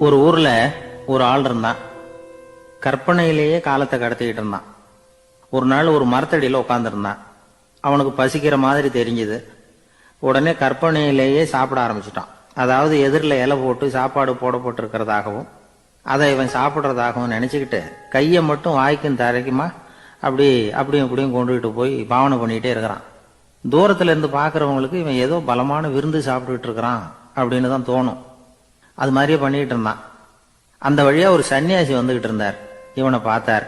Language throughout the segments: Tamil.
ஒரு ஊர்ல ஒரு ஆள் இருந்தான். கற்பனையிலேயே காலத்தை கடத்திக்கிட்டு இருந்தான். ஒரு நாள் ஒரு மரத்தடியில உட்காந்துருந்தான். அவனுக்கு பசிக்கிற மாதிரி தெரிஞ்சது. உடனே கற்பனையிலேயே சாப்பிட ஆரம்பிச்சுட்டான். அதாவது எதிரில் இலை போட்டு சாப்பாடு போடப்பட்டிருக்கிறதாகவும் அதை இவன் சாப்பிட்றதாகவும் நினைச்சுக்கிட்டு கையை மட்டும் வாய்க்கும் தரைக்குமா அப்படியும் இப்படியும் கொண்டுகிட்டு போய் பாவனை பண்ணிக்கிட்டே இருக்கிறான். தூரத்துல இருந்து பாக்குறவங்களுக்கு இவன் ஏதோ பலமான விருந்து சாப்பிட்டுட்டு இருக்கிறான் அப்படின்னு தான் தோணும். அது மாதிரியே பண்ணிக்கிட்டு இருந்தான். அந்த வழியா ஒரு சன்னியாசி வந்துகிட்டு இருந்தார். இவனை பார்த்தார்.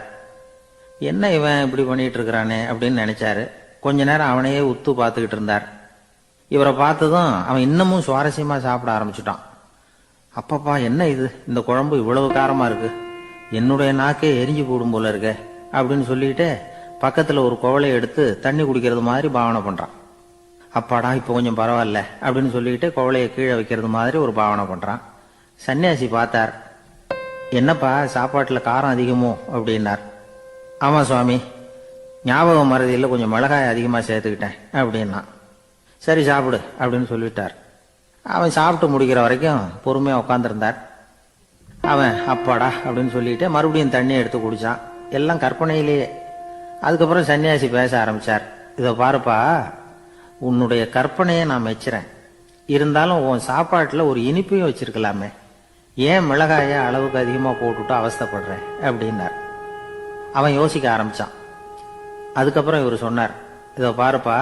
என்ன இவன் இப்படி பண்ணிட்டு இருக்கிறானே அப்படின்னு நினைச்சாரு. கொஞ்ச நேரம் அவனையே உத்து பார்த்துக்கிட்டு இருந்தார். இவரை பார்த்ததும் அவன் இன்னமும் சுவாரஸ்யமா சாப்பிட ஆரம்பிச்சுட்டான். அப்பப்பா, என்ன இது, இந்த குழம்பு இவ்வளவு காரமா இருக்கு, என்னுடைய நாக்கே எரிஞ்சு போடும் போல இருக்க அப்படின்னு சொல்லிட்டு பக்கத்துல ஒரு குவளையை எடுத்து தண்ணி குடிக்கிறது மாதிரி பாவனை பண்றான். அப்பாடா, இப்ப கொஞ்சம் பரவாயில்ல அப்படின்னு சொல்லிட்டு குவளையை கீழே வைக்கிறது மாதிரி ஒரு பாவனை பண்றான். சன்னியாசி பார்த்தார். என்னப்பா, சாப்பாட்டுல காரம் அதிகமோ அப்படின்னார். ஆமா சுவாமி, ஞாபகம் மறதியில் கொஞ்சம் மிளகாய் அதிகமா சேர்த்துக்கிட்டேன் அப்படின்னா. சரி சாப்பிடு அப்படின்னு சொல்லிட்டார். அவன் சாப்பிட்டு முடிக்கிற வரைக்கும் பொறுமையா உட்காந்துருந்தார். அவன் அப்பாடா அப்படின்னு சொல்லிட்டு மறுபடியும் தண்ணியை எடுத்து குடிச்சான். எல்லாம் கற்பனையிலேயே. அதுக்கப்புறம் சன்னியாசி பேச ஆரம்பிச்சார். இதை பாருப்பா, உன்னுடைய கற்பனையை நான் மெச்சுறேன். இருந்தாலும் உன் சாப்பாட்டுல ஒரு இனிப்பையும் வச்சிருக்கலாமே, ஏன் மிளகாய அளவுக்கு அதிகமா போட்டுட்டு அவஸ்தைப்படுறேன் அப்படின்னார். அவன் யோசிக்க ஆரம்பிச்சான். அதுக்கப்புறம் இவர் சொன்னார், இதை பாருப்பா,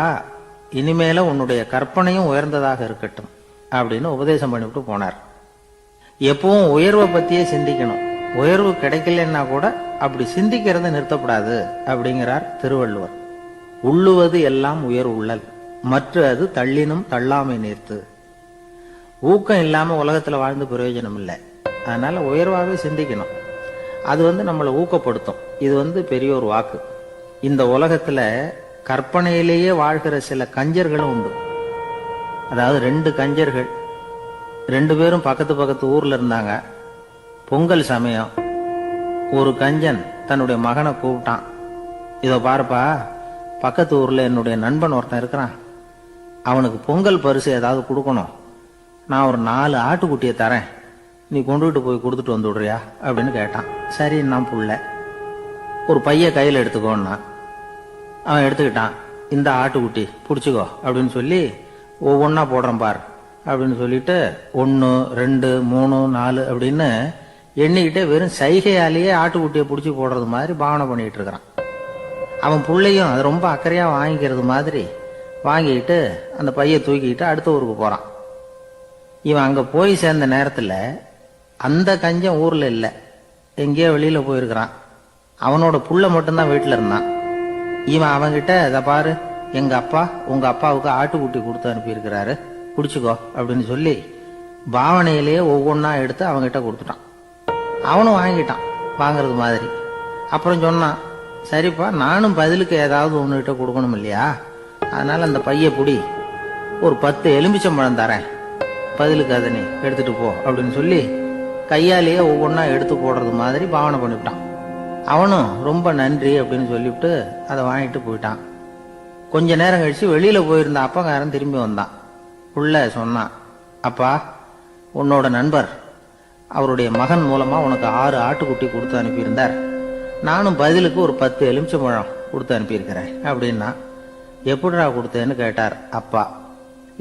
இனிமேல உன்னுடைய கற்பனையும் உயர்ந்ததாக இருக்கட்டும் அப்படின்னு உபதேசம் பண்ணிவிட்டு போனார். எப்பவும் உயர்வை பத்தியே சிந்திக்கணும். உயர்வு கிடைக்கலன்னா கூட அப்படி சிந்திக்கிறத நிறுத்தப்படாது அப்படிங்கிறார் திருவள்ளுவர். உள்ளுவது எல்லாம் உயர் உள்ளல், மற்ற அது தள்ளினும் தள்ளாமை நீர்த்து. ஊக்கம் இல்லாம உலகத்துல வாழ்ந்து பிரயோஜனம் இல்லை. அதனால உயர்வாகவே சிந்திக்கணும். அது நம்மளை ஊக்கப்படுத்தும். இது பெரிய ஒரு வாக்கு. இந்த உலகத்துல கற்பனையிலேயே வாழ்கிற சில கஞ்சர்களும் உண்டு. அதாவது 2 கஞ்சர்கள், 2 பேரும் பக்கத்து பக்கத்து ஊர்ல இருந்தாங்க. பொங்கல் சமயம் ஒரு கஞ்சன் தன்னுடைய மகனை கூப்பிட்டான். இதோ பாருப்பா, பக்கத்து ஊர்ல என்னுடைய நண்பன் ஒருத்தன் இருக்கிறான். அவனுக்கு பொங்கல் பரிசு ஏதாவது கொடுக்கணும். நான் ஒரு 4 ஆட்டுக்குட்டியை தரேன், நீ கொண்டுகிட்டு போய் கொடுத்துட்டு வந்து விடுறியா அப்படின்னு கேட்டான். சரி, நான் புள்ள ஒரு பைய கையில் எடுத்துக்கோன்னா. அவன் எடுத்துக்கிட்டான். இந்த ஆட்டுக்குட்டி பிடிச்சிக்கோ அப்படின்னு சொல்லி ஒவ்வொன்னா போடுறேன் பார் அப்படின்னு சொல்லிட்டு 1 2 3 4 அப்படின்னு எண்ணிக்கிட்டே வெறும் சைகையாலேயே ஆட்டுக்குட்டியை பிடிச்சி போடுறது மாதிரி பாவனை பண்ணிட்டு இருக்கிறான். அவன் பிள்ளையும் அது ரொம்ப அக்கறையா வாங்கிக்கிறது மாதிரி வாங்கிக்கிட்டு அந்த பைய தூக்கிக்கிட்டு அடுத்த ஊருக்கு போறான். இவன் அங்க போய் சேர்ந்த நேரத்துல அந்த கஞ்சன் ஊர்ல இல்ல, எங்கேயோ வெளியில போயிருக்கிறான். அவனோட புள்ள மட்டும்தான் வீட்டுல இருந்தான். இவன் அவன்கிட்ட, இதை பாரு, எங்க அப்பா உங்க அப்பாவுக்கு ஆட்டுக்குட்டி கொடுத்து அனுப்பியிருக்கிறாரு, குடிச்சுக்கோ அப்படின்னு சொல்லி பாவனையிலேயே ஒவ்வொன்னா எடுத்து அவன்கிட்ட கொடுத்துட்டான். அவனும் வாங்கிட்டான் வாங்குறது மாதிரி. அப்புறம் சொன்னான், சரிப்பா, நானும் பதிலுக்கு ஏதாவது ஒன்னுகிட்ட கொடுக்கணும் இல்லையா, அதனால அந்த பைய புடி, ஒரு 10 எலுமிச்சம்பழம் தரேன், பதிலுக்கு அதை நீ எடுத்துட்டு போ அப்படின்னு சொல்லி கையாலேயே ஒவ்வொன்னா எடுத்து போடுறது மாதிரி பாவனை பண்ணிவிட்டான். அவனும் ரொம்ப நன்றி அப்படின்னு சொல்லிவிட்டு அதை வாங்கிட்டு போயிட்டான். கொஞ்ச நேரம் கழிச்சு வெளியில போயிருந்த அப்பகாரன் திரும்பி வந்தான். உள்ள சொன்னான், அப்பா, உன்னோட நண்பர் அவருடைய மகன் மூலமா உனக்கு 6 ஆட்டுக்குட்டி கொடுத்து அனுப்பியிருந்தார். நானும் பதிலுக்கு ஒரு 10 எலுமிச்சம்பழம் கொடுத்து அனுப்பியிருக்கிறேன் அப்படின்னா. எப்படிடா கொடுத்தேன்னு கேட்டார் அப்பா.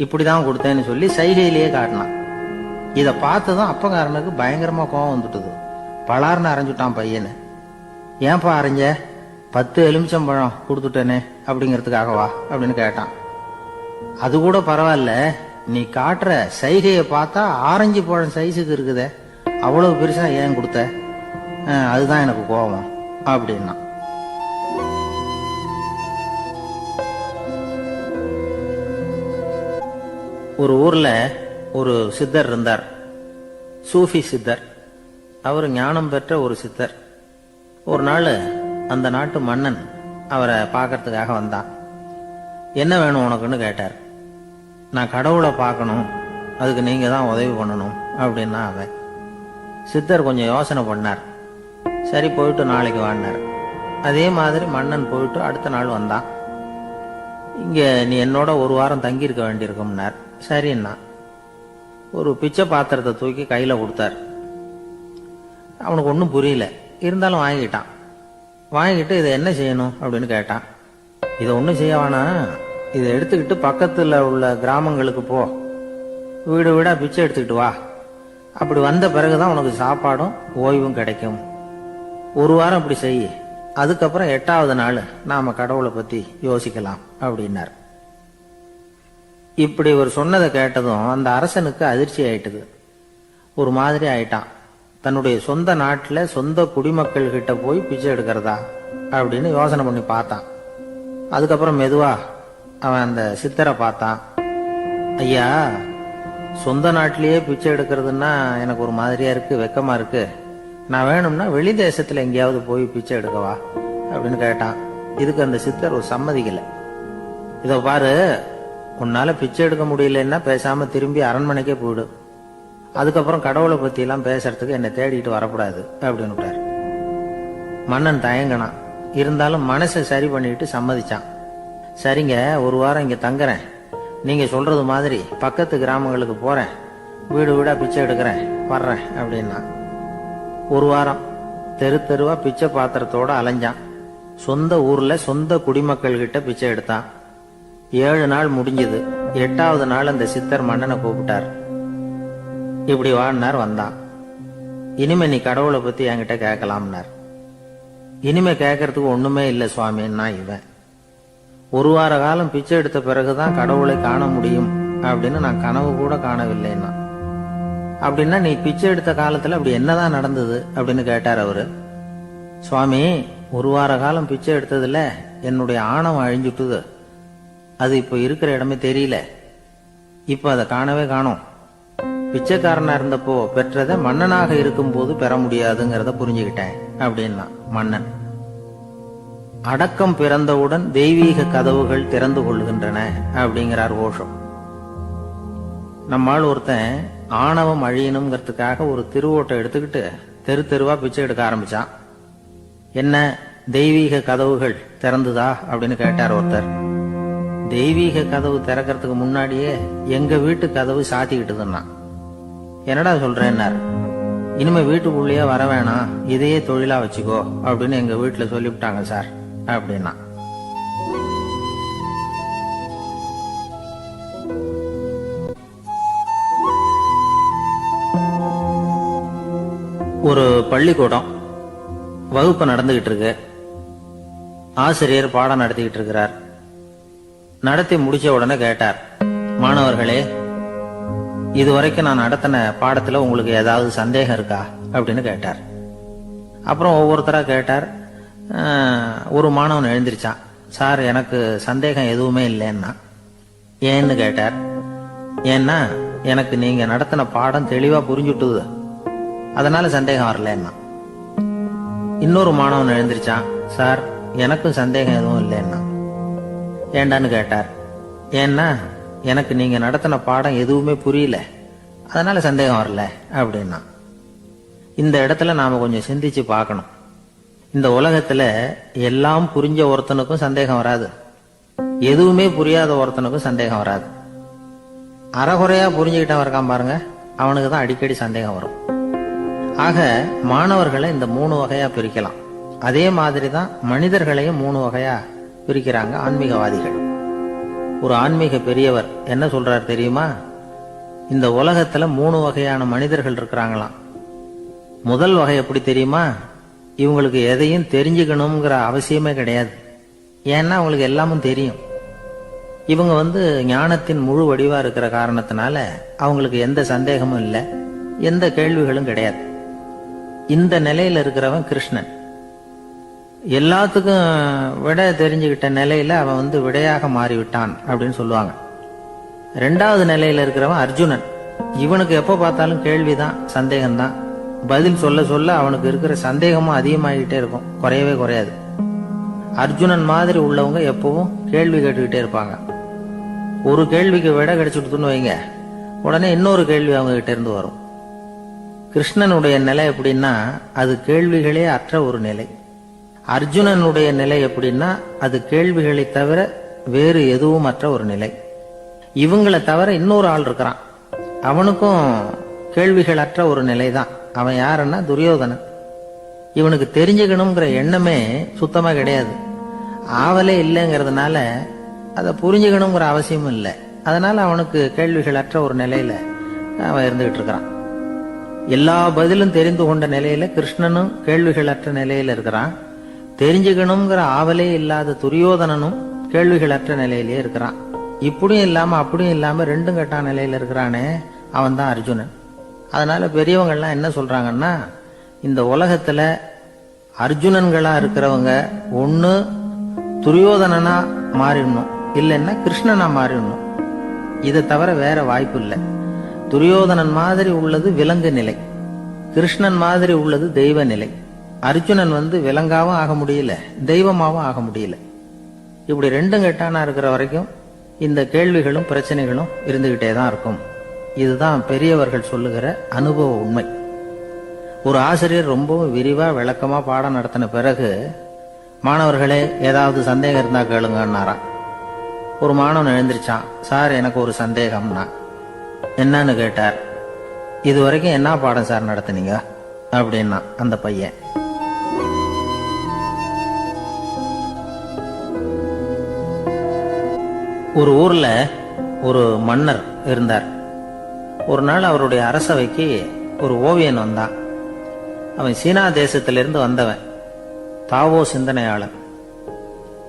இப்படிதான் கொடுத்தேன்னு சொல்லி சைகையிலேயே காட்டினான். இதை பார்த்ததும் அப்பகாரனுக்கு பயங்கரமா கோபம் வந்துட்டுது. பலார்னு அரைஞ்சுட்டான் பையனு. ஏன்பா அரைஞ்ச, 10 எலுமிச்சம்பழம் கொடுத்துட்டேனே அப்படிங்கிறதுக்காகவா அப்படின்னு கேட்டான். அது கூட பரவாயில்ல, நீ காட்டுற சைகையை பார்த்தா ஆரஞ்சு பழம் சைஸுக்கு இருக்குதே, அவ்வளவு பெருசா ஏன் கொடுத்த, அதுதான் எனக்கு கோபம் அப்படின்னா. ஒரு ஊர்ல ஒரு சித்தர் இருந்தார். சூஃபி சித்தர். அவர் ஞானம் பெற்ற ஒரு சித்தர். ஒரு நாள் அந்த நாட்டு மன்னன் அவரை பார்க்கறதுக்காக வந்தான். என்ன வேணும் உனக்குன்னு கேட்டார். நான் கடவுளை பார்க்கணும், அதுக்கு நீங்க தான் உதவி பண்ணணும் அப்படின்னா அவன். சித்தர் கொஞ்சம் யோசனை பண்ணார். சரி, போயிட்டு நாளைக்கு வாங்கினார். அதே மாதிரி மன்னன் போயிட்டு அடுத்த நாள் வந்தான். இங்க நீ என்னோட 1 வாரம் தங்கியிருக்க வேண்டியிருக்கும்னார். சரின்னா ஒரு பிச்சை பாத்திரத்தை தூக்கி கையில கொடுத்தார். அவனுக்கு ஒன்றும் புரியல. இருந்தாலும் வாங்கிட்டான். வாங்கிட்டு இதை என்ன செய்யணும் அப்படின்னு கேட்டான். இதை ஒன்றும் செய்ய வேணாம், இதை எடுத்துக்கிட்டு பக்கத்தில் உள்ள கிராமங்களுக்கு போ, வீடு வீடா பிச்சை எடுத்துக்கிட்டு வா. அப்படி வந்த பிறகுதான் உனக்கு சாப்பாடும் ஓய்வும் கிடைக்கும். ஒரு வாரம் இப்படி செய், அதுக்கப்புறம் 8வது நாள் நாம கடவுளை பத்தி யோசிக்கலாம் அப்படின்னார். இப்படி ஒரு சொன்னதை கேட்டதும் அந்த அரசனுக்கு அதிர்ச்சி ஆயிட்டுது. ஒரு மாதிரி ஆயிட்டான். தன்னுடைய சொந்த நாட்டில் சொந்த குடிமக்கள் கிட்ட போய் பிச்சை எடுக்கிறதா அப்படின்னு யோசனை பண்ணி பார்த்தான். அதுக்கப்புறம் மெதுவா அவன் அந்த சித்தரை பார்த்தான். ஐயா, சொந்த நாட்டிலேயே பிச்சை எடுக்கிறதுன்னா எனக்கு ஒரு மாதிரியா இருக்கு, வெக்கமா இருக்கு. நான் வேணும்னா வெளி தேசத்துல எங்கேயாவது போய் பிச்சை எடுக்கவா அப்படின்னு கேட்டான். இதுக்கு அந்த சித்தர் ஒரு சம்மதிக்கல. இத பாரு, உன்னால பிச்சை எடுக்க முடியலன்னா பேசாம திரும்பி அரண்மனைக்கே போயிடு. அதுக்கப்புறம் கடவுளை பத்தி எல்லாம் பேசுறதுக்கு என்னை தேடிட்டு வரக்கூடாது அப்படின்னு விட்டார். மன்னன் தயங்கினான். இருந்தாலும் மனசை சரி பண்ணிட்டு சம்மதிச்சான். சரிங்க, ஒரு வாரம் இங்க தங்குறேன், நீங்க சொல்றது மாதிரி பக்கத்து கிராமங்களுக்கு போறேன், வீடு வீடா பிச்சை எடுக்கிறேன், வர்றேன் அப்படின்னா. ஒரு வாரம் தெரு தெருவா பிச்சை பாத்திரத்தோட அலைஞ்சான். சொந்த ஊர்ல சொந்த குடிமக்கள் கிட்ட பிச்சை எடுத்தான். 7 நாள் முடிஞ்சது. 8வது நாள் அந்த சித்தர் மன்னனை கூப்பிட்டார். இப்படி வாழ்னார். வந்தான். இனிமே நீ கடவுளை பத்தி என்கிட்ட கேட்கலாம்னார். இனிமே கேட்கறதுக்கு ஒண்ணுமே இல்லை சுவாமின்னா இவன். ஒரு வார காலம் பிச்சை எடுத்த பிறகுதான் கடவுளை காண முடியும் அப்படின்னு நான் கனவு கூட காணவில்லைன்னா. அப்படின்னா நீ பிச்சை எடுத்த காலத்துல அப்படி என்னதான் நடந்தது அப்படின்னு கேட்டார் அவரு. சுவாமி, ஒரு வார காலம் பிச்சை எடுத்ததுல என்னுடைய ஆணவம் அழிஞ்சுட்டுது. அது இப்ப இருக்கிற இடமே தெரியல. இப்ப அதை காணவே காணோம். பிச்சைக்காரனா இருந்தப்போ பெற்றதை மன்னனாக இருக்கும் போது பெற முடியாதுங்கிறத புரிஞ்சுக்கிட்டேன் அப்படின்னா மன்னன். அடக்கம் பிறந்தவுடன் தெய்வீக கதவுகள் திறந்து கொள்கின்றன அப்படிங்கிறார் ஓஷோ. நம்மால் ஒருத்தன் ஆணவம் அழியணுங்கிறதுக்காக ஒரு திருவோட்டை எடுத்துக்கிட்டு தெரு தெருவா பிச்சை எடுக்க ஆரம்பிச்சான். என்ன, தெய்வீக கதவுகள் திறந்துதா அப்படின்னு கேட்டார் ஒருத்தர். தெய்வீக கதவு திறக்கிறதுக்கு முன்னாடியே எங்க வீட்டு கதவு சாத்திக்கிட்டுதுன்னா. என்னடா சொல்றேன்னார். இனிமே வீட்டுக்குள்ளேயே வர வேணாம், இதையே தொழிலா வச்சுக்கோ அப்படின்னு எங்க வீட்டுல சொல்லிவிட்டாங்க சார் அப்படின்னா. ஒரு பள்ளிக்கூடம் வகுப்பு நடந்துகிட்டு இருக்கு. ஆசிரியர் பாடம் நடத்திக்கிட்டு இருக்கிறார். நடத்தி முடிச்ச உடனே கேட்டார், மாணவர்களே, இதுவரைக்கும் நான் நடத்தின பாடத்துல உங்களுக்கு ஏதாவது சந்தேகம் இருக்கா அப்படின்னு கேட்டார். அப்புறம் ஒவ்வொருத்தரா கேட்டார். ஒரு மாணவன் எழுந்திருச்சான். சார், எனக்கு சந்தேகம் எதுவுமே இல்லைன்னா. ஏன்னு கேட்டார். ஏன்னா எனக்கு நீங்க நடத்தின பாடம் தெளிவா புரிஞ்சுட்டுது, அதனால சந்தேகம் வரலன்னா. இன்னொரு மாணவன் எழுந்திருச்சான். சார், எனக்கும் சந்தேகம் எதுவும் இல்லைன்னா. ஏண்டான்னு கேட்டார். ஏன்னா எனக்கு நீங்க நடத்தின பாடம் எதுவுமே புரியல, அதனால சந்தேகம் வரல அப்படின்னா. இந்த இடத்துல நாம கொஞ்சம் சிந்திச்சு பார்க்கணும். இந்த உலகத்துல எல்லாம் புரிஞ்ச ஒருத்தனுக்கும் சந்தேகம் வராது, எதுவுமே புரியாத ஒருத்தனுக்கும் சந்தேகம் வராது. அறகுறையா புரிஞ்சுக்கிட்டவன் இருக்கான் பாருங்க, அவனுக்கு தான் அடிக்கடி சந்தேகம் வரும். ஆக மாணவர்களை இந்த 3 வகையா பிரிக்கலாம். அதே மாதிரிதான் மனிதர்களையும் 3 வகையா பிரிக்கிறாங்க ஆன்மீகவாதிகள். ஒரு ஆன்மீக பெரியவர் என்ன சொல்றார் தெரியுமா? இந்த உலகத்துல 3 வகையான மனிதர்கள் இருக்கிறாங்களாம். முதல் வகை எப்படி தெரியுமா? இவங்களுக்கு எதையும் தெரிஞ்சுக்கணுங்கிற அவசியமே கிடையாது. ஏன்னா அவங்களுக்கு எல்லாமும் தெரியும். இவங்க ஞானத்தின் முழு வடிவா இருக்கிற காரணத்தினால அவங்களுக்கு எந்த சந்தேகமும் இல்லை, எந்த கேள்விகளும் கிடையாது. இந்த நிலையில இருக்கிறவன் கிருஷ்ணன். எல்லாத்துக்கும் விட தெரிஞ்சுக்கிட்ட நிலையில அவன் விடையாக மாறிவிட்டான் அப்படின்னு சொல்லுவாங்க. 2வது நிலையில இருக்கிறவன் அர்ஜுனன். இவனுக்கு எப்ப பார்த்தாலும் கேள்விதான், சந்தேகம்தான். பதில் சொல்ல சொல்ல அவனுக்கு இருக்கிற சந்தேகமும் அதிகமாகிட்டே இருக்கும், குறையவே குறையாது. அர்ஜுனன் மாதிரி உள்ளவங்க எப்பவும் கேள்வி கேட்டுக்கிட்டே இருப்பாங்க. ஒரு கேள்விக்கு விட கிடைச்சுட்டுன்னு வைங்க, உடனே இன்னொரு கேள்வி அவங்க கிட்ட இருந்து வரும். கிருஷ்ணனுடைய நிலை எப்படின்னா அது கேள்விகளே அற்ற ஒரு நிலை. அர்ஜுனனுடைய நிலை எப்படின்னா அது கேள்விகளை தவிர வேறு எதுவும் அற்ற ஒரு நிலை. இவங்களை தவிர இன்னொரு ஆள் இருக்கிறான், அவனுக்கும் கேள்விகள் அற்ற ஒரு நிலை தான். அவன் யாருன்னா துரியோதனன். இவனுக்கு தெரிஞ்சுக்கணுங்கிற எண்ணமே சுத்தமா கிடையாது. ஆவலே இல்லைங்கிறதுனால அதை புரிஞ்சுக்கணுங்கிற அவசியமும் இல்லை. அதனால அவனுக்கு கேள்விகளற்ற ஒரு நிலையில அவன் இருந்துகிட்டு இருக்கிறான். எல்லா பதிலும் தெரிந்து கொண்ட நிலையில கிருஷ்ணனும் கேள்விகளற்ற நிலையில இருக்கிறான். தெரிஞ்சுக்கணுங்கிற ஆவலே இல்லாத துரியோதனனும் கேள்விகளற்ற நிலையிலே இருக்கிறான். இப்படியும் இல்லாம அப்படியும் இல்லாம ரெண்டும் கெட்டான் நிலையில இருக்கிறானே, அவன் தான் அர்ஜுனன். அதனால பெரியவங்கள்லாம் என்ன சொல்றாங்கன்னா, இந்த உலகத்துல அர்ஜுனன்களா இருக்கிறவங்க ஒண்ணு துரியோதனனா மாறிடணும், இல்லைன்னா கிருஷ்ணனா மாறிடணும். இதை தவிர வேற வாய்ப்பு இல்லை. துரியோதனன் மாதிரி உள்ளது விலங்கு நிலை, கிருஷ்ணன் மாதிரி உள்ளது தெய்வ நிலை. அர்ஜுனன் விலங்காவும் ஆக முடியல, தெய்வமாவும் ஆக முடியல. இப்படி ரெண்டும் கெட்டானா இருக்கிற வரைக்கும் இந்த கேள்விகளும் பிரச்சனைகளும் இருந்துகிட்டே தான் இருக்கும். இதுதான் பெரியவர்கள் சொல்லுகிற அனுபவ உண்மை. ஒரு ஆசிரியர் ரொம்பவும் விரிவா விளக்கமா பாடம் நடத்தின பிறகு, மாணவர்களே ஏதாவது சந்தேகம் இருந்தா கேளுங்கன்னாராம். ஒரு மாணவன் எழுந்திருச்சான். சார், எனக்கு ஒரு சந்தேகம்னா. என்னன்னு கேட்டார். இது வரைக்கும் என்ன பாடம் சார் நடத்துனீங்க அப்படின்னா அந்த பையன். ஒரு ஊர்ல ஒரு மன்னர் இருந்தார். ஒரு நாள் அவருடைய அரசவைக்கு ஒரு ஓவியன் வந்தான். அவன் சீனா தேசத்திலிருந்து வந்தவன், தாவோ சிந்தனையாளன்.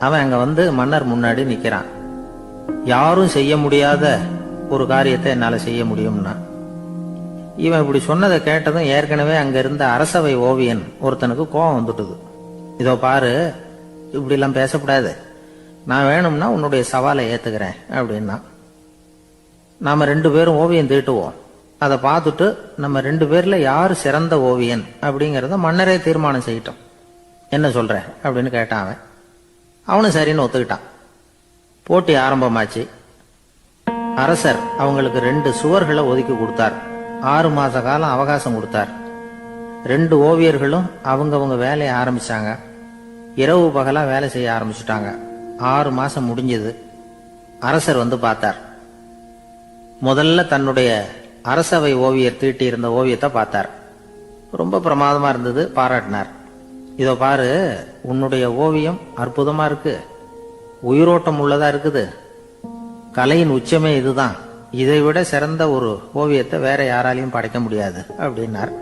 அவன் அங்க மன்னர் முன்னாடி நிக்கிறான். யாரும் செய்ய முடியாத ஒரு காரியத்தை என்னால செய்ய முடியும்னா. இவன் இப்படி சொன்னதை கேட்டதும் ஏற்கனவே அங்க இருந்த அரசவை ஓவியன் ஒருத்தனுக்கு கோபம் வந்துட்டுது. இதோ பாரு, இப்படி எல்லாம் பேசக்கூடாது, நான் வேணும்னா உன்னுடைய சவாலை ஏத்துக்கிறேன் அப்படின்னா. நாம 2 பேரும் ஓவியம் தீட்டுவோம், அதை பார்த்துட்டு நம்ம 2 பேர்ல யாரு சிறந்த ஓவியன் அப்படிங்கறத மன்னரே தீர்மானம் செய்யட்டும், என்ன சொல்ற அப்படின்னு கேட்டான் அவன். அவனும் சரின்னு ஒத்துக்கிட்டான். போட்டி ஆரம்பமாச்சு. அரசர் அவங்களுக்கு 2 சுவர்களை ஒதுக்கி கொடுத்தார். 6 மாச காலம் அவகாசம் கொடுத்தார். 2 ஓவியர்களும் அவங்கவங்க வேலையை ஆரம்பிச்சாங்க. இரவு பகலா வேலை செய்ய ஆரம்பிச்சுட்டாங்க. 6 மாசம் முடிஞ்சது. அரசர் பார்த்தார். முதல்ல தன்னுடைய அரசவை ஓவியர் தீட்டி இருந்த ஓவியத்தை பார்த்தார். ரொம்ப பிரமாதமா இருந்தது, பாராட்டினார். இதோ பாரு, உன்னுடைய ஓவியம் அற்புதமா இருக்கு, உயிரோட்டம் உள்ளதா இருக்குது, கலையின் உச்சமே இதுதான், இதை விட சிறந்த ஒரு ஓவியத்தை வேற யாராலையும் படைக்க முடியாது அப்படின்னார்.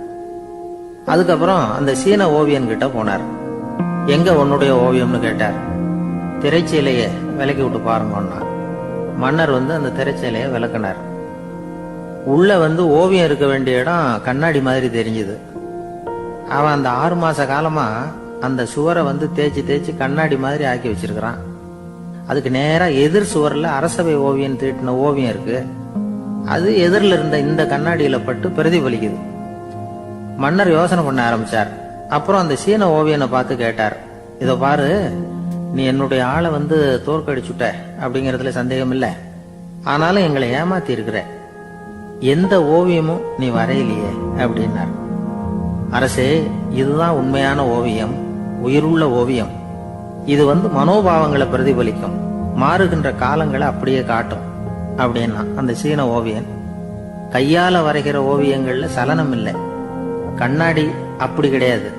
அதுக்கப்புறம் அந்த சீன ஓவியன் கிட்ட போனார். எங்க உன்னுடைய ஓவியம்னு கேட்டார். திரைச்சீலைய விலக்கி விட்டு பாருங்கன்னா. மன்னர் அந்த திரைச்சீலைய விளக்குனார். உள்ள ஓவியம் இருக்க வேண்டிய இடம் கண்ணாடி மாதிரி தெரிஞ்சது. அவன் அந்த 6 மாச காலமா அந்த சுவரை தேய்ச்சி தேய்ச்சி கண்ணாடி மாதிரி ஆக்கி வச்சிருக்கிறான். அதுக்கு நேரா எதிர் சுவர்ல அரசவை ஓவியன் தீட்டின ஓவியம் இருக்கு. அது எதிரில் இருந்த இந்த கண்ணாடியில பட்டு பிரதிபலிக்குது. மன்னர் யோசனை பண்ண ஆரம்பிச்சார். அப்புறம் அந்த சீன ஓவியனை பார்த்து கேட்டார். இதோ பாரு, நீ என்னுடைய ஆளை தோற்கடிச்சுட்ட அப்படிங்கறதுல சந்தேகம் இல்லை. ஆனாலும் எங்களை ஏமாத்தி இருக்கிற, எந்த ஓவியமும் நீ வரையிலையே அப்படின்னார். அரசே, இதுதான் உண்மையான ஓவியம், உயிருள்ள ஓவியம். இது மனோபாவங்களை பிரதிபலிக்கும், மாறுகின்ற காலங்களை அப்படியே காட்டும் அப்படின்னா அந்த சீன ஓவியன். கையால வரைகிற ஓவியங்கள்ல சலனம் இல்லை, கண்ணாடி அப்படி கிடையாது.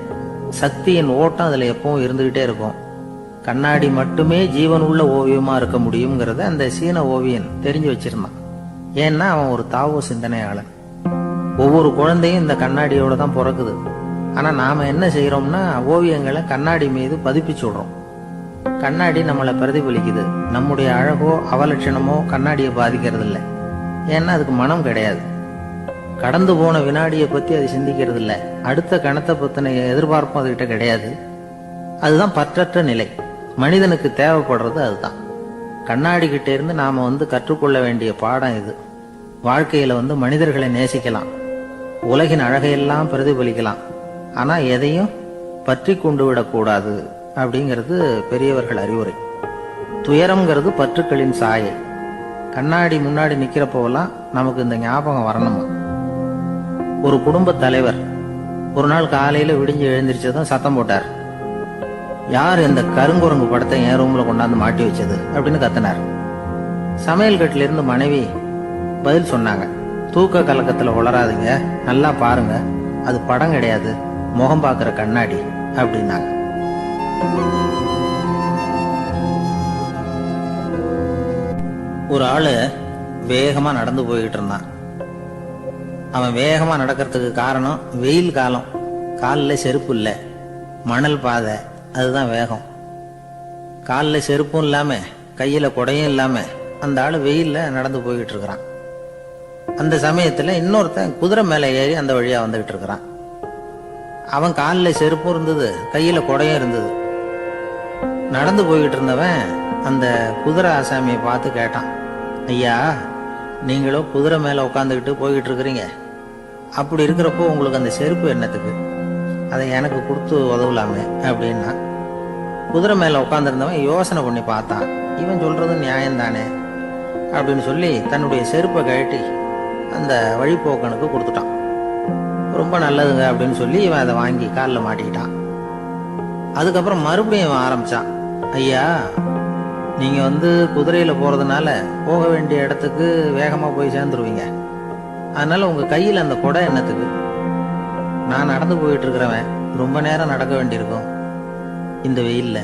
சக்தியின் ஓட்டம் அதுல எப்பவும் இருந்துகிட்டே இருக்கும். கண்ணாடி மட்டுமே ஜீவனுள்ள ஓவியமா இருக்க முடியுங்கிறத அந்த சீன ஓவியன் தெரிஞ்சு வச்சிருந்தான். ஏன்னா அவன் ஒரு தாவோ சிந்தனையாளன். ஒவ்வொரு குழந்தையும் இந்த கண்ணாடியோட தான் பிறக்குது. ஆனா நாம என்ன செய்யறோம்னா, ஓவியங்களை கண்ணாடி மீது பதிப்பிச்சு விடுறோம். கண்ணாடி நம்மளை பிரதிபலிக்குது. நம்முடைய அழகோ அவலட்சணமோ கண்ணாடியை பாதிக்கிறது இல்லை. ஏன்னா அதுக்கு மனம் கிடையாது. கடந்து போன வினாடியை பத்தி அது சிந்திக்கிறது இல்லை. அடுத்த கணத்தை பத்தின எதிர்பார்ப்பும் அதுகிட்ட கிடையாது. அதுதான் பற்றற்ற நிலை. மனிதனுக்கு தேவைப்படுறது அதுதான். கண்ணாடி கிட்ட இருந்து நாம கற்றுக்கொள்ள வேண்டிய பாடம் இது. வாழ்க்கையில மனிதர்களை நேசிக்கலாம், உலகின் அழகையெல்லாம் பிரதிபலிக்கலாம், ஆனா எதையும் பற்றி கொண்டு விடக்கூடாது அப்படிங்கிறது பெரியவர்கள் அறிவுரை. துயரம்ங்கிறது பற்றுக்களின் சாயை. கண்ணாடி முன்னாடி நிக்கிறப்போலாம் நமக்கு இந்த ஞாபகம் வரணுமா. ஒரு குடும்ப தலைவர் ஒரு நாள் காலையில விடிஞ்சு எழுந்திரிச்சதும் சத்தம் போட்டார். யார் இந்த கருங்குரங்கு படத்தை என் ரூம்ல கொண்டாந்து மாட்டி வச்சது அப்படின்னு கத்தினார். சமையல் கட்டில இருந்து மனைவி பதில் சொன்னாங்க. தூக்க கலக்கத்துல உளராதுங்க, நல்லா பாருங்க, அது படம் கிடையாது, முகம் பார்க்கிற கண்ணாடி அப்படின்னாங்க. ஒரு ஆளு வேகமா நடந்து போயிட்டு இருந்தான். அவன் வேகமா நடக்கிறதுக்கு காரணம் வெயில் காலம், காலில் செருப்பு இல்லை, மணல் பாதை, அதுதான் வேகம். காலில் செருப்பும் இல்லாம கையில குடையும் இல்லாம அந்த ஆளு வெயில்ல நடந்து போய்கிட்டு இருக்கிறான். அந்த சமயத்துல இன்னொருத்தன் குதிரை மேல ஏறி அந்த வழியா வந்துகிட்டு இருக்கிறான். அவன் காலில் செருப்பும் இருந்தது, கையில குடையும் இருந்தது. நடந்து போய்கிட்டு இருந்தவன் அந்த குதிரை ஆசாமியை பார்த்து கேட்டான், ஐயா, நீங்களும் குதிரை மேல உட்காந்துக்கிட்டு போய்கிட்டு இருக்கிறீங்க, அப்படி இருக்கிறப்போ உங்களுக்கு அந்த செருப்பு என்னத்துக்கு, அதை எனக்கு கொடுத்து உதவலாமே அப்படின்னா. குதிரை மேல உட்காந்துருந்தவன் யோசனை பண்ணி பார்த்தான். இவன் சொல்றது நியாயம்தானே அப்படின்னு சொல்லி தன்னுடைய செருப்பை கழட்டி அந்த வழிபோக்கனுக்கு கொடுத்துட்டான். ரொம்ப நல்லதுங்க அப்படின்னு சொல்லி இவன் அதை வாங்கி காலில் மாட்டிக்கிட்டான். அதுக்கப்புறம் மறுபடியும் இவன் ஆரம்பிச்சான், ஐயா, நீங்க குதிரையில போறதுனால போக வேண்டிய இடத்துக்கு வேகமா போய் சேர்ந்துருவீங்க, அதனால உங்க கையில அந்த குடை என்னத்துக்கு, நான் நடந்து போயிட்டு இருக்கிறவன் ரொம்ப நேரம் நடக்க வேண்டியிருக்கும் இந்த வெயில்ல,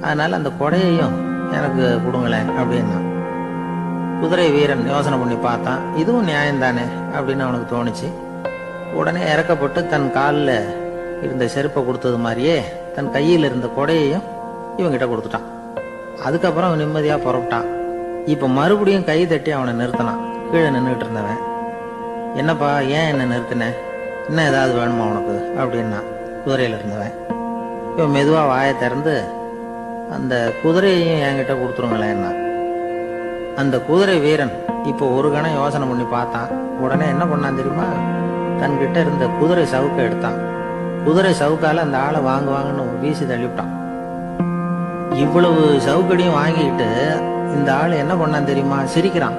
அதனால அந்த கொடையையும் எனக்கு கொடுங்களேன் அப்படின்னா. குதிரை வீரன் யோசனை பண்ணி பார்த்தான், இதுவும் நியாயம்தானே அப்படின்னு அவனுக்கு தோணுச்சு. உடனே இறக்கப்பட்டு தன் காலில் இருந்த செருப்பை கொடுத்தது மாதிரியே தன் கையில் இருந்த கொடையையும் இவங்கிட்ட கொடுத்துட்டான். அதுக்கப்புறம் அவன் நிம்மதியா புறப்பட்டான். இப்ப மறுபடியும் கை தட்டி அவனை நிறுத்தினான். கீழே நின்றுட்டு இருந்தவன், என்னப்பா ஏன் என்ன நிறுத்தின, இன்னும் ஏதாவது வேணுமா உனக்கு அப்படின்னா குதிரையில இருந்தவன். இவன் மெதுவா வாயை திறந்து அந்த குதிரையையும் என்கிட்ட கொடுத்துருங்களேன்னா. அந்த குதிரை வீரன் இப்போ ஒரு கணம் யோசனை பண்ணி பார்த்தான். உடனே என்ன பண்ணான் தெரியுமா, தன்கிட்ட இருந்த குதிரை சவுக்கை எடுத்தான். குதிரை சவுக்கால அந்த ஆளை வாங்குவாங்கன்னு வீசி தள்ளிவிட்டான். இவ்வளவு சவுக்கடியும் வாங்கிட்டு இந்த ஆள் என்ன பண்ணான் தெரியுமா, சிரிக்கிறான்.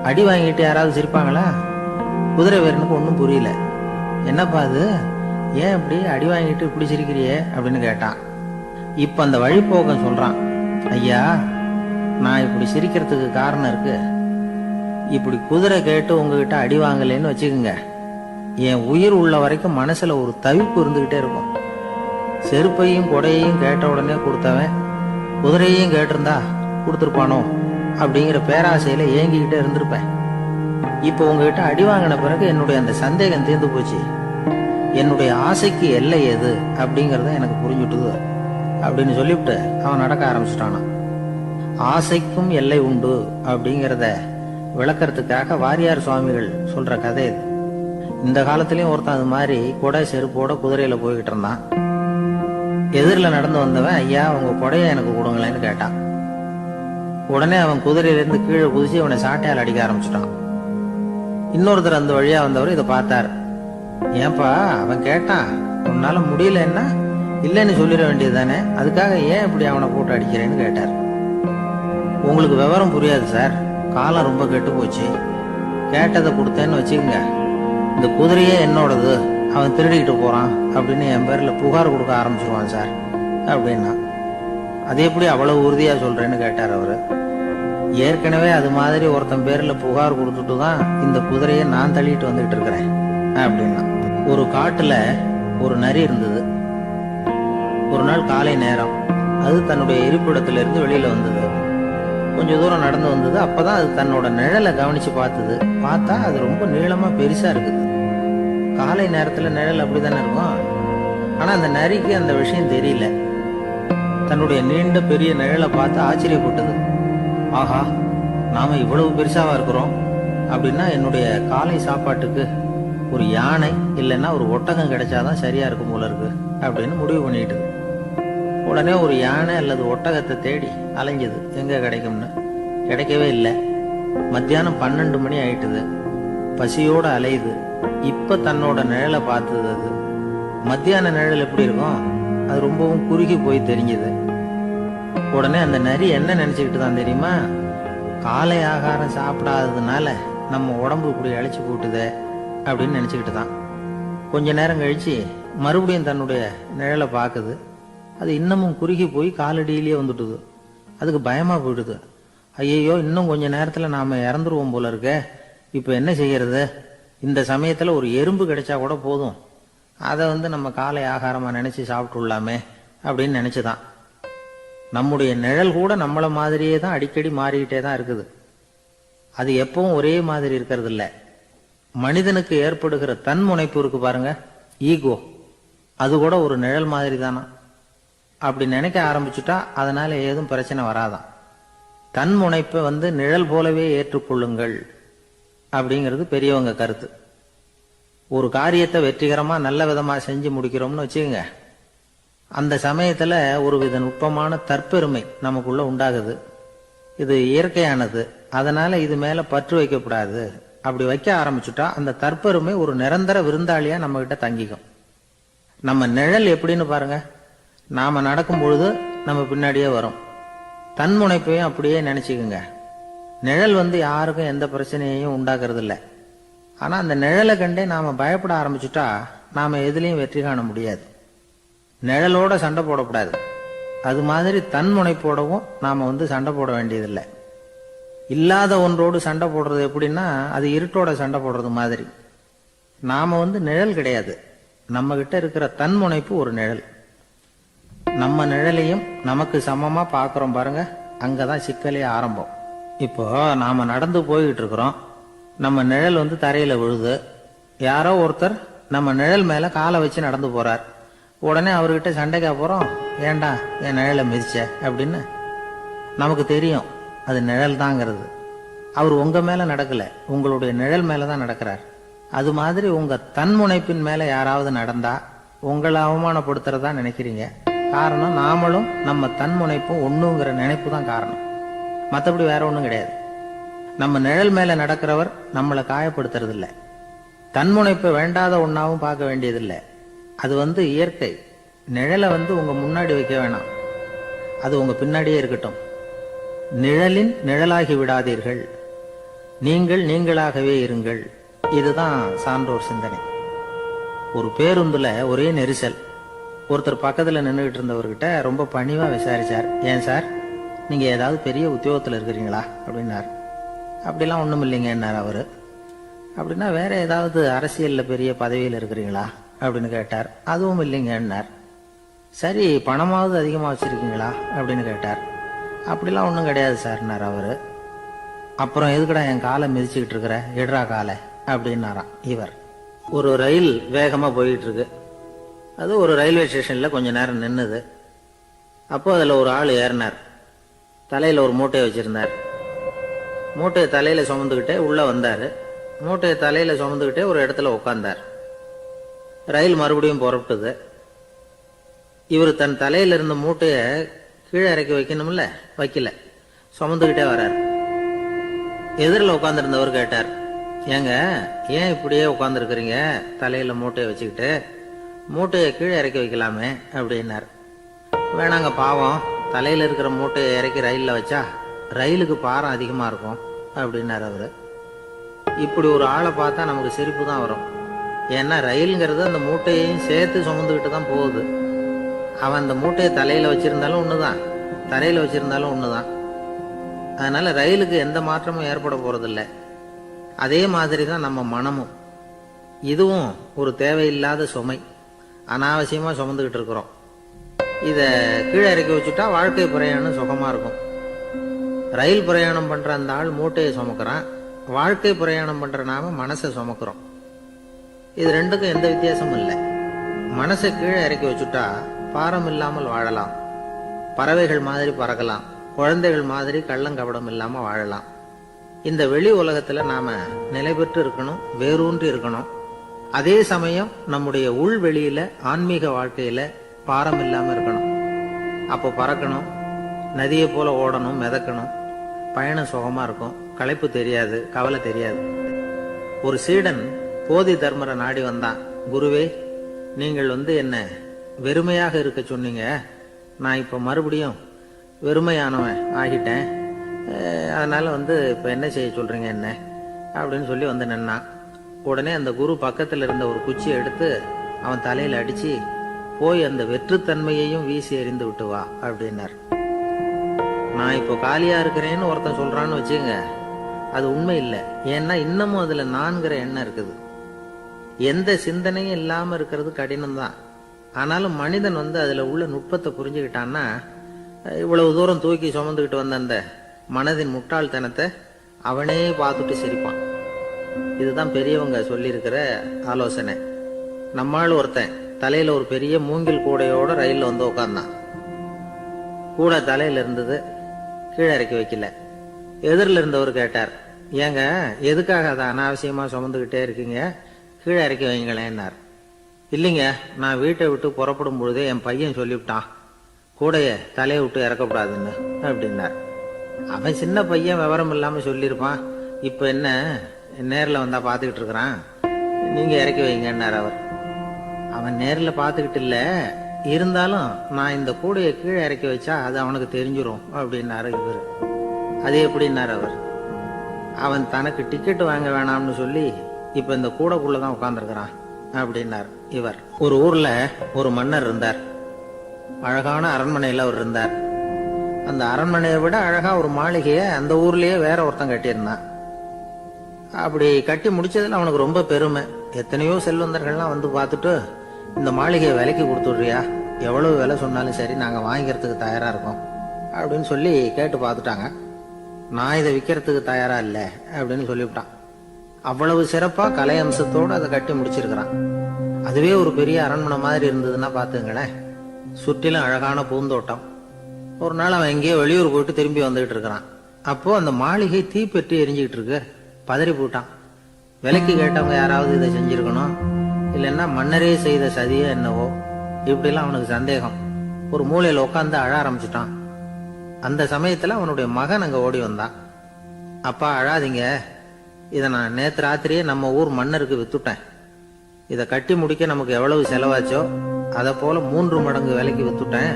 அடி வாங்கிட்டு யாராவது சிரிப்பாங்களா? குதிரை வீரனுக்கு ஒன்றும் புரியல. என்னப்பா அது, ஏன் இப்படி அடி வாங்கிட்டு இப்படி சிரிக்கிறியே அப்படின்னு கேட்டான். இப்ப அந்த வழிபோக்கன் சொல்றான், ஐயா, நான் இப்படி சிரிக்கிறதுக்கு காரணம் இருக்கு. இப்படி குதிரை கேட்டு உங்ககிட்ட அடி வாங்கலைன்னு வச்சுக்கோங்க, என் உயிர் உள்ள வரைக்கும் மனசுல ஒரு தவிப்பு இருந்துகிட்டே இருக்கும். செருப்பையும் கொடையையும் கேட்ட உடனே கொடுத்தவன் குதிரையையும் கேட்டிருந்தா கொடுத்துருப்பானோ அப்படிங்கிற பேராசையில ஏங்கிக்கிட்டே இருந்திருப்பேன். இப்போ உங்ககிட்ட அடி வாங்கின பிறகு என்னுடைய அந்த சந்தேகம் தீர்ந்து போச்சு. என்னுடைய ஆசைக்கு எல்லை எது அப்படிங்கறத எனக்கு புரிஞ்சுட்டுது அப்படின்னு சொல்லிவிட்டு அவன் நடக்க ஆரம்பிச்சுட்டானா. ஆசைக்கும் எல்லை உண்டு அப்படிங்கிறத விளக்கறதுக்காக வாரியார் சுவாமிகள் சொல்ற கதை இது. இந்த காலத்திலயும் ஒருத்தன் அது மாதிரி கொடை செருப்போட குதிரையில போய்கிட்டு இருந்தான். எதிரில் நடந்து வந்தவன், ஐயா, உங்க கொடையை எனக்கு கொடுங்களேன்னு கேட்டான். உடனே அவன் குதிரையிலிருந்து கீழே குதிச்சு அவனை சாட்டையால் அடிக்க ஆரம்பிச்சுட்டான். இன்னொருத்தர் அந்த வழியா வந்தவர் இதை பார்த்தார். ஏன்பா, அவன் கேட்டான், உன்னால முடியல என்ன, இல்லைன்னு சொல்லிட வேண்டியது தானே, அதுக்காக ஏன் இப்படி அவனை போட்டு அடிக்கிறேன்னு கேட்டார். உங்களுக்கு விவரம் புரியாது சார், காலம் ரொம்ப கெட்டு போச்சு. கேட்டதை கொடுத்தேன்னு வச்சுக்கோங்க, இந்த குதிரையே என்னோடது, அவன் திருடிக்கிட்டு போறான் அப்படின்னு என் பேர்ல புகார் கொடுக்க ஆரம்பிச்சிருவான் சார் அப்படின்னா. அது எப்படி அவ்வளவு உறுதியா சொல்றேன்னு கேட்டார் அவரு. ஏற்கனவே அது மாதிரி ஒருத்தன் பேர்ல புகார் கொடுத்துட்டு தான் இந்த குதிரையை நான் தள்ளிட்டு வந்துட்டு இருக்கிறேன் அப்படின்னா. ஒரு காட்டுல ஒரு நரி இருந்தது. ஒரு நாள் காலை நேரம் அது தன்னுடைய இருப்பிடத்துல இருந்து வெளியில வந்தது. கொஞ்ச தூரம் நடந்து வந்தது. அப்பதான் அது தன்னோட நிழலை கவனிச்சு பார்த்தது. பார்த்தா அது ரொம்ப நீளமா பெருசா இருக்குது. காலை நேரத்துல நிழல் அப்படித்தானே இருக்கும். ஆனா அந்த நரிக்கு அந்த விஷயம் தெரியல. தன்னுடைய நீண்ட பெரிய நிழலை பார்த்து ஆச்சரியப்பட்டது. ஆஹா, நாம இவ்வளவு பெருசாவா இருக்கிறோம் அப்படின்னா என்னுடைய காலை சாப்பாட்டுக்கு ஒரு யானை இல்லைன்னா ஒரு ஒட்டகம் கிடைச்சாதான் சரியா இருக்கும் போல இருக்கு அப்படின்னு முடிவு பண்ணிட்டு உடனே ஒரு யானை அல்லது ஒட்டகத்தை தேடி அலைஞ்சது. எங்க கிடைக்கும்னு கிடைக்கவே இல்லை. மத்தியானம் 12 மணி ஆயிட்டுது. பசியோட அலையுது. இப்ப தன்னோட நிழலை பார்த்தது. அது மத்தியான நிழல் எப்படி இருக்கும், அது ரொம்பவும் குறுகி போய் தெரிஞ்சது. உடனே அந்த நரி என்ன நினைச்சுக்கிட்டு தான் தெரியுமா, காலை ஆகாரம் சாப்பிடாததுனால நம்ம உடம்பு இப்படி அழைச்சி போட்டுதே அப்படின்னு நினைச்சுக்கிட்டு தான். கொஞ்ச நேரம் கழிச்சு மறுபடியும் தன்னுடைய நிழலை பார்க்குது. அது இன்னமும் குறுகி போய் காலடியிலேயே வந்துட்டுது. அதுக்கு பயமா போயிடுது. ஐயோ, இன்னும் கொஞ்ச நேரத்துல நாம இறந்துருவோம் போல இருக்க, இப்ப என்ன செய்யறது? இந்த சமயத்துல ஒரு எறும்பு கிடைச்சா கூட போதும், அதை நம்ம காலை ஆகாரமா நினைச்சு சாப்பிட்டுள்ளாமே அப்படின்னு நினைச்சுதான். நம்முடைய நிழல் கூட நம்மள மாதிரியே தான் அடிக்கடி மாறிக்கிட்டே தான் இருக்குது. அது எப்பவும் ஒரே மாதிரி இருக்கிறது இல்ல. மனிதனுக்கு ஏற்படுகிற தன்முனைப்பு இருக்கு பாருங்க, ஈகோ, அது கூட ஒரு நிழல் மாதிரி தானா. அப்படி நினைக்க ஆரம்பிச்சுட்டா அதனால ஏதும் பிரச்சனை வராதான். தன்முனைப்பை நிழல் போலவே ஏற்றுக்கொள்ளுங்கள் அப்படிங்கிறது பெரியவங்க கருத்து. ஒரு காரியத்தை வெற்றிகரமா நல்ல விதமா செஞ்சு முடிக்கிறோம்னு வச்சுக்கோங்க, அந்த சமயத்துல ஒரு வித நுட்பமான தற்பெருமை நமக்குள்ள உண்டாகுது. இது இயற்கையானது, அதனால இது மேல பற்று வைக்கக்கூடாது. அப்படி வைக்க ஆரம்பிச்சுட்டா அந்த தற்பெருமை ஒரு நிரந்தர விருந்தாளியா நம்ம கிட்ட தங்கிக்கும். நம்ம நிழல் எப்படின்னு பாருங்க, நாம நடக்கும் பொழுது நம்ம பின்னாடியே வரும். தன்முனைப்பையும் அப்படியே நினைச்சுக்குங்க. நிழல் யாருக்கும் எந்த பிரச்சனையையும் உண்டாக்குறது இல்லை. ஆனா அந்த நிழலை கண்டே நாம பயப்பட ஆரம்பிச்சுட்டா நாம எதுலயும் வெற்றி காண முடியாது. நிழலோட சண்டை போடக்கூடாது. அது மாதிரி தன்முனைப்போடவும் நாம சண்டை போட வேண்டியதில்லை. இல்லாத ஒன்றோடு சண்டை போடுறது எப்படின்னா, அது இருட்டோட சண்டை போடுறது மாதிரி. நாம நிழல் கிடையாது, நம்ம கிட்ட இருக்கிற தன்முனைப்பு ஒரு நிழல். நம்ம நிழலையும் நமக்கு சமமா பாக்குறோம் பாருங்க, அங்கதான் சிக்கலே ஆரம்பம். இப்போ நாம நடந்து போய்கிட்டு இருக்கிறோம், நம்ம நிழல் தரையில விழுது. யாரோ ஒருத்தர் நம்ம நிழல் மேல காலை வச்சு நடந்து போறார். உடனே அவர்கிட்ட சண்டைக்கா போறோம், ஏண்டா என் நிழலை மிதிச்ச அப்படின்னு. நமக்கு தெரியும் அது நிழல் தாங்கிறது. அவர் உங்க மேல நடக்கல, உங்களுடைய நிழல் மேலதான் நடக்கிறார். அது மாதிரி உங்க தன்முனைப்பின் மேல யாராவது நடந்தா உங்களை அவமானப்படுத்துறதா நினைக்கிறீங்க. காரணம், நாமளும் நம்ம தன்முனைப்பும் ஒண்ணுங்கிற நினைப்பு தான் காரணம். மற்றபடி வேற ஒண்ணும் கிடையாது. நம்ம நிழல் மேல நடக்கிறவர் நம்மளை காயப்படுத்துறது இல்ல. தன்முனைப்பை வேண்டாத ஒன்னாவும் பார்க்க வேண்டியதில்லை. அது இயற்கை. நிழலை உங்க முன்னாடி வைக்க வேணாம், அது உங்க பின்னாடியே இருக்கட்டும். நிழலின் நிழலாகி விடாதீர்கள், நீங்கள் நீங்களாகவே இருங்கள். இதுதான் சான்றோர் சிந்தனை. ஒரு பேருந்துல ஒரே நெரிசல். ஒருத்தர் பக்கத்துல நின்றுகிட்டு இருந்தவர்கிட்ட ரொம்ப பணிவா விசாரிச்சார், ஏன் சார் நீங்க ஏதாவது பெரிய உத்தியோகத்துல இருக்கிறீங்களா அப்படின்னார். அப்படிலாம் ஒண்ணும் இல்லைங்கன்னார் அவரு. அப்படின்னா வேற ஏதாவது அரசியல்ல பெரிய பதவியில் இருக்கிறீங்களா அப்படின்னு கேட்டார். அதுவும் இல்லைங்கன்னார். சரி, பணமாவது அதிகமா வச்சிருக்கீங்களா அப்படின்னு கேட்டார். அப்படிலாம் ஒன்றும் கிடையாது சார்னார் அவரு. அப்புறம் எதுக்குடா என் காலை மிதிச்சுக்கிட்டு இருக்கிற, எடுறா காலை அப்படின்னாராம் இவர். ஒரு ரயில் வேகமா போயிட்டு இருக்கு. அது ஒரு ரயில்வே ஸ்டேஷன்ல கொஞ்ச நேரம் நின்னுது. அப்போ அதுல ஒரு ஆள் ஏறினார். தலையில ஒரு மூட்டையை வச்சிருந்தார். மூட்டையை தலையில சுமந்துக்கிட்டே உள்ள வந்தாரு. மூட்டையை தலையில சுமந்துக்கிட்டே ஒரு இடத்துல உட்கார்ந்தார். ரயில் மறுபடியும் புறப்பட்டது. இவர் தன் தலையில இருந்த மூட்டைய கீழே இறக்கி வைக்கணும்ல, வைக்கல, சுமந்துக்கிட்டே வர்றார். எதிரில் உட்கார்ந்துருந்தவர் கேட்டார், ஏங்க ஏன் இப்படியே உட்கார்ந்துருக்கிறீங்க தலையில மூட்டையை வச்சுக்கிட்டு, மூட்டையை கீழே இறக்கி வைக்கலாமே அப்படின்னார். வேணாங்க, பாவம், தலையில இருக்கிற மூட்டையை இறக்கி ரயில்ல வச்சா ரயிலுக்கு பாரம் அதிகமா இருக்கும் அப்படின்னார் அவரு. இப்படி ஒரு ஆளை பார்த்தா நமக்கு சிரிப்பு தான் வரும். ஏன்னா ரயிலுங்கிறது அந்த மூட்டையையும் சேர்த்து சுமந்துக்கிட்டு தான் போகுது. அவன் அந்த மூட்டையை தலையில வச்சிருந்தாலும் ஒண்ணுதான், தரையில வச்சிருந்தாலும் ஒண்ணுதான். அதனால ரயிலுக்கு எந்த மாற்றமும் ஏற்பட போறதில்லை. அதே மாதிரி தான் நம்ம மனமும். இதுவும் ஒரு தேவையில்லாத சுமை, அனாவசியமா சுமந்துக்கிட்டு இருக்கிறோம். இத கீழே இறக்கி வச்சுட்டா வாழ்க்கை பிரயாணம் சுகமா இருக்கும். ரயில் பிரயாணம் பண்ற அந்த ஆள் மூட்டையை சுமக்கிறான், வாழ்க்கை பிரயாணம் பண்ற நாம மனசை சுமக்கிறோம். இது ரெண்டுக்கும் எந்த வித்தியாசமும் இல்லை. மனசை கீழே இறக்கி வச்சுட்டா பாரம் இல்லாமல் வாழலாம், பறவைகள் மாதிரி பறக்கலாம், குழந்தைகள் மாதிரி கள்ளங்கபடம் இல்லாம வாழலாம். இந்த வெளி உலகத்துல நாம நிலை பெற்று இருக்கணும், வேரூன்றி இருக்கணும். அதே சமயம் நம்முடைய உள்வெளியில ஆன்மீக வாழ்க்கையில பாரம் இல்லாம இருக்கணும். அப்போ பறக்கணும், நதியை போல ஓடணும், மிதக்கணும். பயணம் சுகமா இருக்கும், களைப்பு தெரியாது, கவலை தெரியாது. ஒரு சீடன் போதி தர்மரை நாடி வந்தான். குருவே, நீங்கள் என்ன வெறுமையாக இருக்க சொன்னீங்க, நான் இப்ப மறுபடியும் வெறுமையானவன் ஆகிட்டேன், அதனால இப்ப என்ன செய்ய சொல்றீங்க என்ன அப்படின்னு சொல்லி நின்னான். உடனே அந்த குரு பக்கத்துல இருந்த ஒரு குச்சியை எடுத்து அவன் தலையில அடிச்சு, போய் அந்த வெற்றுத்தன்மையையும் வீசி எறிந்து விட்டு வா அப்படின்னார். நான் இப்போ காலியா இருக்கிறேன்னு ஒருத்தன் சொல்றான்னு வச்சுங்க, அது உண்மை இல்லை. ஏன்னா இன்னமும் அதுல நான்கிற எண்ணம் இருக்குது. எந்த சிந்தனையும் இல்லாம இருக்கிறது கடினம்தான். ஆனாலும் மனிதன் அதுல உள்ள நுட்பத்தை புரிஞ்சுக்கிட்டான்னா இவ்வளவு தூரம் தூக்கி சுமந்துக்கிட்டு வந்த அந்த மனதின் முட்டாள்தனத்தை அவனே பார்த்துட்டு சிரிப்பான். இதுதான் பெரியவங்க சொல்லியிருக்கிற ஆலோசனை. நம்மால் ஒருத்தன் தலையில ஒரு பெரிய மூங்கில் கூடையோட ரயில்ல உட்கார்ந்தான். கூடை தலையில இருந்தது, கீழே இறக்கி வைக்கல. எதிரில் இருந்தவர் கேட்டார், ஏங்க எதுக்காக அதை அனாவசியமா சுமந்துகிட்டே இருக்கீங்க, கீழே இறக்கி வைங்களேன்னார். இல்லைங்க, நான் வீட்டை விட்டு புறப்படும் பொழுதே என் பையன் சொல்லிவிட்டான் கூடைய தலையை விட்டு இறக்கப்படாதுன்னு அப்படின்னார். அவன் சின்ன பையன், விவரம் இல்லாம சொல்லியிருப்பான். இப்ப என்ன நேரில் வந்தா பாத்துக்கிட்டு இருக்கிறான், நீங்க இறக்கி வைங்கன்னார் அவர். அவன் நேரில் பாத்துக்கிட்டு இல்ல, இருந்தாலும் நான் இந்த கூடையை கீழே இறக்கி வச்சா அது அவனுக்கு தெரிஞ்சிரும் அப்படின்னாரு இவர். அது எப்படின்னாரு அவர். அவன் தனக்கு டிக்கெட் வாங்க வேணாம்னு சொல்லி இப்ப இந்த கூடைக்குள்ளதான் உட்கார்ந்துருக்கிறான் அப்படின்னார் இவர். ஒரு ஊர்ல ஒரு மன்னர் இருந்தார். அழகான அரண்மனையில அவர் இருந்தார். அந்த அரண்மனையை விட அழகா ஒரு மாளிகைய அந்த ஊர்லயே வேற ஒருத்தன் கட்டியிருந்தான். அப்படி கட்டி முடிச்சதுல அவனுக்கு ரொம்ப பெருமை. எத்தனையோ செல்வந்தர்கள்லாம் பார்த்துட்டு, இந்த மாளிகையை விலைக்கு கொடுத்துடுறியா, எவ்வளவு விலை சொன்னாலும் சரி நாங்க வாங்கிக்கிறதுக்கு தயாரா இருக்கோம் அப்படின்னு சொல்லி கேட்டு பார்த்துட்டாங்க. நான் இதை விற்கிறதுக்கு தயாரா இல்லை அப்படின்னு சொல்லிவிட்டான். அவ்வளவு சிறப்பா கலை அம்சத்தோடு அதை கட்டி முடிச்சிருக்கிறான். அதுவே ஒரு பெரிய அரண்மனை மாதிரி இருந்ததுன்னா பாத்துங்களேன். சுற்றிலும் அழகான பூந்தோட்டம். ஒரு நாள் அவன் எங்கேயோ வெளியூர் போயிட்டு திரும்பி வந்துகிட்டு இருக்கிறான். அப்போ அந்த மாளிகை தீப்பெற்றி எரிஞ்சுக்கிட்டு இருக்கு. பதறி போட்டான். விலைக்கு கேட்டவங்க யாராவது இதை செஞ்சிருக்கணும், இல்லைன்னா மன்னரே செய்த சதியோ என்னவோ, இப்படிலாம் அவனுக்கு சந்தேகம். ஒரு மூலையில உட்காந்து அழ ஆரம்பிச்சுட்டான். அந்த சமயத்துல அவனுடைய மகன் அங்க ஓடி வந்தான். அப்பா அழாதீங்க, இதை நான் நேற்று ராத்திரியே நம்ம ஊர் மன்னருக்கு வித்துட்டேன். இதை கட்டி முடிக்க நமக்கு எவ்வளவு செலவாச்சோ அதை போல 3 மடங்கு விலைக்கு வித்துட்டேன்,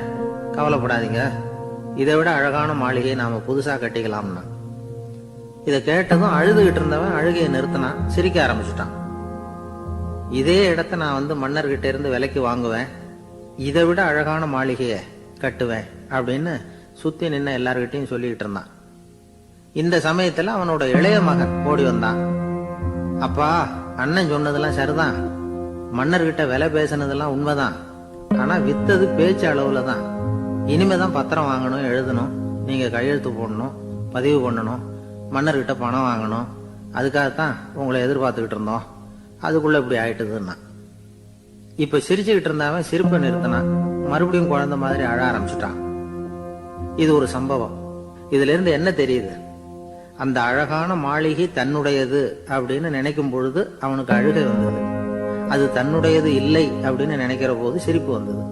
கவலைப்படாதீங்க. இதை விட அழகான மாளிகையை நாம புதுசா கட்டிக்கலாம்னா. இதை கேட்டதும் அழுதுகிட்டு இருந்தவன் அழுகையை நிறுத்தினான், சிரிக்க ஆரம்பிச்சுட்டான். இதே இடத்த நான் மன்னர்கிட்ட இருந்து விலைக்கு வாங்குவேன், இதை விட அழகான மாளிகைய கட்டுவேன் அப்படின்னு சுத்தி நின்ன எல்லார்கிட்டையும் சொல்லிட்டு இருந்தான். இந்த சமயத்துல அவனோட இளைய மகன் ஓடி வந்தான். அப்பா, அண்ணன் சொன்னதெல்லாம் சரிதான், மன்னர்கிட்ட விலை பேசினதெல்லாம் உண்மைதான். ஆனா வித்தது பேச்சு அளவுல தான். இனிமேதான் பத்திரம் வாங்கணும், எழுதணும், நீங்க கையெழுத்து போடணும், பதிவு பண்ணணும், மன்னர்கிட்ட பணம் வாங்கணும். அதுக்காகத்தான் உங்களை எதிர்பார்த்துக்கிட்டு இருந்தோம். அதுக்குள்ள இப்படி ஆயிட்டுதுன்னா. இப்ப சிரிச்சுக்கிட்டு இருந்தவன் சிரிப்பை நிறுத்தினான். மறுபடியும் குழந்தை மாதிரி அழ ஆரம்பிச்சுட்டான். இது ஒரு சம்பவம். இதுல இருந்து என்ன தெரியுது? அந்த அழகான மாளிகை தன்னுடையது அப்படின்னு நினைக்கும் பொழுது அவனுக்கு அழுகை வந்தது. அது தன்னுடையது இல்லை அப்படின்னு நினைக்கிற போது சிரிப்பு வந்தது.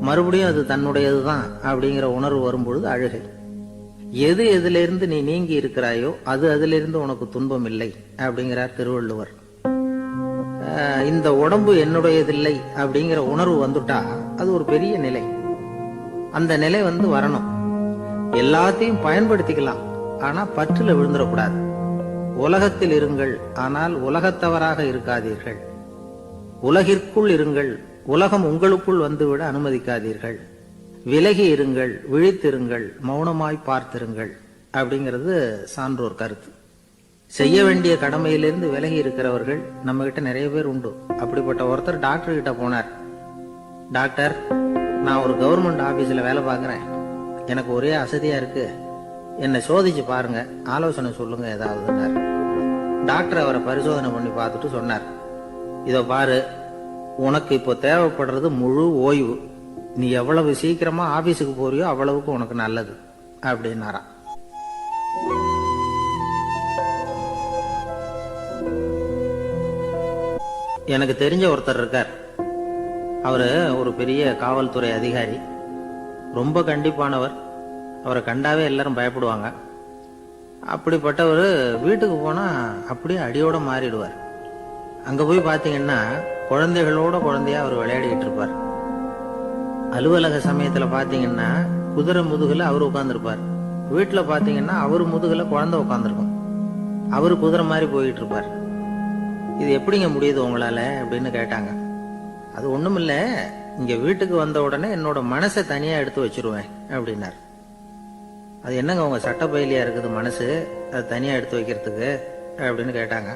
மறுபடியும் அது தன்னுடையதுதான் அப்படிங்கிற உணர்வு வரும்பொழுது அழுகை. எது எதிலிருந்து நீ நீங்கி இருக்கிறாயோ அது அதிலிருந்து உனக்கு துன்பம் இல்லை அப்படிங்கிறார் திருவள்ளுவர். இந்த உடம்பு என்னுடையதில்லை அப்படிங்கிற உணர்வு வந்துட்டா அது ஒரு பெரிய நிலை. அந்த நிலை வரணும். எல்லாத்தையும் பயன்படுத்திக்கலாம், ஆனா பற்றுல விழுந்துடக்கூடாது. உலகத்தில் இருங்கள், ஆனால் உலகத்தவராக இருக்காதீர்கள். உலகிற்குள் இருங்கள், உலகம் உங்களுக்குள் வந்துவிட அனுமதிக்காதீர்கள். விலகி இருங்கள், விழித்திருங்கள், மௌனமாய் பார்த்திருங்கள் அப்படிங்கிறது சான்றோர் கருத்து. செய்ய வேண்டிய கடமையிலிருந்து விலகி இருக்கிறவர்கள் நம்ம கிட்ட நிறைய பேர் உண்டு. அப்படிப்பட்ட ஒருத்தர் டாக்டர் கிட்ட போனார். டாக்டர், நான் ஒரு கவர்மெண்ட் ஆபீஸ்ல வேலை பார்க்கிறேன், எனக்கு ஒரே அசதியா இருக்கு, என்னை சோதிச்சு பாருங்க, ஆலோசனை சொல்லுங்க ஏதாவதுன்னார். டாக்டர் அவரை பரிசோதனை பண்ணி பார்த்துட்டு சொன்னார், இதோ பாரு, உனக்கு இப்போ தேவைப்படுறது முழு ஓய்வு. நீ எவ்வளவு சீக்கிரமா ஆபீஸுக்கு போறியோ அவ்வளவுக்கு உனக்கு நல்லது அப்படின்னாராம். எனக்கு தெரிஞ்ச ஒருத்தர் இருக்கார். அவரு ஒரு பெரிய காவல்துறை அதிகாரி, ரொம்ப கண்டிப்பானவர். அவரை கண்டாவே எல்லாரும் பயப்படுவாங்க. அப்படிப்பட்டவர் வீட்டுக்கு போனா அப்படியே அடியோட மாறிடுவார். அங்க போய் பாத்தீங்கன்னா குழந்தைகளோட குழந்தையா அவர் விளையாடிட்டு இருப்பார். அலுவலக சமயத்துல பாத்தீங்கன்னா குதிரை முதுகுல அவர் உட்கார்ந்துருப்பார். வீட்டுல பாத்தீங்கன்னா அவர் முதுகுல குழந்தை உட்கார்ந்துருக்கும். அவரு குதிரை மாதிரி போயிட்டு இருப்பார். இது எப்படிங்க முடியுது உங்களால அப்படின்னு கேட்டாங்க. அது ஒண்ணுமில்ல, இங்க வீட்டுக்கு வந்த உடனே என்னோட மனசை தனியா எடுத்து வச்சிருவேன் அப்படின்னார். அது என்னங்க உங்க சட்ட பயிலியா இருக்குது மனசு, அது தனியா எடுத்து வைக்கிறதுக்கு அப்படின்னு கேட்டாங்க.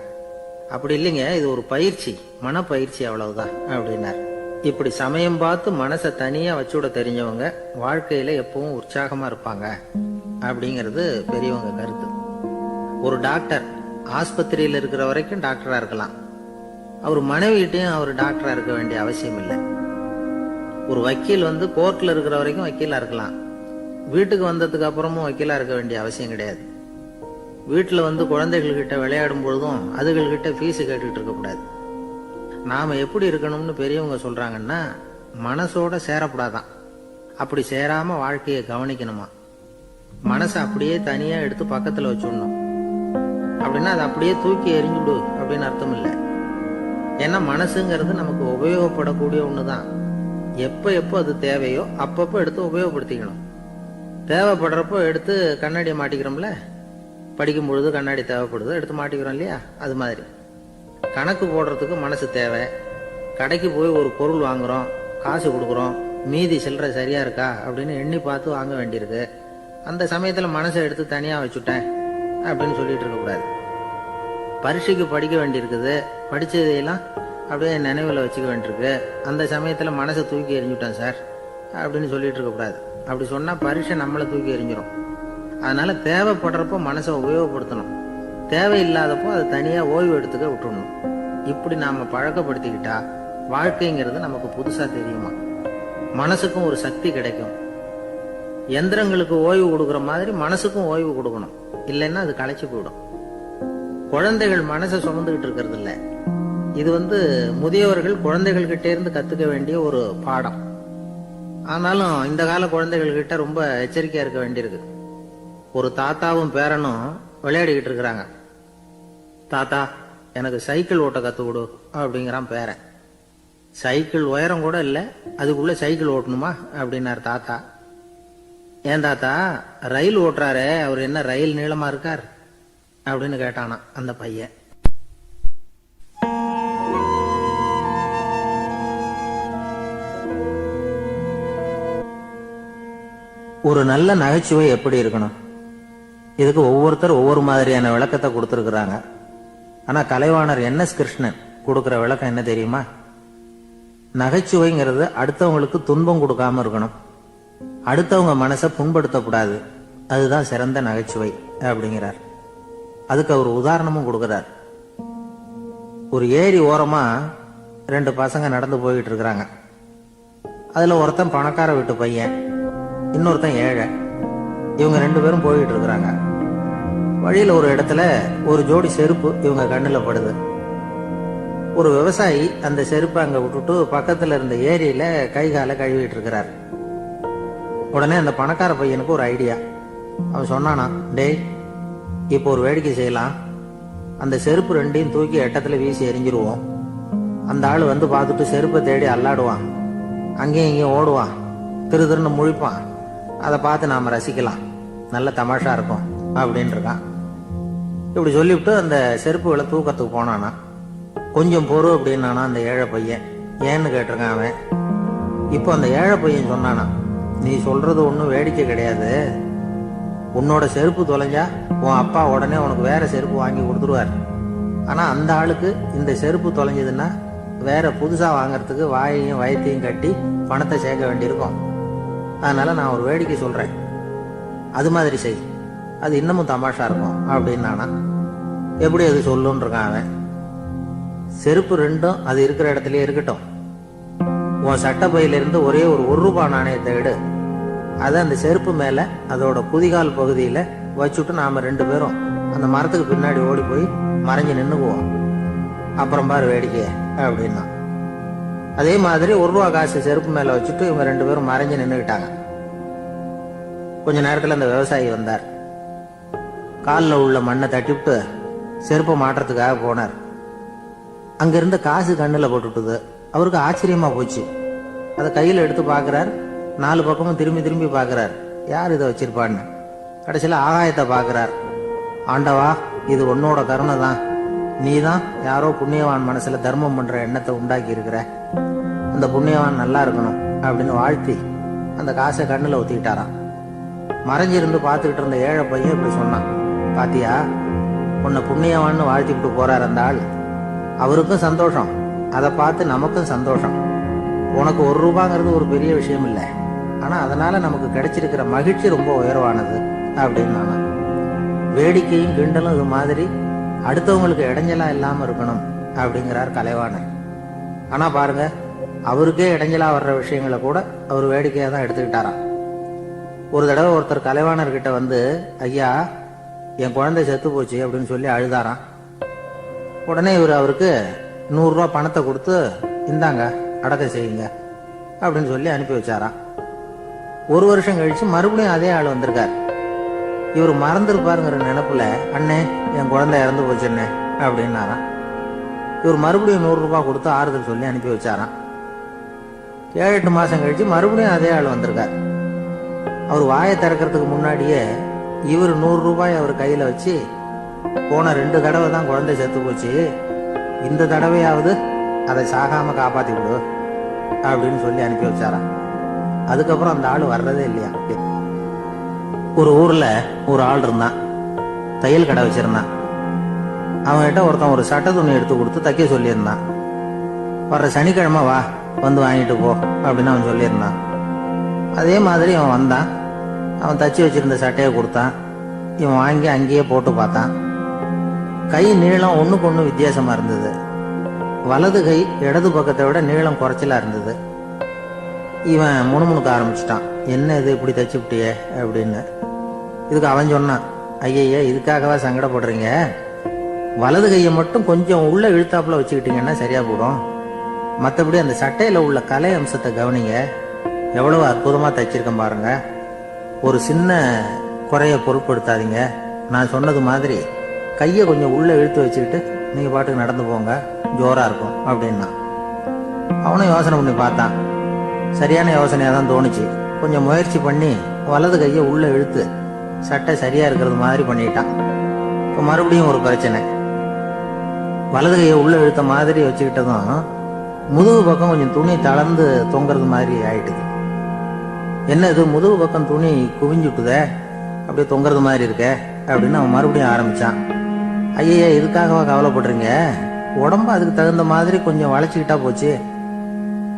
அப்படி இல்லைங்க, இது ஒரு பயிற்சி, மனப்பயிற்சி, அவ்வளவுதான் அப்படின்னார். இப்படி சமயம் பார்த்து மனசை தனியா வச்சுட தெரிஞ்சவங்க வாழ்க்கையில எப்பவும் உற்சாகமா இருப்பாங்க அப்படிங்கிறது பெரியவங்க கருத்து. ஒரு டாக்டர் ஆஸ்பத்திரியில் இருக்கிற வரைக்கும் டாக்டரா இருக்கலாம். அவர் மனைவிட்டையும் அவர் டாக்டரா இருக்க வேண்டிய அவசியம் இல்லை. ஒரு வக்கீல் கோர்ட்ல இருக்கிற வரைக்கும் வக்கீலா இருக்கலாம். வீட்டுக்கு வந்ததுக்கு அப்புறமும் வக்கீலா இருக்க வேண்டிய அவசியம் கிடையாது. வீட்டுல குழந்தைகள் கிட்ட விளையாடும் பொழுதும் அதுகள் கிட்ட ஃபீஸ் கேட்டுட்டு இருக்க கூடாது. நாம எப்படி இருக்கணும்னு பெரியவங்க சொல்றாங்கன்னா, மனசோட சேரக்கூடாதான். அப்படி சேராம வாழ்க்கையை கவனிக்கணுமா. மனசை அப்படியே தனியா எடுத்து பக்கத்துல வச்சுடணும். அப்படின்னா அதை அப்படியே தூக்கி எறிஞ்சுடு அப்படின்னு அர்த்தம் இல்லை. ஏன்னா மனசுங்கிறது நமக்கு உபயோகப்படக்கூடிய ஒண்ணுதான். எப்ப எப்போ அது தேவையோ அப்பப்போ எடுத்து உபயோகப்படுத்திக்கணும். தேவைப்படுறப்போ எடுத்து கண்ணாடியை மாட்டிக்கிறோம்ல, படிக்கும் பொழுது கண்ணாடி தேவைப்படுது, எடுத்து மாட்டிக்கிறோம் இல்லையா? அது மாதிரி கணக்கு போடுறதுக்கு மனசு தேவை. கடைக்கு போய் ஒரு பொருள் வாங்குறோம், காசு கொடுக்குறோம், மீதி சில்லறை சரியா இருக்கா அப்படின்னு எண்ணி பார்த்து வாங்க வேண்டியிருக்கு. அந்த சமயத்துல மனசை எடுத்து தனியா வச்சுட்டேன் அப்படின்னு சொல்லிட்டு இருக்கக்கூடாது. பரீட்சைக்கு படிக்க வேண்டியிருக்குது, படிச்சதையெல்லாம் அப்படியே நினைவில் வச்சுக்க வேண்டியிருக்கு. அந்த சமயத்துல மனசை தூக்கி எறிஞ்சுட்டேன் சார் அப்படின்னு சொல்லிட்டு இருக்கக்கூடாது. அப்படி சொன்னா பரீட்சை நம்மளை தூக்கி எறிஞ்சிடும். அதனால தேவைப்படுறப்போ மனசை உபயோகப்படுத்தணும், தேவையில்லாதப்போ அதை தனியா ஓய்வு எடுத்துக்க விட்டுடணும். இப்படி நாம பழக்கப்படுத்திக்கிட்டா வாழ்க்கைங்கிறது நமக்கு புதுசா தெரியுமா. மனசுக்கும் ஒரு சக்தி கிடைக்கும். எந்திரங்களுக்கு ஓய்வு கொடுக்கற மாதிரி மனசுக்கும் ஓய்வு கொடுக்கணும், இல்லைன்னா அது களைச்சு போயிடும். குழந்தைகள் மனசை சுமந்துகிட்டு இருக்கிறது இல்ல. இது முதியவர்கள் குழந்தைகள் கிட்டே இருந்து கத்துக்க வேண்டிய ஒரு பாடம். ஆனாலும் இந்த கால குழந்தைகள் கிட்ட ரொம்ப எச்சரிக்கையா இருக்க வேண்டியிருக்கு. ஒரு தாத்தாவும் பேரனும் விளையாடிக்கிட்டு இருக்கிறாங்க. தாத்தா, எனக்கு சைக்கிள் ஓட்ட கத்து கொடு அப்படிங்கிறான் பேரன். சைக்கிள் உயரம் கூட இல்ல, அதுக்குள்ள சைக்கிள் ஓட்டணுமா அப்படின்னாரு தாத்தா. ஏன் தாத்தா, ரயில் ஓட்டுறாரே, அவர் என்ன ரயில் நீளமா இருக்கார் அப்படின்னு கேட்டானா அந்த பையன். ஒரு நல்ல நகைச்சுவை எப்படி இருக்கணும், இதுக்கு ஒவ்வொருத்தர் ஒவ்வொரு மாதிரியான விளக்கத்தை கொடுத்திருக்கிறாங்க. ஆனா கலைவாணர் NS கிருஷ்ணன் கொடுக்கிற விளக்கம் என்ன தெரியுமா? நகைச்சுவைங்கிறது அடுத்தவங்களுக்கு துன்பம் கொடுக்காம இருக்கணும், அடுத்தவங்க மனசை புண்படுத்தக்கூடாது, அதுதான் சிறந்த நகைச்சுவை அப்படிங்கிறார். அதுக்கு அவர் உதாரணமும் கொடுக்கிறார். ஒரு ஏரி ஓரமா 2 பசங்க நடந்து போயிட்டு இருக்கிறாங்க. அதுல ஒருத்தன் பணக்கார வீட்டு பையன், இன்னொருத்தன் ஏழை. இவங்க 2 பேரும் போயிட்டு இருக்கிறாங்க. வழியில ஒரு இடத்துல ஒரு ஜோடி செருப்பு இவங்க கண்ணுல படுது. ஒரு விவசாயி அந்த செருப்பை அங்க விட்டுட்டு பக்கத்துல இருந்த ஏரியில கை காலை கழுவிட்டு இருக்கிறார். உடனே அந்த பணக்கார பையனுக்கு ஒரு ஐடியா. அவன் சொன்னானா, டேய், இப்போ ஒரு வேடிக்கை செய்யலாம். அந்த செருப்பு 2ஐயும் தூக்கி எட்டத்துல வீசி எரிஞ்சிருவோம். அந்த ஆளு பார்த்துட்டு செருப்பை தேடி அல்லாடுவான், அங்கேயும் இங்கேயும் ஓடுவான், திரு திருன்னு முழிப்பான். அதை பார்த்து நாம ரசிக்கலாம், நல்ல தமாஷா இருக்கும் அப்படின்னு இருக்கான். இப்படி சொல்லிவிட்டு அந்த செருப்புகளை தூக்கத்துக்கு போனானா. கொஞ்சம் பொறு அப்படின்னானா அந்த ஏழை பையன். ஏன்னு கேட்டிருக்கான் அவன். இப்போ அந்த ஏழை பையன் சொன்னானா, நீ சொல்றது ஒன்றும் வேடிக்கை கிடையாது. உன்னோட செருப்பு தொலைஞ்சா உன் அப்பா உடனே உனக்கு வேற செருப்பு வாங்கி கொடுத்துருவார். ஆனா அந்த ஆளுக்கு இந்த செருப்பு தொலைஞ்சதுன்னா வேற புதுசா வாங்கறதுக்கு வாயையும் வயத்தையும் கட்டி பணத்தை சேர்க்க வேண்டியிருக்கும். அதனால நான் ஒரு வேடிக்கை சொல்றேன், அது மாதிரி செய், அது இன்னமும் தமாஷா இருக்கும் அப்படின்னானா. எப்படி அது சொல்லுன்னு இருக்கான் அவன். செருப்பு 2ம் அது இருக்கிற இடத்துலயே இருக்கட்டும். உன் சட்டை பையிலிருந்து ஒரே ஒரு ரூபாய் நாணயத்தை எடு, அதை அந்த செருப்பு மேல அதோட குதிகால் பகுதியில வச்சுட்டு நாம 2 பேரும் அந்த மரத்துக்கு பின்னாடி ஓடி போய் மறைஞ்சு நின்னுக்குவோம். அப்புறம் பாரு வேடிக்கைய அப்படின்னா. அதே மாதிரி ரூபாய் காசு செருப்பு மேல வச்சுட்டு இவங்க 2 பேரும் மறைஞ்சு நின்னுக்கிட்டாங்க. கொஞ்ச நேரத்துல அந்த விவசாயி வந்தார். காலில் உள்ள மண்ணை தட்டிவிட்டு செருப்பை மாட்டுறதுக்காக போனார். அங்கிருந்த காசு கண்ணுல போட்டுட்டுது. அவருக்கு ஆச்சரியமா போச்சு. அதை கையில எடுத்து பாக்குறார். 4 பக்கமும் திரும்பி திரும்பி பாக்குறார், யார் இதை வச்சிருப்பான்னு. கடைசியில ஆகாயத்தை பாக்குறார். ஆண்டவா, இது உன்னோட கருணை தான். நீ தான் யாரோ புண்ணியவான் மனசுல தர்மம் பண்ற எண்ணத்தை உண்டாக்கி இருக்கிற. அந்த புண்ணியவான் நல்லா இருக்கணும் அப்படின்னு வாழ்த்தி அந்த காசை கண்ணுல ஊத்திக்கிட்டாராம். மறைஞ்சிருந்து பார்த்துக்கிட்டு இருந்த ஏழை பையன் இப்படி சொன்னான், பாத்தியா, உன்னை புண்ணியவான்னு வாழ்த்திக்கிட்டு போறார் அந்த ஆள். அவருக்கும் சந்தோஷம், அதை பார்த்து நமக்கும் சந்தோஷம். உனக்கு 1 ரூபாங்கிறது ஒரு பெரிய விஷயம் இல்லை, ஆனா அதனால நமக்கு கிடைச்சிருக்கிற மகிழ்ச்சி ரொம்ப உயர்வானது அப்படின்னு நானா. வேடிக்கையும் கிண்டலும் இது மாதிரி அடுத்தவங்களுக்கு இடைஞ்சலா இல்லாம இருக்கணும் அப்படிங்கிறார் கலைவாணர். ஆனா பாருங்க, அவருக்கே இடைஞ்சலா வர்ற விஷயங்களை கூட அவர் வேடிக்கையா தான் எடுத்துக்கிட்டாராம். ஒரு தடவை ஒருத்தர் கலைவாணர்கிட்ட வந்து, ஐயா என் குழந்தை செத்து போச்சு அப்படின்னு சொல்லி அழுதாராம். உடனே இவர் அவருக்கு 100 ரூபா பணத்தை கொடுத்து, இந்தாங்க அடக்கம் செய்யுங்க அப்படின்னு சொல்லி அனுப்பி வச்சாராம். 1 வருஷம் கழிச்சு மறுபடியும் அதே ஆள் வந்திருக்கார். இவர் மறந்துருப்பாருங்கிற நினைப்புல, அண்ணே என் குழந்தை இறந்து போச்சுண்ணே அப்படின்னாராம். இவர் மறுபடியும் 100 ரூபாய் கொடுத்து ஆறுதல் சொல்லி அனுப்பி வச்சாராம். 7-8 மாசம் கழிச்சு மறுபடியும் அதே ஆள் வந்திருக்கார். அவர் வாயை திறக்கிறதுக்கு முன்னாடியே இவர் 100 ரூபாய் அவர் கையில வச்சு, போன 2 தடவை தான் குழந்தை செத்து போச்சு, இந்த தடவையாவது அதை சாகாம காப்பாத்தி விடு அப்படின்னு சொல்லி அனுப்பி வச்சாராம். அதுக்கப்புறம் அந்த ஆள் வர்றதே இல்லையா. ஒரு ஊர்ல ஒரு ஆள் இருந்தான், தையல் கடை வச்சிருந்தான். அவன்கிட்ட ஒருத்தன் ஒரு சட்டை துணி எடுத்து கொடுத்து தைக்க சொல்லியிருந்தான். வர்ற சனிக்கிழமை வா, வந்து வாங்கிட்டு போ அப்படின்னு அவன் சொல்லியிருந்தான். அதே மாதிரி அவன் வந்தான். அவன் தச்சு வச்சிருந்த சட்டையை கொடுத்தான். இவன் வாங்கி அங்கேயே போட்டு பார்த்தான். கை நீளம் ஒண்ணுக்கு ஒண்ணு வித்தியாசமா இருந்தது. வலது கை இடது பக்கத்தை விட நீளம் குறைச்சலா இருந்தது. இவன் முணுமுணுக்க ஆரம்பிச்சிட்டான், என்ன இது இப்படி தச்சு விட்டியே அப்படின்னு. இதுக்கு அவன் சொன்னான், ஐயய்ய இதுக்காகவா சங்கடப்படுறீங்க, வலது கையை மட்டும் கொஞ்சம் உள்ள இழுத்தாப்புல வச்சுக்கிட்டீங்கன்னா சரியா போடும், மற்றபடி அந்த சட்டையில உள்ள கலை அம்சத்தை கவனிங்க, எவ்வளவு அற்புதமா தைச்சிருக்கேன் பாருங்க, ஒரு சின்ன குறைய பொருட்படுத்தாதீங்க, நான் சொன்னது மாதிரி கையை கொஞ்சம் உள்ள இழுத்து வச்சுக்கிட்டு நீங்க பாட்டுக்கு நடந்து போங்க, ஜோரா இருக்கும் அப்படின்னா. அவனும் யோசனை பண்ணி பார்த்தான். சரியான யோசனையா தான் தோணுச்சு. கொஞ்சம் முயற்சி பண்ணி வலது கையை உள்ள இழுத்து சட்டை சரியா இருக்கிறது மாதிரி பண்ணிட்டான். இப்போ மறுபடியும் ஒரு பிரச்சனை. வலது கையை உள்ள இழுத்த மாதிரி வச்சுக்கிட்டதும் முதுகு பக்கம் கொஞ்சம் துணி தளர்ந்து தொங்குறது மாதிரி ஆயிட்டுது. என்ன இது முதுகு பக்கம் துணி குவிஞ்சுட்டுதே, அப்படியே தொங்குறது மாதிரி இருக்க அப்படின்னு அவன் மறுபடியும் ஆரம்பிச்சான். ஐயா இதுக்காகவா கவலைப்படுறீங்க, உடம்பு அதுக்கு தகுந்த மாதிரி கொஞ்சம் வளைச்சிக்கிட்டா போச்சு,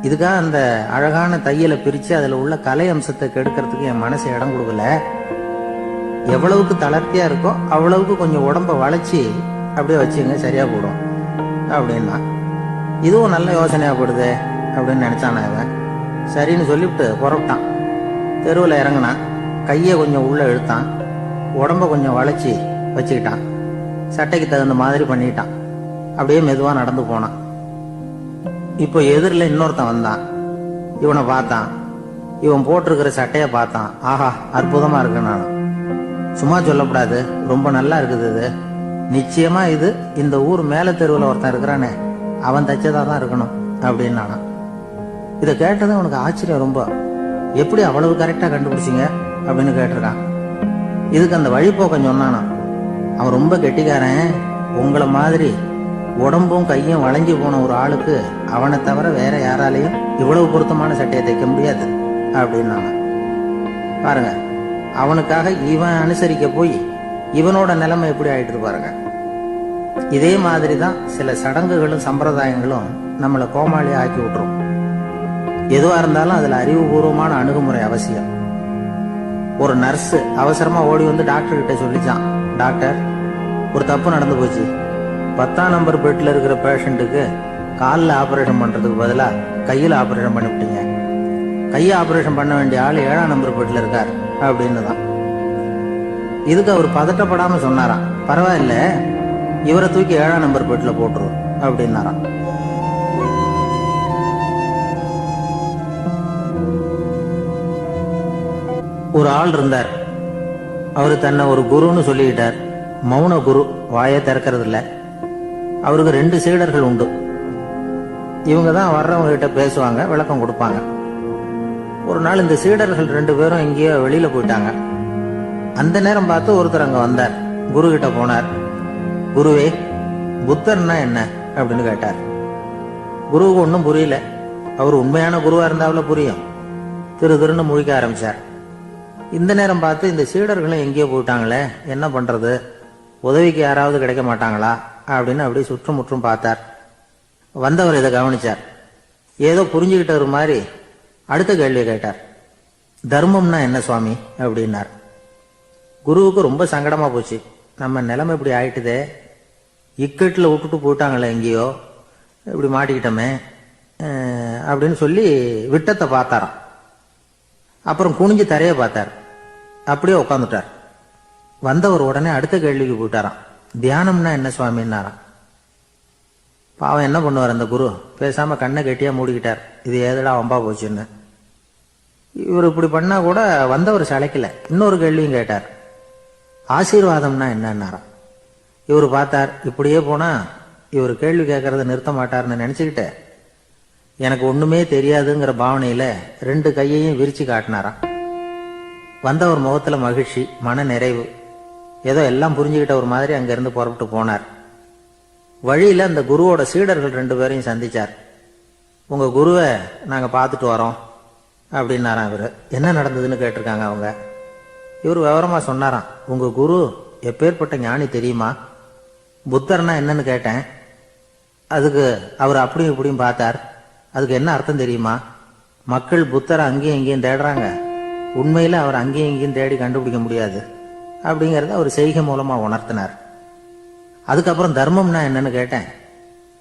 இதுக்காக அந்த அழகான தையலை பிரிச்சு அதுல உள்ள கலை அம்சத்தை கெடுக்கிறதுக்கு என் மனசு இடம் கொடுக்கல, எவ்வளவுக்கு தளர்த்தியா இருக்கோ அவ்வளவுக்கு கொஞ்சம் உடம்ப வளைச்சி அப்படியே வச்சுங்க சரியா போடும் அப்படின்னா. இதுவும் நல்ல யோசனையா போடுது அப்படின்னு நினைச்சான அவன். சரின்னு சொல்லிவிட்டு புறப்பட்டான். தெருவில் இறங்கினான். கையை கொஞ்சம் உள்ள இழுத்தான், உடம்ப கொஞ்சம் வளைச்சி வச்சுக்கிட்டான், சட்டைக்கு தகுந்த மாதிரி பண்ணிட்டான். அப்படியே மெதுவா நடந்து போனான். இப்போ எதிரில் இன்னொருத்தன் வந்தான். இவனை பார்த்தான். இவன் போட்டிருக்கிற சட்டைய பார்த்தான். ஆஹா அற்புதமா இருக்கு. நான் சும்மா சொல்லக்கூடாது, ரொம்ப நல்லா இருக்குது இது, நிச்சயமா இது இந்த ஊர் மேல தெருவில் ஒருத்தன் இருக்கிறானே அவன் தைச்சதா தான் இருக்கணும் அப்படின்னு நானா. இதை கேட்டதும் அவனுக்கு ஆச்சரியம் ரொம்ப. எப்படி அவ்வளவு கரெக்டா கண்டுபிடிச்சிங்க அப்படின்னு கேட்டிருக்கான். இதுக்கு அந்த வழிபோக்கம் சொன்னானா. அவன் ரொம்ப கெட்டிக்காரன், உங்களை மாதிரி உடம்பும் கையும் வளைஞ்சு போன ஒரு ஆளுக்கு அவனை தவிர வேற யாராலையும் இவ்வளவு பொருத்தமான சட்டையை தைக்க முடியாது அப்படின்னு. பாருங்க, அவனுக்காக இவன் அனுசரிக்க போய் இவனோட நிலைமை எப்படி ஆயிட்டு பாருங்க. இதே மாதிரிதான் சில சடங்குகளும் சம்பிரதாயங்களும் நம்மளை கோமாளி ஆக்கி விட்டுரும். எதுவா இருந்தாலும் அதுல அறிவுபூர்வமான அணுகுமுறை அவசியம். ஒரு நர்ஸ் அவசரமா ஓடி வந்து டாக்டர் கிட்ட சொல்லிச்சான், டாக்டர் ஒரு தப்பு நடந்து போச்சு, 10ஆம் நம்பர் பெட்ல இருக்கிற பேஷண்ட்டுக்கு காலில் ஆபரேஷன் பண்றதுக்கு பதிலா கையில் ஆபரேஷன் பண்ணிவிட்டீங்க, கையை ஆபரேஷன் பண்ண வேண்டிய ஆள் 7ஆம் நம்பர் பெட்ல இருக்கார் அப்படின்னு தான். இதுக்கு அவர் பதட்டப்படாம சொன்னாராம், பரவாயில்ல இவரை தூக்கி 7ஆம் நம்பர் பெட்ல போட்டுரும் அப்படின்னாராம். ஒரு ஆள் இருந்தார். அவரு தன்னை ஒரு குருன்னு சொல்லிக்கிட்டார். மௌன குரு, வாயை திறக்கிறது இல்ல. அவருக்கு 2 சீடர்கள் உண்டு. இவங்க தான் வர்றவங்க கிட்ட பேசுவாங்க, விளக்கம் கொடுப்பாங்க. ஒரு நாள் இந்த சீடர்கள் 2 பேரும் எங்கேயோ வெளியில போயிட்டாங்க. அந்த நேரம் பார்த்து ஒருத்தர் அங்க வந்தார். குரு கிட்ட போனார். குருவே, புத்தர்னா என்ன அப்படின்னு கேட்டார். குருவுக்கு ஒன்றும் புரியல. அவர் உண்மையான குருவா இருந்தாவில புரியும். திருன்னு முழிக்க ஆரம்பிச்சார். இந்த நேரம் பார்த்து இந்த சீடர்களும் எங்கேயோ போயிட்டாங்களே, என்ன பண்றது, உதவிக்கு யாராவது கிடைக்க மாட்டாங்களா அப்படின்னு அப்படியே சுற்றும் முற்றும் பார்த்தார். வந்தவர் இதை கவனிச்சார். ஏதோ புரிஞ்சுக்கிட்டவர் மாதிரி அடுத்த கேள்வியை கேட்டார். தர்மம்னா என்ன சுவாமி அப்படின்னார். குருவுக்கு ரொம்ப சங்கடமா போச்சு. நம்ம நிலைமை இப்படி ஆயிட்டுதே, இக்கட்டில் விட்டுட்டு போயிட்டாங்களே, எங்கேயோ இப்படி மாட்டிக்கிட்டோமே அப்படின்னு சொல்லி விட்டத்தை பார்த்தாராம். அப்புறம் குனிஞ்சு தரைய பார்த்தார். அப்படியே உட்காந்துட்டார். வந்தவர் உடனே அடுத்த கேள்விக்கு போயிட்டாராம். தியானம்னா என்ன சுவாமின்னாராம். பாவம் என்ன பண்ணுவார் அந்த குரு, பேசாம கண்ணை கெட்டியா மூடிக்கிட்டார். இது ஏதடா வம்பா போச்சுன்னு. இவர் இப்படி பண்ணா கூட வந்தவர் சளைக்கல. இன்னொரு கேள்வியும் கேட்டார். ஆசீர்வாதம்னா என்னன்னாராம். இவர் பார்த்தார், இப்படியே போனா இவர் கேள்வி கேட்கறத நிறுத்த மாட்டார்னு நினைச்சுக்கிட்டு எனக்கு ஒண்ணுமே தெரியாதுங்கிற பாவனையில 2 கையையும் விரிச்சு காட்டினாராம். வந்தவர் முகத்துல மகிழ்ச்சி, மன நிறைவு, ஏதோ எல்லாம் புரிஞ்சுக்கிட்ட ஒரு மாதிரி அங்கிருந்து புறப்பட்டு போனார். வழியில அந்த குருவோட சீடர்கள் 2 பேரையும் சந்திச்சார். உங்க குருவை நாங்க பார்த்துட்டு வரோம் அப்படின்னாராம். இவரு என்ன நடந்ததுன்னு கேட்டிருக்காங்க அவங்க. இவர் விவரமா சொன்னாராம். உங்க குரு எப்பேற்பட்ட ஞானி தெரியுமா? புத்தர்னா என்னன்னு கேட்டேன். அதுக்கு அவர் அப்படியும் இப்படியும் பார்த்தார். அதுக்கு என்ன அர்த்தம் தெரியுமா? மக்கள் புத்தரை அங்கேயும் இங்கேயும் தேடுறாங்க, உண்மையில அவர் அங்கேயும் இங்கேயும் தேடி கண்டுபிடிக்க முடியாது அப்படிங்கறத அவர் செய்கை மூலமா உணர்த்தினார். அதுக்கப்புறம் தர்மம்னா என்னன்னு கேட்டேன்.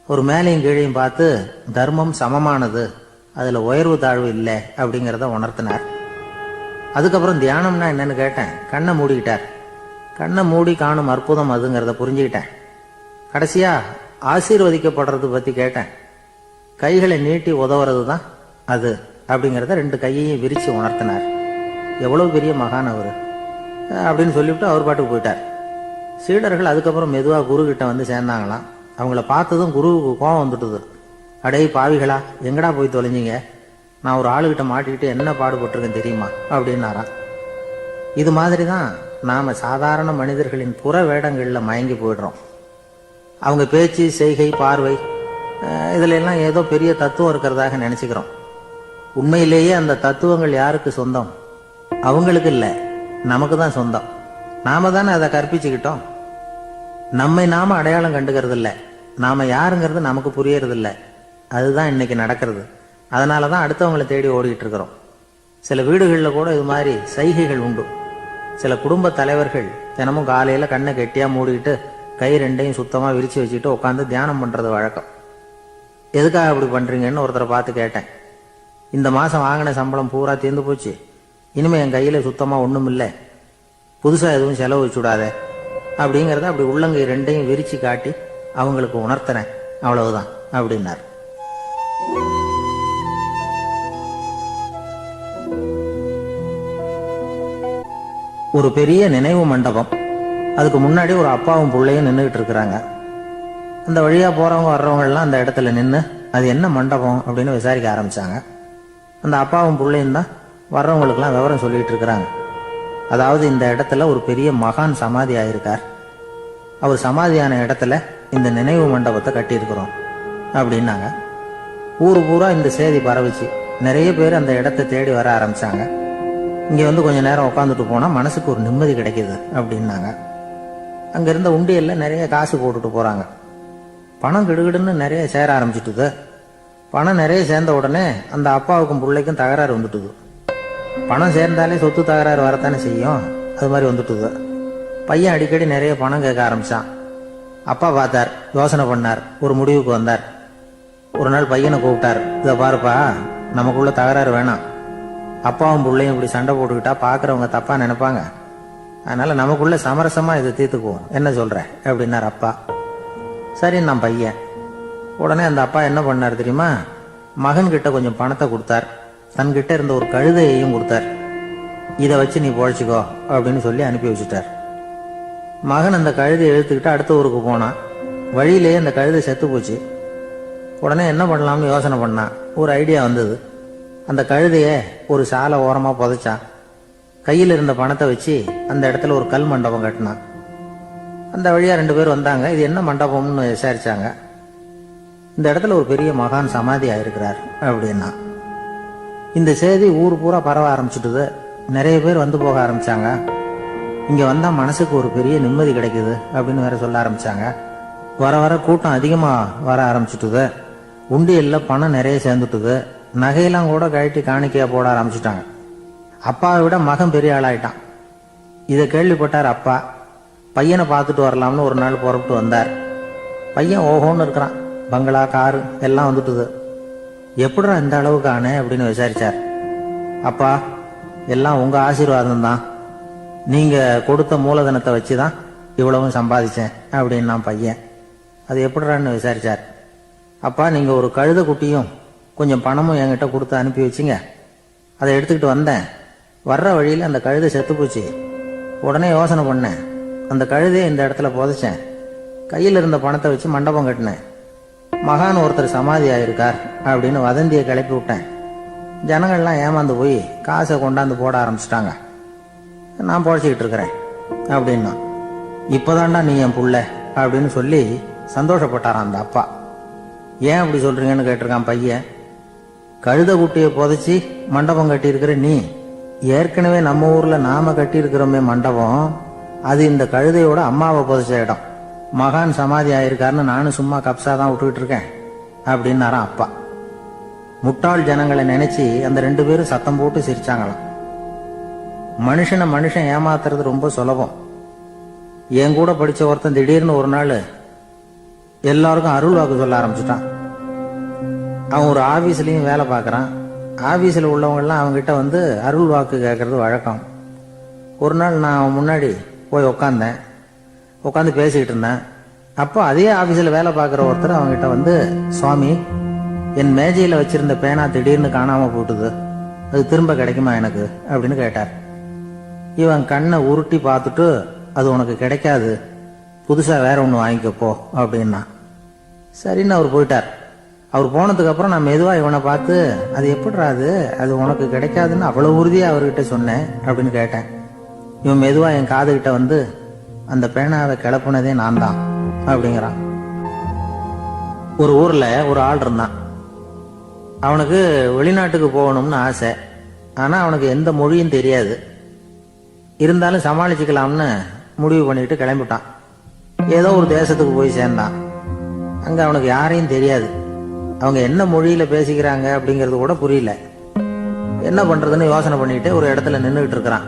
ஒரு மேலையும் கீழையும் பார்த்து தர்மம் சமமானது, அதுல உயர்வு தாழ்வு இல்லை அப்படிங்கறத உணர்த்தினார். அதுக்கப்புறம் தியானம்னா என்னன்னு கேட்டேன். கண்ணை மூடிக்கிட்டார். கண்ணை மூடி காணும் அற்புதம் அதுங்கிறத புரிஞ்சுக்கிட்டேன். கடைசியா ஆசீர்வதிக்கப்படுறது பத்தி கேட்டேன். கைகளை நீட்டி உதவுறது தான் அது அப்படிங்கிறத 2 கையையும் விரிச்சு உணர்த்தினார். எவ்வளவு பெரிய மகான் அவரு அப்படின்னு சொல்லிவிட்டு அவர் பாட்டுக்கு போயிட்டார். சீடர்கள் அதுக்கப்புறம் மெதுவா குரு கிட்ட வந்து சேர்ந்தாங்களாம். அவங்கள பார்த்ததும் குருவுக்கு கோபம் வந்துட்டுது. அடே பாவிகளா, எங்கடா போய் தொலைஞ்சிங்க? நான் ஒரு ஆளுகிட்ட மாட்டிக்கிட்டு என்ன பாடுபட்டிருக்கேன் தெரியுமா அப்படின்னாராம். இது மாதிரி தான் நாம சாதாரண மனிதர்களின் புற வேடங்கள்ல மயங்கி போயிடுறோம். அவங்க பேச்சு, செய்கை, பார்வை இதுல எல்லாம் ஏதோ பெரிய தத்துவம் இருக்கிறதாக நினைச்சுக்கிறோம். உண்மையிலேயே அந்த தத்துவங்கள் யாருக்கு சொந்தம்? அவங்களுக்கு இல்ல, நமக்கு தான் சொந்தம். நாம தானே அதை கற்பிச்சுக்கிட்டோம். நம்மை நாம அடையாளம் கண்டுக்கிறது இல்ல, நாம யாருங்கிறது நமக்கு புரியறது இல்ல. அதுதான் இன்னைக்கு நடக்கிறது. அதனாலதான் அடுத்தவங்களை தேடி ஓடிக்கிட்டு இருக்கிறோம். சில வீடுகளில் கூட இது மாதிரி சைகைகள் உண்டு. சில குடும்ப தலைவர்கள் தினமும் காலையில கண்ணை கெட்டியா மூடிக்கிட்டு கை 2யும் சுத்தமா விரிச்சு வச்சுட்டு உட்காந்து தியானம் பண்றது வழக்கம். எதுக்காக அப்படி பண்றீங்கன்னு ஒருத்தரை பார்த்து கேட்டேன். இந்த மாசம் வாங்கின சம்பளம் பூரா தீர்ந்து போச்சு, இனிமே என் கையில சுத்தமா ஒண்ணும் இல்லை, புதுசா எதுவும் செலவு வச்சுடாத அப்படிங்கறத அப்படி உள்ளங்கை 2யும் விரிச்சு காட்டி அவங்களுக்கு உணர்த்தினேன், அவ்வளவுதான் அப்படின்னார். ஒரு பெரிய நினைவு மண்டபம். அதுக்கு முன்னாடி ஒரு அப்பாவும் பிள்ளையும் நின்றுகிட்டு இருக்கிறாங்க. அந்த வழியா போறவங்க வர்றவங்க எல்லாம் அந்த இடத்துல நின்று அது என்ன மண்டபம் அப்படின்னு விசாரிக்க ஆரம்பிச்சாங்க. அந்த அப்பாவும் பிள்ளையும் தான் வர்றவங்களுக்கெல்லாம் விவரம் சொல்லிட்டு இருக்கிறாங்க. அதாவது இந்த இடத்துல ஒரு பெரிய மகான் சமாதி ஆயிருக்கார், அவர் சமாதியான இடத்துல இந்த நினைவு மண்டபத்தை கட்டியிருக்கிறோம் அப்படின்னாங்க. ஊரு பூரா இந்த செய்தி பரவிச்சு. நிறைய பேர் அந்த இடத்தை தேடி வர ஆரம்பிச்சாங்க. இங்க வந்து கொஞ்ச நேரம் உட்காந்துட்டு போனா மனசுக்கு ஒரு நிம்மதி கிடைக்குது அப்படின்னாங்க. அங்க இருந்த உண்டியல்ல நிறைய காசு போட்டுட்டு போறாங்க. பணம் கிடுகிடுன்னு நிறைய சேர ஆரம்பிச்சுட்டுது. பணம் நிறைய சேர்ந்த உடனே அந்த அப்பாவுக்கும் பிள்ளைக்கும் தகராறு வந்துட்டுது. பணம் சேர்ந்தாலே சொத்து தகராறு வரத்தானே செய்யும், அது மாதிரி வந்துட்டுது. பையன் அடிக்கடி நிறைய பணம் கேட்க ஆரம்பிச்சான். அப்பா பார்த்தார், யோசனை பண்ணார், ஒரு முடிவுக்கு வந்தார். ஒரு நாள் பையனை கூப்பிட்டார். இதை பாருப்பா, நமக்குள்ள தகராறு வேணாம், அப்பாவும் பிள்ளையும் இப்படி சண்டை போட்டுக்கிட்டா பாக்குறவங்க தப்பா நினைப்பாங்க, அதனால நமக்குள்ள சமரசமா இதை தீர்த்துக்குவோம், என்ன சொல்ற அப்படின்னார் அப்பா. சரி நான் பையன். உடனே அந்த அப்பா என்ன பண்ணார் தெரியுமா? மகன் கிட்ட கொஞ்சம் பணத்தை கொடுத்தார், தன்கிட்ட இருந்த ஒரு கழுதையையும் கொடுத்தார். இதை வச்சு நீ பொழைச்சிக்கோ அப்படின்னு சொல்லி அனுப்பி வச்சுட்டார். மகன் அந்த கழுதையை இழுத்துக்கிட்டு அடுத்த ஊருக்கு போனான். வழியிலேயே அந்த கழுதை செத்து போச்சு. உடனே என்ன பண்ணலாம்னு யோசனை பண்ணான். ஒரு ஐடியா வந்தது. அந்த கழுதைய ஒரு சாலை ஓரமா புதைச்சான். கையில் இருந்த பணத்தை வச்சு அந்த இடத்துல ஒரு கல் மண்டபம் கட்டினான். அந்த வழியா 2 பேர் வந்தாங்க. இது என்ன மண்டபம்னு விசாரிச்சாங்க. இந்த இடத்துல ஒரு பெரிய மகான் சமாதி ஆயிருக்கிறார் அப்படின்னா. இந்த செய்தி ஊர் பூரா பரவ ஆரம்பிச்சுட்டுது. நிறைய பேர் வந்து போக ஆரம்பிச்சாங்க. இங்க வந்தா மனசுக்கு ஒரு பெரிய நிம்மதி கிடைக்குது அப்படின்னு வேற சொல்ல ஆரம்பிச்சாங்க. வர வர கூட்டம் அதிகமா வர ஆரம்பிச்சுட்டுது. உண்டியல்ல பணம் நிறைய சேர்ந்துட்டுது. நகையெல்லாம் கூட கழட்டி காணிக்கையா போட ஆரம்பிச்சுட்டாங்க. அப்பாவை விட மகன் பெரிய ஆளாயிட்டான். இதை கேள்விப்பட்டார் அப்பா. பையனை பார்த்துட்டு வரலாம்னு ஒரு நாள் புறப்பட்டு வந்தார். பையன் ஓஹோன்னு இருக்கிறான். பங்களா, காரு எல்லாம் வந்துட்டுது. எப்படிடா இந்த அளவுக்கு ஆனே அப்படின்னு விசாரிச்சார். அப்பா, எல்லாம் உங்க ஆசீர்வாதம் தான். நீங்க கொடுத்த மூலதனத்தை வச்சுதான் இவ்வளவும் சம்பாதிச்சேன் அப்படின்னு நான் பையன். அது எப்படிறான்னு விசாரிச்சார். அப்பா, நீங்க ஒரு கழுத குட்டியும் கொஞ்சம் பணமும் என்கிட்ட கொடுத்து அனுப்பி வச்சிங்க. அதை எடுத்துக்கிட்டு வந்தேன். வர்ற வழியில் அந்த கழுதை செத்து போச்சு. உடனே யோசனை பண்ணேன். அந்த கழுதையை இந்த இடத்துல புதைச்சேன். கையில் இருந்த பணத்தை வச்சு மண்டபம் கட்டினேன். மகான் ஒருத்தர் சமாதி ஆயிருக்கார் அப்படின்னு வதந்தியை கிளப்பி விட்டேன். ஜனங்கள்லாம் ஏமாந்து போய் காசை கொண்டாந்து போட ஆரம்பிச்சிட்டாங்க. நான் பொழைச்சிக்கிட்டு இருக்கிறேன் அப்படின்னா. இப்போதான்டா நீ என் புள்ள அப்படின்னு சொல்லி சந்தோஷப்பட்டாரான் அந்த அப்பா. ஏன் அப்படி சொல்றீங்கன்னு கேட்டிருக்கான் பையன். கழுத குட்டியை புதைச்சி மண்டபம் கட்டியிருக்கிற நீ, ஏற்கனவே நம்ம ஊர்ல நாம கட்டியிருக்கிறோமே மண்டபம், அது இந்த கழுதையோட அம்மாவை புதைச்ச இடம். மகான் சமாதி ஆயிருக்காருன்னு நானும் சும்மா கப்சாதான் விட்டுக்கிட்டு இருக்கேன் அப்படின்னாராம் அப்பா. முட்டாள் ஜனங்களை நினைச்சு அந்த 2 பேரும் சத்தம் போட்டு சிரிச்சாங்களாம். மனுஷன் ஏமாத்துறது ரொம்ப சுலபம். என் கூட படிச்ச ஒருத்தன் திடீர்னு ஒரு நாள் எல்லாருக்கும் அருள் வாக்கு சொல்ல ஆரம்பிச்சுட்டான். அவன் ஒரு ஆபீஸ்லயும் வேலை பார்க்கறான். ஆபீஸ்ல உள்ளவங்க எல்லாம் அவங்ககிட்ட வந்து அருள் வாக்கு கேட்கறது வழக்கம். ஒரு நாள் நான் அவன் முன்னாடி போய் உட்காந்து பேசிக்கிட்டு இருந்தேன். அப்போ அதே ஆபீஸ்ல வேலை பார்க்குற ஒருத்தர் அவங்ககிட்ட வந்து, சுவாமி, என் மேஜையில வச்சிருந்த பேனா திடீர்னு காணாம போட்டுது, அது திரும்ப கிடைக்குமா எனக்கு அப்படின்னு கேட்டார். இவன் கண்ணை உருட்டி பார்த்துட்டு, அது உனக்கு கிடைக்காது, புதுசா வேற ஒன்று வாங்கிக்கப்போ அப்படின்னா. சரின்னு அவர் போயிட்டார். அவர் போனதுக்கு அப்புறம் நான் மெதுவா இவனை பார்த்து, அது எப்படிறாது, அது உனக்கு கிடைக்காதுன்னு அவ்வளவு உறுதியா அவர்கிட்ட சொன்னேன் அப்படின்னு கேட்டேன். இவன் மெதுவா என் காதுகிட்ட வந்து, அந்த பேனாவை கிளப்புனதே நான் தான் அப்படிங்கிறான். ஒரு ஊர்ல ஒரு ஆள் இருந்தான். அவனுக்கு வெளிநாட்டுக்கு போகணும்னு ஆசை. ஆனா அவனுக்கு எந்த மொழியும் தெரியாது. இருந்தாலும் சமாளிச்சுக்கலாம்னு முடிவு பண்ணிட்டு கிளம்பிட்டான். ஏதோ ஒரு தேசத்துக்கு போய் சேர்ந்தான். அங்க அவனுக்கு யாரையும் தெரியாது. அவங்க என்ன மொழியில பேசிக்கிறாங்க அப்படிங்கறது கூட புரியல. என்ன பண்றதுன்னு யோசனை பண்ணிட்டு ஒரு இடத்துல நின்றுகிட்டு இருக்கிறான்.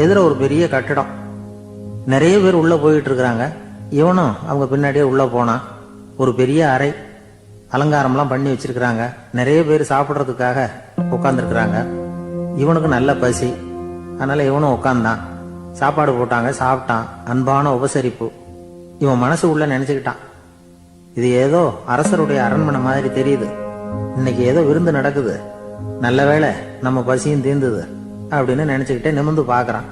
எதிர ஒரு பெரிய கட்டடம். நிறைய பேர் உள்ள போயிட்டு இருக்கிறாங்க. இவனும் அவங்க பின்னாடியே உள்ள போனான். ஒரு பெரிய அறை, அலங்காரம்லாம் பண்ணி வச்சிருக்கிறாங்க. நிறைய பேர் சாப்பிட்றதுக்காக உட்காந்துருக்குறாங்க. இவனுக்கு நல்ல பசி, அதனால இவனும் உட்காந்தான். சாப்பாடு போட்டாங்க, சாப்பிட்டான். அன்பான உபசரிப்பு. இவன் மனசு உள்ள நினைச்சுக்கிட்டான், இது ஏதோ அரசருடைய அரண்மனை மாதிரி தெரியுது, இன்னைக்கு ஏதோ விருந்து நடக்குது, நல்ல வேளை நம்ம பசியும் தீர்ந்தது அப்படின்னு நினைச்சுக்கிட்டே நிமிர்ந்து பாக்குறான்.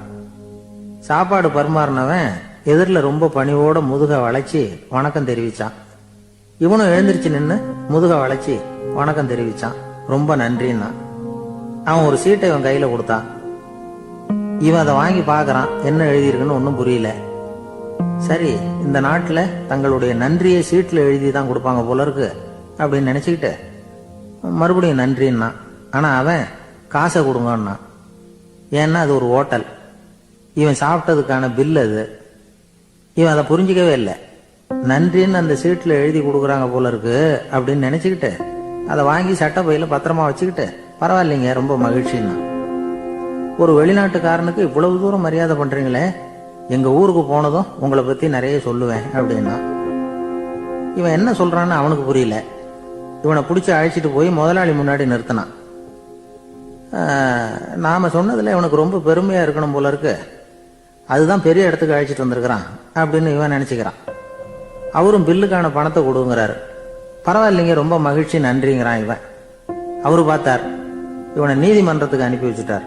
சாப்பாடு பரிமாறினவன் எதிரில் ரொம்ப பணிவோட முதுக வளைச்சி வணக்கம் தெரிவிச்சான். இவனும் எழுந்திருச்சு நின்று முதுக வளைச்சி வணக்கம் தெரிவிச்சான். ரொம்ப நன்றின்னா. அவன் ஒரு சீட்டை இவன் கையில கொடுத்தான். இவன் அதை வாங்கி பாக்குறான். என்ன எழுதியிருக்குன்னு ஒன்னும் புரியல. சரி, இந்த நாட்டுல தங்களுடைய நன்றியை சீட்ல எழுதி தான் கொடுப்பாங்க போல இருக்கு அப்படின்னு நினைச்சுக்கிட்டு மறுபடியும் நன்றின்னா. ஆனா அவன் காசை கொடுங்கன்னா. ஏன்னா அது ஒரு ஹோட்டல், இவன் சாப்பிட்டதுக்கான பில் அது. இவன் அதை புரிஞ்சிக்கவே இல்லை. நன்றின்னு அந்த சீட்ல எழுதி கொடுக்குறாங்க போல இருக்கு அப்படின்னு நினைச்சுக்கிட்டு அதை வாங்கி சட்டை பையில பத்திரமா வச்சுக்கிட்டு, பரவாயில்லைங்க, ரொம்ப மகிழ்ச்சின்னா. ஒரு வெளிநாட்டுக்காரனுக்கு இவ்வளவு தூரம் மரியாதை பண்றீங்களே, எங்க ஊருக்கு போனதும் உங்களை பத்தி நிறைய சொல்லுவேன் அப்படின்னா. இவன் என்ன சொல்றான்னு அவனுக்கு புரியல. இவனை பிடிச்சி அழைச்சிட்டு போய் முதலாளி முன்னாடி நிறுத்தினான். நாம சொன்னதுல இவனுக்கு ரொம்ப பெருமையா இருக்கணும் போல இருக்கு, அதுதான் பெரிய இடத்துக்கு அழைச்சிட்டு வந்திருக்கிறான் அப்படின்னு இவன் நினைச்சுக்கிறான். அவரும் பில்லுக்கான பணத்தை கொடுங்கிறாரு. பரவாயில்லைங்க, ரொம்ப மகிழ்ச்சி, நன்றிங்கிறான் இவன். அவரு பார்த்தார், இவனை நீதிமன்றத்துக்கு அனுப்பி வச்சுட்டார்.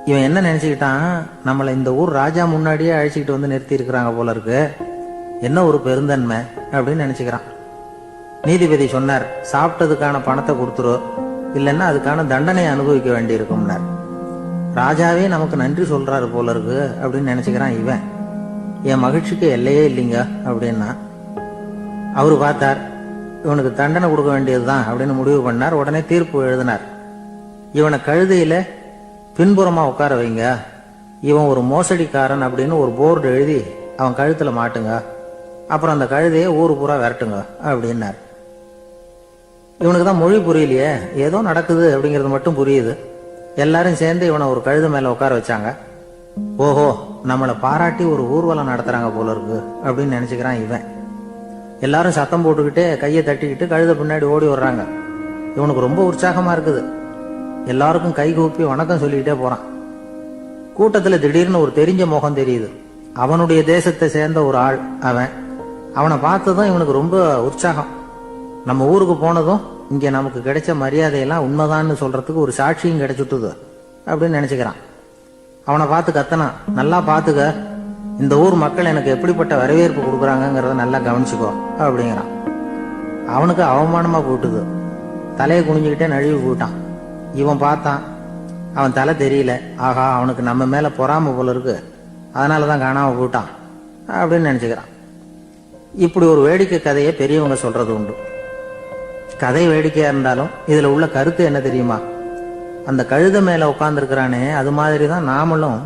இவன் என்ன நினைச்சுக்கிட்டான், நம்மளை இந்த ஊர் ராஜா முன்னாடியே அழைச்சிக்கிட்டு வந்து நிறுத்தி இருக்கிறாங்க போல இருக்கு, என்ன ஒரு பெருந்தன்மை அப்படின்னு நினைச்சுக்கிறான். நீதிபதி சொன்னார், சாப்பிட்டதுக்கான பணத்தை கொடுத்துரு, இல்லைன்னா அதுக்கான தண்டனையை அனுபவிக்க வேண்டி இருக்கும்னார். ராஜாவே நமக்கு நன்றி சொல்றாரு போல இருக்கு அப்படின்னு நினைச்சுக்கிறான் இவன். என் மகிழ்ச்சிக்கு எல்லையே இல்லைங்க அப்படின்னா. அவரு பார்த்தார், இவனுக்கு தண்டனை கொடுக்க வேண்டியதுதான் அப்படின்னு முடிவு பண்ணார். உடனே தீர்ப்பு எழுதினார். இவனை கழுதையில பின்புறமா உட்கார வைங்க, இவன் ஒரு மோசடிக்காரன் அப்படின்னு ஒரு போர்டு எழுதி அவன் கழுத்துல மாட்டுங்க, அப்புறம் அந்த கழுதையை ஊரு பூரா விரட்டுங்க அப்படின்னார். இவனுக்கு தான் மொழி புரியலையே, ஏதோ நடக்குது அப்படிங்கிறது மட்டும் புரியுது. எல்லாரும் சேர்ந்து இவனை ஒரு கழுதை மேல உட்கார வச்சாங்க. ஓஹோ, நம்மளை பாராட்டி ஒரு ஊர்வலம் நடத்துறாங்க போல இருக்கு அப்படின்னு நினைச்சுக்கிறான் இவன். எல்லாரும் சத்தம் போட்டுக்கிட்டே கையை தட்டிக்கிட்டு கழுதை பின்னாடி ஓடி வர்றாங்க. இவனுக்கு ரொம்ப உற்சாகமா இருக்குது. எல்லாருக்கும் கை கூப்பி வணக்கம் சொல்லிக்கிட்டே போறான். கூட்டத்துல திடீர்னு ஒரு தெரிஞ்ச முகம் தெரியுது. அவனுடைய தேசத்தை சேர்ந்த ஒரு ஆள் அவன். அவனை பார்த்ததும் இவனுக்கு ரொம்ப உற்சாகம். நம்ம ஊருக்கு போனதும் இங்க நமக்கு கிடைச்ச மரியாதையெல்லாம் உண்மைதான்னு சொல்றதுக்கு ஒரு சாட்சியும் கிடைச்சுட்டுது அப்படின்னு நினைச்சுக்கிறான். அவனை பார்த்து கத்தனான், நல்லா பாத்துக்க, இந்த ஊர் மக்கள் எனக்கு எப்படிப்பட்ட வரவேற்பு கொடுக்குறாங்கிறத நல்லா கவனிச்சுக்கோ அப்படிங்கிறான். அவனுக்கு அவமானமா போட்டுது. தலையை குனிஞ்சுக்கிட்டே நழுவி போயிட்டான். இவன் பார்த்தான், அவன் தலை தெரியல. ஆகா, அவனுக்கு நம்ம மேல பொறாம போல இருக்கு, அதனாலதான் காணாம போயிட்டான் அப்படின்னு நினைச்சுக்கிறான். இப்படி ஒரு வேடிக்கை கதையை பெரியவங்க சொல்றது உண்டு. கதை வேடிக்கையா இருந்தாலும் இதுல உள்ள கருத்து என்ன தெரியுமா? அந்த கழுதை மேல உட்கார்ந்து இருக்கிறானே, அது மாதிரிதான் நாமளும்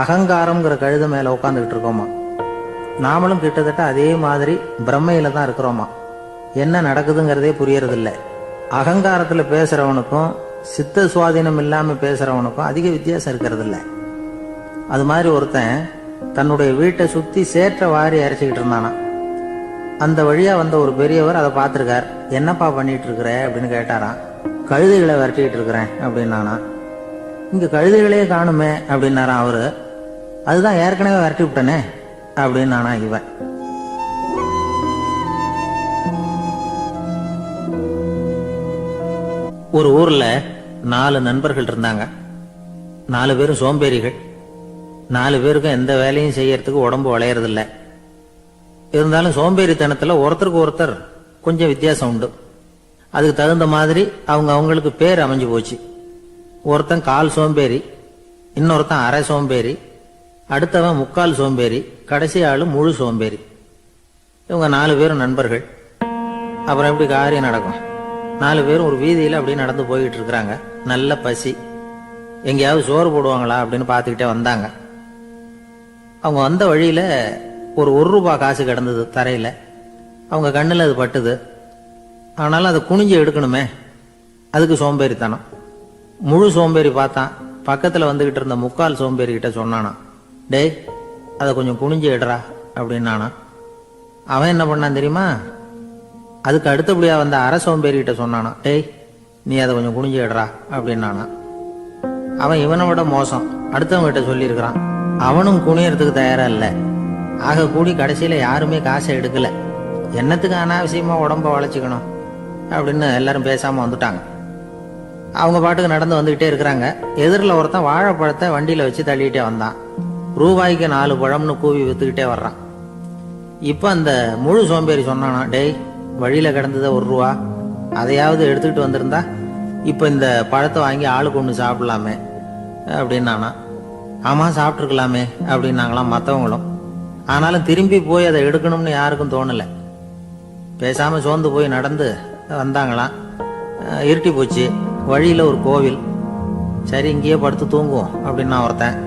அகங்காரம்ங்கிற கழுதை மேல உட்காந்துக்கிட்டு இருக்கோமா. நாமளும் கிட்டத்தட்ட அதே மாதிரி பிரம்மையில தான் இருக்கிறோமா. என்ன நடக்குதுங்கிறதே புரியறதில்ல. அகங்காரத்துல பேசுறவனுக்கும் சித்த சுவாதீனம் இல்லாம பேசுறவனுக்கும் அதிக வித்தியாசம் இருக்கிறது இல்ல. அது மாதிரி ஒருத்தன் தன்னுடைய வீட்டை சுத்தி சேற்ற வாரி அரைச்சிக்கிட்டு இருந்தானா. அந்த வழியா வந்த ஒரு பெரியவர் அதை பார்த்திருக்கார். என்னப்பா பண்ணிட்டு இருக்கிற அப்படின்னு கேட்டாராம். கழுதைகளை விரட்டிக்கிட்டு இருக்கிறேன் அப்படின்னானா. இங்க கழுதைகளே காணுமே அப்படின்னாராம் அவரு. அதுதான் ஏற்கனவே விரட்டி விட்டனே அப்படின்னானா இவன். ஒரு ஊர்ல 4 நண்பர்கள் இருந்தாங்க. 4 பேரும் சோம்பேறிகள். 4 பேருக்கும் எந்த வேலையும் செய்யறதுக்கு உடம்பு வளையறதில்ல. இருந்தாலும் சோம்பேறித்தனத்துல ஒருத்தருக்கு ஒருத்தர் கொஞ்சம் வித்தியாசம் உண்டு. அதுக்கு தகுந்த மாதிரி அவங்களுக்கு பேர் அமைஞ்சு போச்சு. ஒருத்தன் கால் சோம்பேறி, இன்னொருத்தன் அரை சோம்பேறி, அடுத்தவன் முக்கால் சோம்பேறி, கடைசி ஆளு முழு சோம்பேறி. இவங்க 4 பேரும் நண்பர்கள். அப்புறம் எப்படி காரியம் நடக்கும்? 4 பேரும் ஒரு வீதியில அப்படியே நடந்து போயிட்டு இருக்கிறாங்க. நல்ல பசி. எங்கேயாவது சோறு போடுவாங்களா அப்படின்னு பார்த்துக்கிட்டே வந்தாங்க. அவங்க வந்த வழியில ஒரு ₹1 காசு கிடந்தது தரையில. அவங்க கண்ணில் அது பட்டுது. ஆனாலும் அதை குனிஞ்சு எடுக்கணுமே, அதுக்கு சோம்பேறித்தனம். முழு சோம்பேறி பார்த்தான். பக்கத்துல வந்துகிட்டு இருந்த முக்கால் சோம்பேறி கிட்ட சொன்னானா, டேய் அதை கொஞ்சம் குனிஞ்சு எடுறா அப்படின்னானா. அவன் என்ன பண்ணான் தெரியுமா? அதுக்கு அடுத்தபடியா வந்த அரை சோம்பேறி கிட்ட சொன்னானா, டேய் நீ அதை கொஞ்சம் குனிஞ்சு எடுறா அப்படின்னானா. அவன் இவனை விட மோசம். அடுத்தவங்க கிட்ட சொல்லியிருக்கிறான். அவனும் குனியறதுக்கு தயாரா இல்லை. ஆக கூடி கடைசியில யாருமே காசை எடுக்கல. என்னத்துக்கு அனாவசியமா உடம்ப வளைச்சுக்கணும் அப்படின்னு எல்லாரும் பேசாம வந்துட்டாங்க. அவங்க பாட்டுக்கு நடந்து வந்துகிட்டே இருக்கிறாங்க. எதிரில் ஒருத்தன் வாழைப்பழத்தை வண்டியில வச்சு தள்ளிட்டே வந்தான். ரூபாய்க்கு 4 பழம்னு கூவி வித்துக்கிட்டே வர்றான். இப்ப அந்த முழு சோம்பேறி சொன்னானா, டேய் வழியில கிடந்தத ₹1, அதையாவது எடுத்துக்கிட்டு வந்திருந்தா இப்ப இந்த பழத்தை வாங்கி ஆளுக்கு ஒண்ணு சாப்பிடலாமே அப்படின்னானா. ஆமா சாப்பிட்டுருக்கலாமே அப்படின்னாங்களாம் மற்றவங்களும். ஆனாலும் திரும்பி போய் அதை எடுக்கணும்னு யாருக்கும் தோணல. பேசாம சோர்ந்து போய் நடந்து வந்தாங்களாம். இருட்டி போச்சு. வழியில ஒரு கோவில். சரி இங்கேயே படுத்து தூங்குவோம் அப்படின்னா ஒருத்தன்.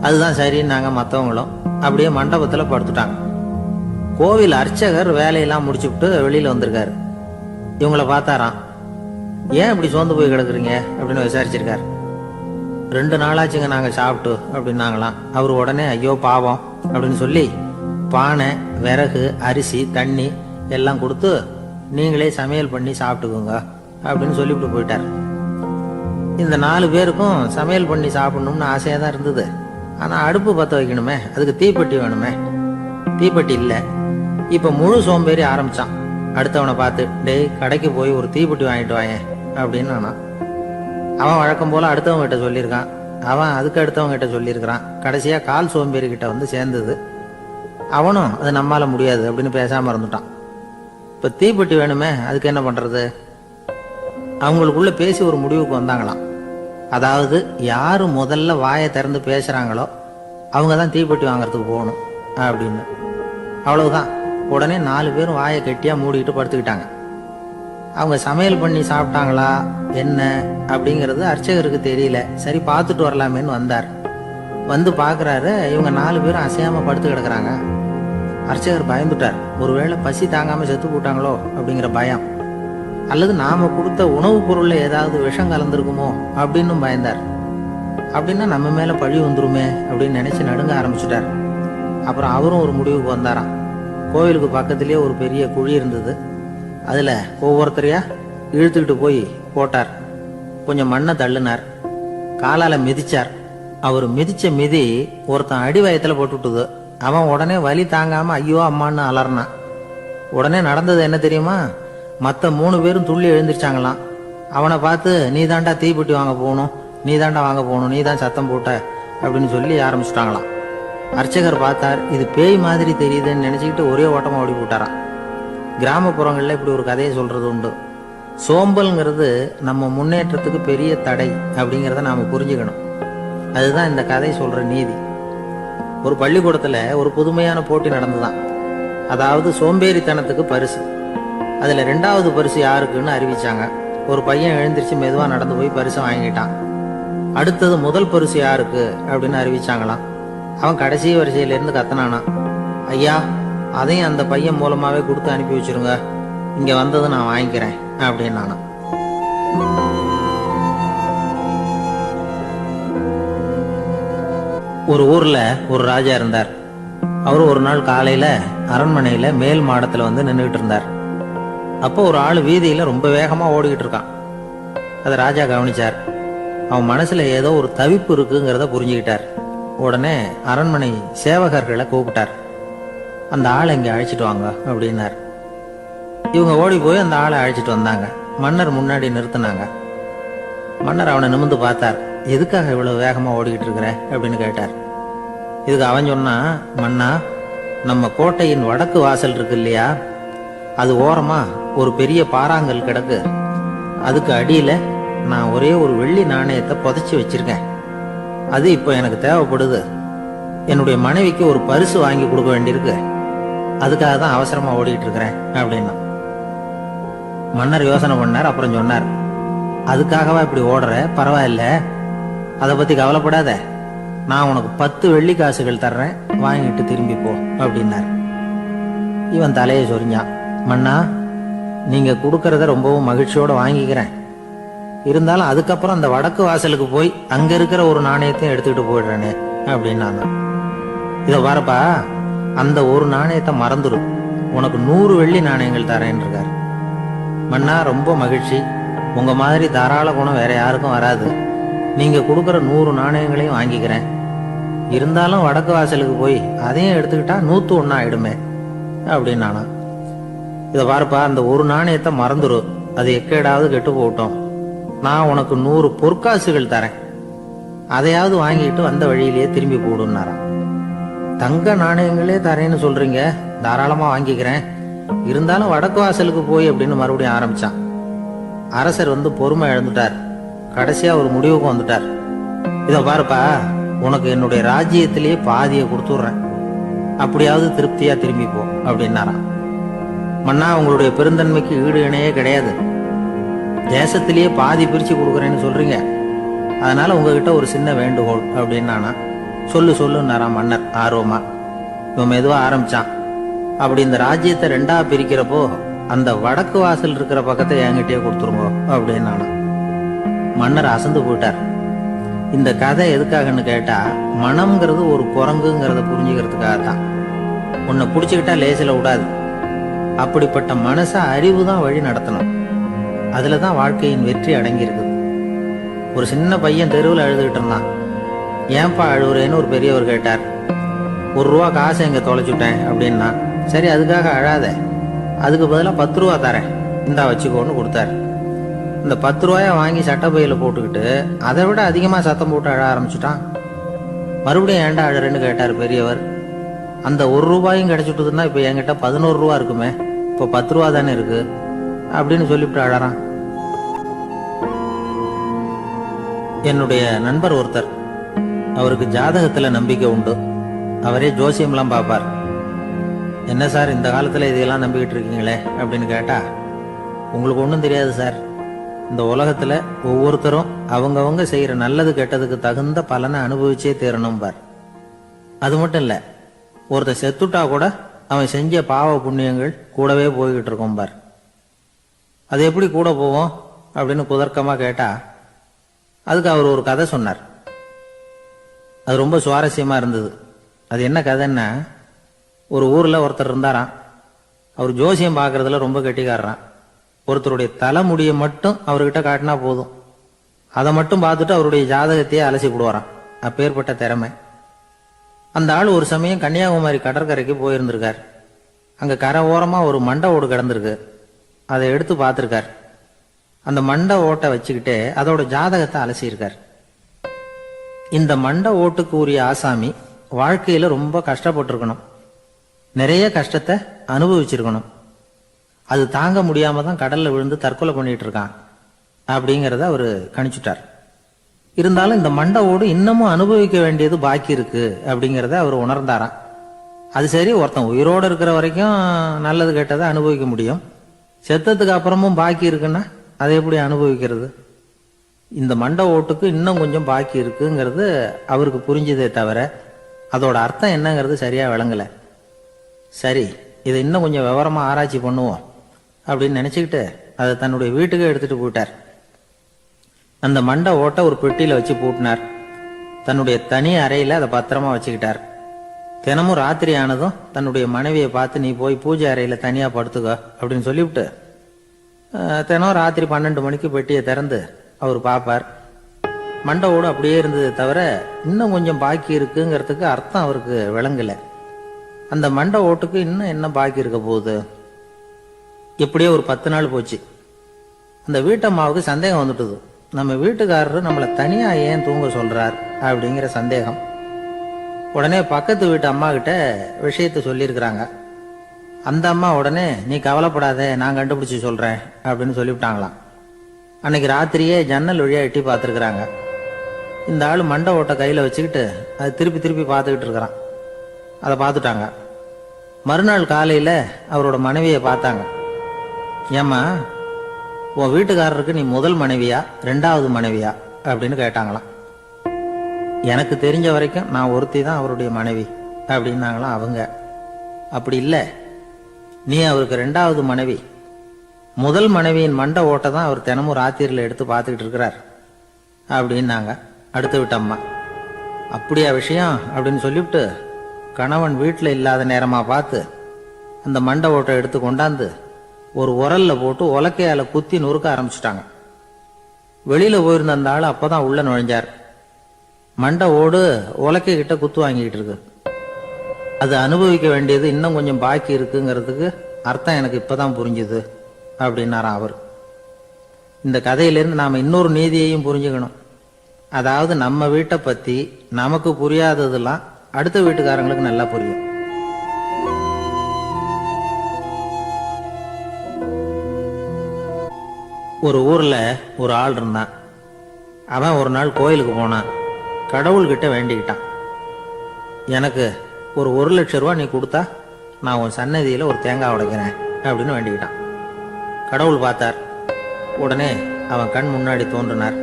அதுதான் சரின்னாங்க மற்றவங்களும். அப்படியே மண்டபத்துல படுத்துட்டாங்க. கோவில் அர்ச்சகர் வேலையெல்லாம் முடிச்சுட்டு வெளியில வந்திருக்காரு. இவங்களை பார்த்தாராம். ஏன் இப்படி சோர்ந்து போய் கிடக்குறீங்க அப்படின்னு விசாரிச்சிருக்காரு. 2 நாளாச்சுங்க நாங்க சாப்பிட்டு அப்படின்னாங்களாம். அவர் உடனே ஐயோ பாவம் அப்படின்னு சொல்லி பானை, விறகு, அரிசி, தண்ணி எல்லாம் கொடுத்து நீங்களே சமையல் பண்ணி சாப்பிட்டுக்கோங்க அப்படின்னு சொல்லிவிட்டு போயிட்டார். இந்த 4 பேருக்கும் சமையல் பண்ணி சாப்பிடணும்னு ஆசையா தான் இருந்தது. ஆனா அடுப்பு பத்த வைக்கணுமே, அதுக்கு தீப்பெட்டி வேணுமே. தீப்பெட்டி இல்லை. இப்ப முழு சோம்பேறி ஆரம்பிச்சான். அடுத்தவனை பார்த்து, டேய் கடைக்கு போய் ஒரு தீப்பெட்டி வாங்கிட்டு வாயேன் அப்படின்னு நானா. அவன் வழக்கம் போல அடுத்தவங்க கிட்ட சொல்லியிருக்கான். அவன் அதுக்கு அடுத்தவங்க கிட்ட சொல்லியிருக்கிறான். கடைசியா கால் சோம்பேறி கிட்ட வந்து சேர்ந்தது. அவனும் அது நம்மால முடியாது அப்படின்னு பேசாம இருந்துட்டான். இப்ப தீப்பெட்டி வேணுமே, அதுக்கு என்ன பண்றது? அவங்களுக்குள்ள பேசி ஒரு முடிவுக்கு வந்தாங்களாம். அதாவது யாரு முதல்ல வாயை திறந்து பேசுறாங்களோ அவங்க தான் தீப்பெட்டி வாங்கறதுக்கு போகணும் அப்படின்னு. அவ்வளவுதான். உடனே 4 பேரும் வாயை கெட்டியா மூடிட்டு படுத்துக்கிட்டாங்க. அவங்க சமையல் பண்ணி சாப்பிட்டாங்களா என்ன அப்படிங்கிறது அர்ச்சகருக்கு தெரியல. சரி பார்த்துட்டு வரலாமேன்னு வந்தார். வந்து பாக்குறாரு, இவங்க 4 பேரும் அசையாம படுத்து கிடக்குறாங்க. அர்ச்சகர் பயந்துட்டார். ஒருவேளை பசி தாங்காம செத்து போட்டாங்களோ அப்படிங்கிற பயம். அல்லது நாம கொடுத்த உணவுப் பொருள்ல ஏதாவது விஷம் கலந்துருக்குமோ அப்படின்னு பயந்தார். அப்படின்னா நம்ம மேல பழி வந்துருமே அப்படின்னு நினைச்சு நடுங்க ஆரம்பிச்சுட்டார். அப்புறம் அவரும் ஒரு முடிவுக்கு வந்தாராம். கோவிலுக்கு பக்கத்திலேயே ஒரு பெரிய குழி இருந்தது. அதுல ஒவ்வொருத்தரையா இழுத்துக்கிட்டு போய் போட்டார். கொஞ்சம் மண்ணை தள்ளுனார், காலால மிதிச்சார். அவர் மிதிச்ச மிதி ஒருத்தன் அடி வயத்துல போட்டுவிட்டது. அவன் உடனே வலி தாங்காம ஐயோ அம்மான்னு அலறினான். உடனே நடந்தது என்ன தெரியுமா? மற்ற 3 பேரும் துள்ளி எழுந்திருச்சாங்களாம். அவனை பார்த்து நீ தாண்டா தீப்பெட்டி வாங்க போகணும், நீ தாண்டா வாங்க போகணும், நீ தான் சத்தம் போட்ட அப்படின்னு சொல்லி ஆரம்பிச்சுட்டாங்களாம். அர்ச்சகர் பார்த்தார், இது பேய் மாதிரி தெரியுதுன்னு நினைச்சுக்கிட்டு ஒரே ஓட்டமா ஓடி போட்டாராம். கிராமப்புறங்கள்ல இப்படி ஒரு கதையை சொல்றது உண்டு. சோம்பல்ங்கிறது நம்ம முன்னேற்றத்துக்கு பெரிய தடை அப்படிங்கிறத நாம புரிஞ்சுக்கணும். அதுதான் இந்த கதை சொல்ற நீதி. ஒரு பள்ளிக்கூடத்துல ஒரு புதுமையான போட்டி நடந்துதான். அதாவது சோம்பேறித்தனத்துக்கு பரிசு. அதுல 2வது பரிசு யாருக்குன்னு அறிவிச்சாங்க. ஒரு பையன் எழுந்திருச்சு மெதுவா நடந்து போய் பரிசை வாங்கிட்டான். அடுத்தது முதல் பரிசு யாருக்கு அப்படின்னு அறிவிச்சாங்களாம். அவன் கடைசி வரிசையில இருந்து கத்தனானா, ஐயா அதையும் அந்த பையன் மூலமாவே கொடுத்து அனுப்பி வச்சிருங்க, இங்க வந்தது நான் வாங்கிக்கிறேன் அப்படின்னு நானா. ஒரு ஊர்ல ஒரு ராஜா இருந்தார். அவரு ஒரு நாள் காலையில அரண்மனையில மேல் மாடத்துல வந்து நின்றுட்டு இருந்தார். அப்போ ஒரு ஆள் வீதியில ரொம்ப வேகமா ஓடிக்கிட்டு இருக்கான். அதை ராஜா கவனிச்சார். அவன் மனசுல ஏதோ ஒரு தவிப்பு இருக்குங்கிறத புரிஞ்சுக்கிட்டார். உடனே அரண்மனை சேவகர்களை கூப்பிட்டார். அந்த ஆளை இங்க அழைச்சிட்டு வாங்க அப்படின்னார். இவங்க ஓடி போய் அந்த ஆளை அழைச்சிட்டு வந்தாங்க. மன்னர் முன்னாடி நிறுத்தினாங்க. மன்னர் அவனை நிமிர்ந்து பார்த்தார். எதுக்காக இவ்வளவு வேகமா ஓடிக்கிட்டு இருக்கிற அப்படின்னு கேட்டார். இதுக்கு அவன் சொன்னா, மன்னா, நம்ம கோட்டையின் வடக்கு வாசல் இருக்கு இல்லையா, அது ஓரமா ஒரு பெரிய பாறாங்கல் கிடக்கு. அதுக்கு அடியில நான் ஒரே ஒரு வெள்ளி நாணயத்தை புதைச்சி வச்சிருக்கேன். அது இப்போ எனக்கு தேவைப்படுது. என்னுடைய மனைவிக்கு ஒரு பரிசு வாங்கி கொடுக்க வேண்டியிருக்கு. அதுக்காக தான் அவசரமா ஓடிட்டு இருக்கிறேன் அப்படின்னா. மன்னர் யோசனை பண்ணார். அப்புறம் சொன்னார், அதுக்காகவா இப்படி ஓடுற? பரவாயில்ல, அதை பத்தி கவலைப்படாத. நான் உனக்கு 10 வெள்ளி காசுகள் தர்றேன், வாங்கிட்டு திரும்பி போ அப்படின்னார். இவன் தலையை சொரிஞ்சான். மன்னா, நீங்க கொடுக்கறத ரொம்பவும் மகிழ்ச்சியோட வாங்கிக்கிறேன். இருந்தாலும் அதுக்கப்புறம் அந்த வடக்கு வாசலுக்கு போய் அங்க இருக்கிற ஒரு நாணயத்தையும் எடுத்துக்கிட்டு போயிடுறேனே அப்படின்னா. இத பாருப்பா, அந்த ஒரு நாணயத்தை மறந்துரு, உனக்கு 100 வெள்ளி நாணயங்கள் தரேன்னு இருக்காரு. மன்னா, ரொம்ப மகிழ்ச்சி. உங்க மாதிரி தாராள குணம் வேற யாருக்கும் வராது. நீங்க கொடுக்கற 100 நாணயங்களையும் வாங்கிக்கிறேன். இருந்தாலும் வடக்கு வாசலுக்கு போய் அதையும் எடுத்துக்கிட்டா 101 ஆயிடுமே அப்படின்னானா. இத பாருப்பா, அந்த ஒரு நாணயத்தை மறந்துரு, அது எக்கேடாவது கெட்டு போட்டோம். நான் உனக்கு 100 பொற்காசுகள் தரேன், அதையாவது வாங்கிட்டு வந்த வழியிலேயே திரும்பி போடுன்னாராம். தங்க நாணயங்களே தரேன்னு சொல்றீங்க, தாராளமா வாங்கிக்கிறேன். இருந்தாலும் வடக்கு வாசலுக்கு போய் அப்படின்னு மறுபடியும் ஆரம்பிச்சான். அரசர் வந்து பொறுமை இழந்துட்டார். கடைசியா ஒரு முடிவுக்கு வந்துட்டார். இத பாருப்பா, உனக்கு என்னுடைய ராஜ்யத்திலேயே பாதியை கொடுத்துடுறேன், அப்படியாவது திருப்தியா திரும்பி போ அப்படின்னாராம். மன்னா, உங்களுடைய பெருந்தன்மைக்கு ஈடு இணையே கிடையாது. தேசத்திலேயே பாதி பிரிச்சு கொடுக்குறேன்னு சொல்றீங்க, அதனால உங்ககிட்ட ஒரு சின்ன வேண்டுகோள் அப்படின்னானா. சொல்லுன்னாராம் மன்னர் ஆர்வமா. இவன் மெதுவா ஆரம்பிச்சான். அப்படி இந்த ராஜ்யத்தை 2ஆ பிரிக்கிறப்போ அந்த வடக்கு வாசல் இருக்கிற பக்கத்தை என்கிட்டயே கொடுத்துருங்க அப்படின்னானா. மன்னர் அசந்து போயிட்டார். இந்த கதை எதுக்காகன்னு கேட்டா, மனம்ங்கிறது ஒரு குரங்குங்கிறத புரிஞ்சுக்கிறதுக்காகத்தான். உன்னை புடிச்சுக்கிட்டா லேசில விடாது. அப்படிப்பட்ட மனச அறிவு தான் வழி நடத்தணும். அதுலதான் வாழ்க்கையின் வெற்றி அடங்கி இருக்குது. ஒரு சின்ன பையன் தெருவில் அழுதுகிட்டு இருந்தான். ஏன்பா அழுவுறேன்னு ஒரு பெரியவர் கேட்டார். 1 ரூபா காசை எங்க தொலைச்சுட்டேன் அப்படின்னா. சரி, அதுக்காக அழாத, அதுக்கு பதிலாக 10 ரூபா தரேன், இந்தா வச்சுக்கோன்னு கொடுத்தாரு. இந்த 10 ரூபாய வாங்கி சட்டப்பையில போட்டுக்கிட்டு அதை விட அதிகமா சத்தம் போட்டு அழ ஆரம்பிச்சுட்டான். மறுபடியும் ஏன்டா அழறேன்னு கேட்டார் பெரியவர். அந்த 1 ரூபாயும் கிடைச்சிட்டுதுன்னா இப்ப என்கிட்ட 11 ரூபா இருக்குமே, இப்ப 10 ரூபா தானே இருக்கு அப்படின்னு சொல்லிவிட்டு அழறான். என்னுடைய நண்பர் ஒருத்தர், அவருக்கு ஜாதகத்துல நம்பிக்கை உண்டு. அவரே ஜோசியம்லாம் பார்ப்பார். என்ன சார், இந்த காலத்துல இதையெல்லாம் நம்பிக்கிட்டு இருக்கீங்களே அப்படின்னு கேட்டா, உங்களுக்கு ஒன்றும் தெரியாது சார். இந்த உலகத்துல ஒவ்வொருத்தரும் அவங்கவங்க செய்யற நல்லது கெட்டதுக்கு தகுந்த பலனை அனுபவிச்சே தீரணும் பார். அது மட்டும் இல்ல, ஒருத்தர் செத்துட்டா கூட அவன் செஞ்ச பாவ புண்ணியங்கள் கூடவே போய்கிட்டு இருக்கும் பார். அது எப்படி கூட போவோம் அப்படின்னு குதர்க்கமா கேட்டா அதுக்கு அவர் ஒரு கதை சொன்னார். அது ரொம்ப சுவாரஸ்யமா இருந்தது. அது என்ன கதைன்னா, ஒரு ஊர்ல ஒருத்தர் இருந்தாராம். அவர் ஜோசியம் பார்க்கறதுல ரொம்ப கெட்டிக்காரரான். ஒருத்தருடைய தலைமுடியை மட்டும் அவர்கிட்ட காட்டினா போதும், அதை மட்டும் பார்த்துட்டு அவருடைய ஜாதகத்தையே அலசி விடுவாராம். அப்பேற்பட்ட திறமை. அந்த ஆள் ஒரு சமயம் கன்னியாகுமரி கடற்கரைக்கு போயிருந்திருக்கார். அங்க கரை ஓரமா ஒரு மண்டை ஓடு கிடந்திருக்கு. அதை எடுத்து பார்த்திருக்கார். அந்த மண்டை ஓட்டை வச்சுக்கிட்டே அதோட ஜாதகத்தை அலசியிருக்கார். இந்த மண்டை ஓட்டுக்கு உரிய ஆசாமி வாழ்க்கையில ரொம்ப கஷ்டப்பட்டிருக்கணும், நிறைய கஷ்டத்தை அனுபவிச்சிருக்கணும். அது தாங்க முடியாம தான் கடல்ல விழுந்து தற்கொலை பண்ணிட்டு இருக்கான் அப்படிங்கறத அவரு கணிச்சுட்டார். இருந்தாலும் இந்த மண்டை ஓடு இன்னமும் அனுபவிக்க வேண்டியது பாக்கி இருக்கு அப்படிங்கறத அவர் உணர்ந்தாராம். அது சரி, ஒருத்தன் உயிரோடு இருக்கிற வரைக்கும் நல்லது கெட்டதை அனுபவிக்க முடியும், செத்ததுக்கு அப்புறமும் பாக்கி இருக்குன்னா அதை எப்படி அனுபவிக்கிறது? இந்த மண்டை ஓட்டுக்கு இன்னும் கொஞ்சம் பாக்கி இருக்குங்கிறது அவருக்கு புரிஞ்சதே தவிர அதோட அர்த்தம் என்னங்கிறது சரியா விளங்கல. சரி, இதை இன்னும் கொஞ்சம் விவரமா ஆராய்ச்சி பண்ணுவோம் அப்படின்னு நினைச்சுக்கிட்டு அதை தன்னுடைய வீட்டுக்கு எடுத்துட்டு போயிட்டார். அந்த மண்டை ஓட்டை ஒரு பெட்டியில வச்சு பூட்டினார். தன்னுடைய தனி அறையில அதை பத்திரமா வச்சுக்கிட்டார். தினமும் ராத்திரி ஆனதும் தன்னுடைய மனைவியை பார்த்து, நீ போய் பூஜை அறையில தனியா படுத்துக்கோ அப்படின்னு சொல்லிவிட்டு தினம் ராத்திரி 12 மணிக்கு பெட்டியை திறந்து அவர் பார்ப்பார். மண்டை ஓடு அப்படியே இருந்தது தவிர இன்னும் கொஞ்சம் பாக்கி இருக்குங்கிறதுக்கு அர்த்தம் அவருக்கு விளங்கல. அந்த மண்டை ஓட்டுக்கு இன்னும் என்ன பாக்கி இருக்க போகுது? இப்படியே ஒரு 10 நாள் போச்சு. அந்த வீட்டம்மாவுக்கு சந்தேகம் வந்துட்டுது. நம்ம வீட்டுக்காரரு நம்மளை தனியா ஏன் தூங்க சொல்றார் அப்படிங்கிற சந்தேகம். உடனே பக்கத்து வீட்டு அம்மா கிட்ட விஷயத்த சொல்லியிருக்கிறாங்க. அந்த அம்மா உடனே, நீ கவலைப்படாத, நான் கண்டுபிடிச்சு சொல்றேன் அப்படின்னு சொல்லிவிட்டாங்களாம். அன்னைக்கு ராத்திரியே ஜன்னல் வழியா எட்டி பார்த்துருக்குறாங்க. இந்த ஆள் மண்டை ஓட்டை கையில வச்சுக்கிட்டு அது திருப்பி திருப்பி பார்த்துக்கிட்டு இருக்கிறான். அதை பார்த்துட்டாங்க. மறுநாள் காலையில அவரோட மனைவியை பார்த்தாங்க. ஏம்மா, உன் வீட்டுக்காரருக்கு நீ முதல் மனைவியா 2வது மனைவியா அப்படின்னு கேட்டாங்களாம். எனக்கு தெரிஞ்ச வரைக்கும் நான் ஒருத்தி தான் அவருடைய மனைவி அப்படின்னாங்களாம் அவங்க. அப்படி இல்லை, நீ அவருக்கு 2வது மனைவி. முதல் மனைவியின் மண்டை ஓட்டை தான் அவர் தினமும் ராத்திரியில் எடுத்து பார்த்துக்கிட்டு இருக்கிறார் அப்படின்னாங்க அடுத்த வீட்டு அம்மா. அப்படியா விஷயம் அப்படின்னு சொல்லிவிட்டு கணவன் வீட்டில் இல்லாத நேரமா பார்த்து அந்த மண்டை ஓட்டை எடுத்து கொண்டாந்து ஒரு உரல்ல போட்டு உலக்கையால குத்தி நொறுக்க ஆரம்பிச்சுட்டாங்க. வெளியில போயிருந்த அந்த ஆள் அப்பதான் உள்ள நுழைஞ்சார். மண்டை ஓடு உலக்கை கிட்ட குத்து வாங்கிட்டு இருக்கு. அது அனுபவிக்க வேண்டியது இன்னும் கொஞ்சம் பாக்கி இருக்குங்கிறதுக்கு அர்த்தம் எனக்கு இப்பதான் புரிஞ்சுது அப்படின்னாராம் அவர். இந்த கதையிலிருந்து நாம இன்னொரு நீதியையும் புரிஞ்சுக்கணும். அதாவது நம்ம வீட்டை பத்தி நமக்கு புரியாததெல்லாம் அடுத்த வீட்டுக்காரங்களுக்கு நல்லா புரியும். ஒரு ஊர்ல ஒரு ஆள் இருந்தான். அவன் ஒரு நாள் கோயிலுக்கு போனான். கடவுள்கிட்ட வேண்டிக்கிட்டான், எனக்கு ஒரு 1,00,000 ரூபா நீ கொடுத்தா நான் உன் சன்னதியில ஒரு தேங்காய் உடைக்கிறேன் அப்படின்னு வேண்டிக்கிட்டான். கடவுள் பார்த்தார். உடனே அவன் கண் முன்னாடி தோன்றினார்.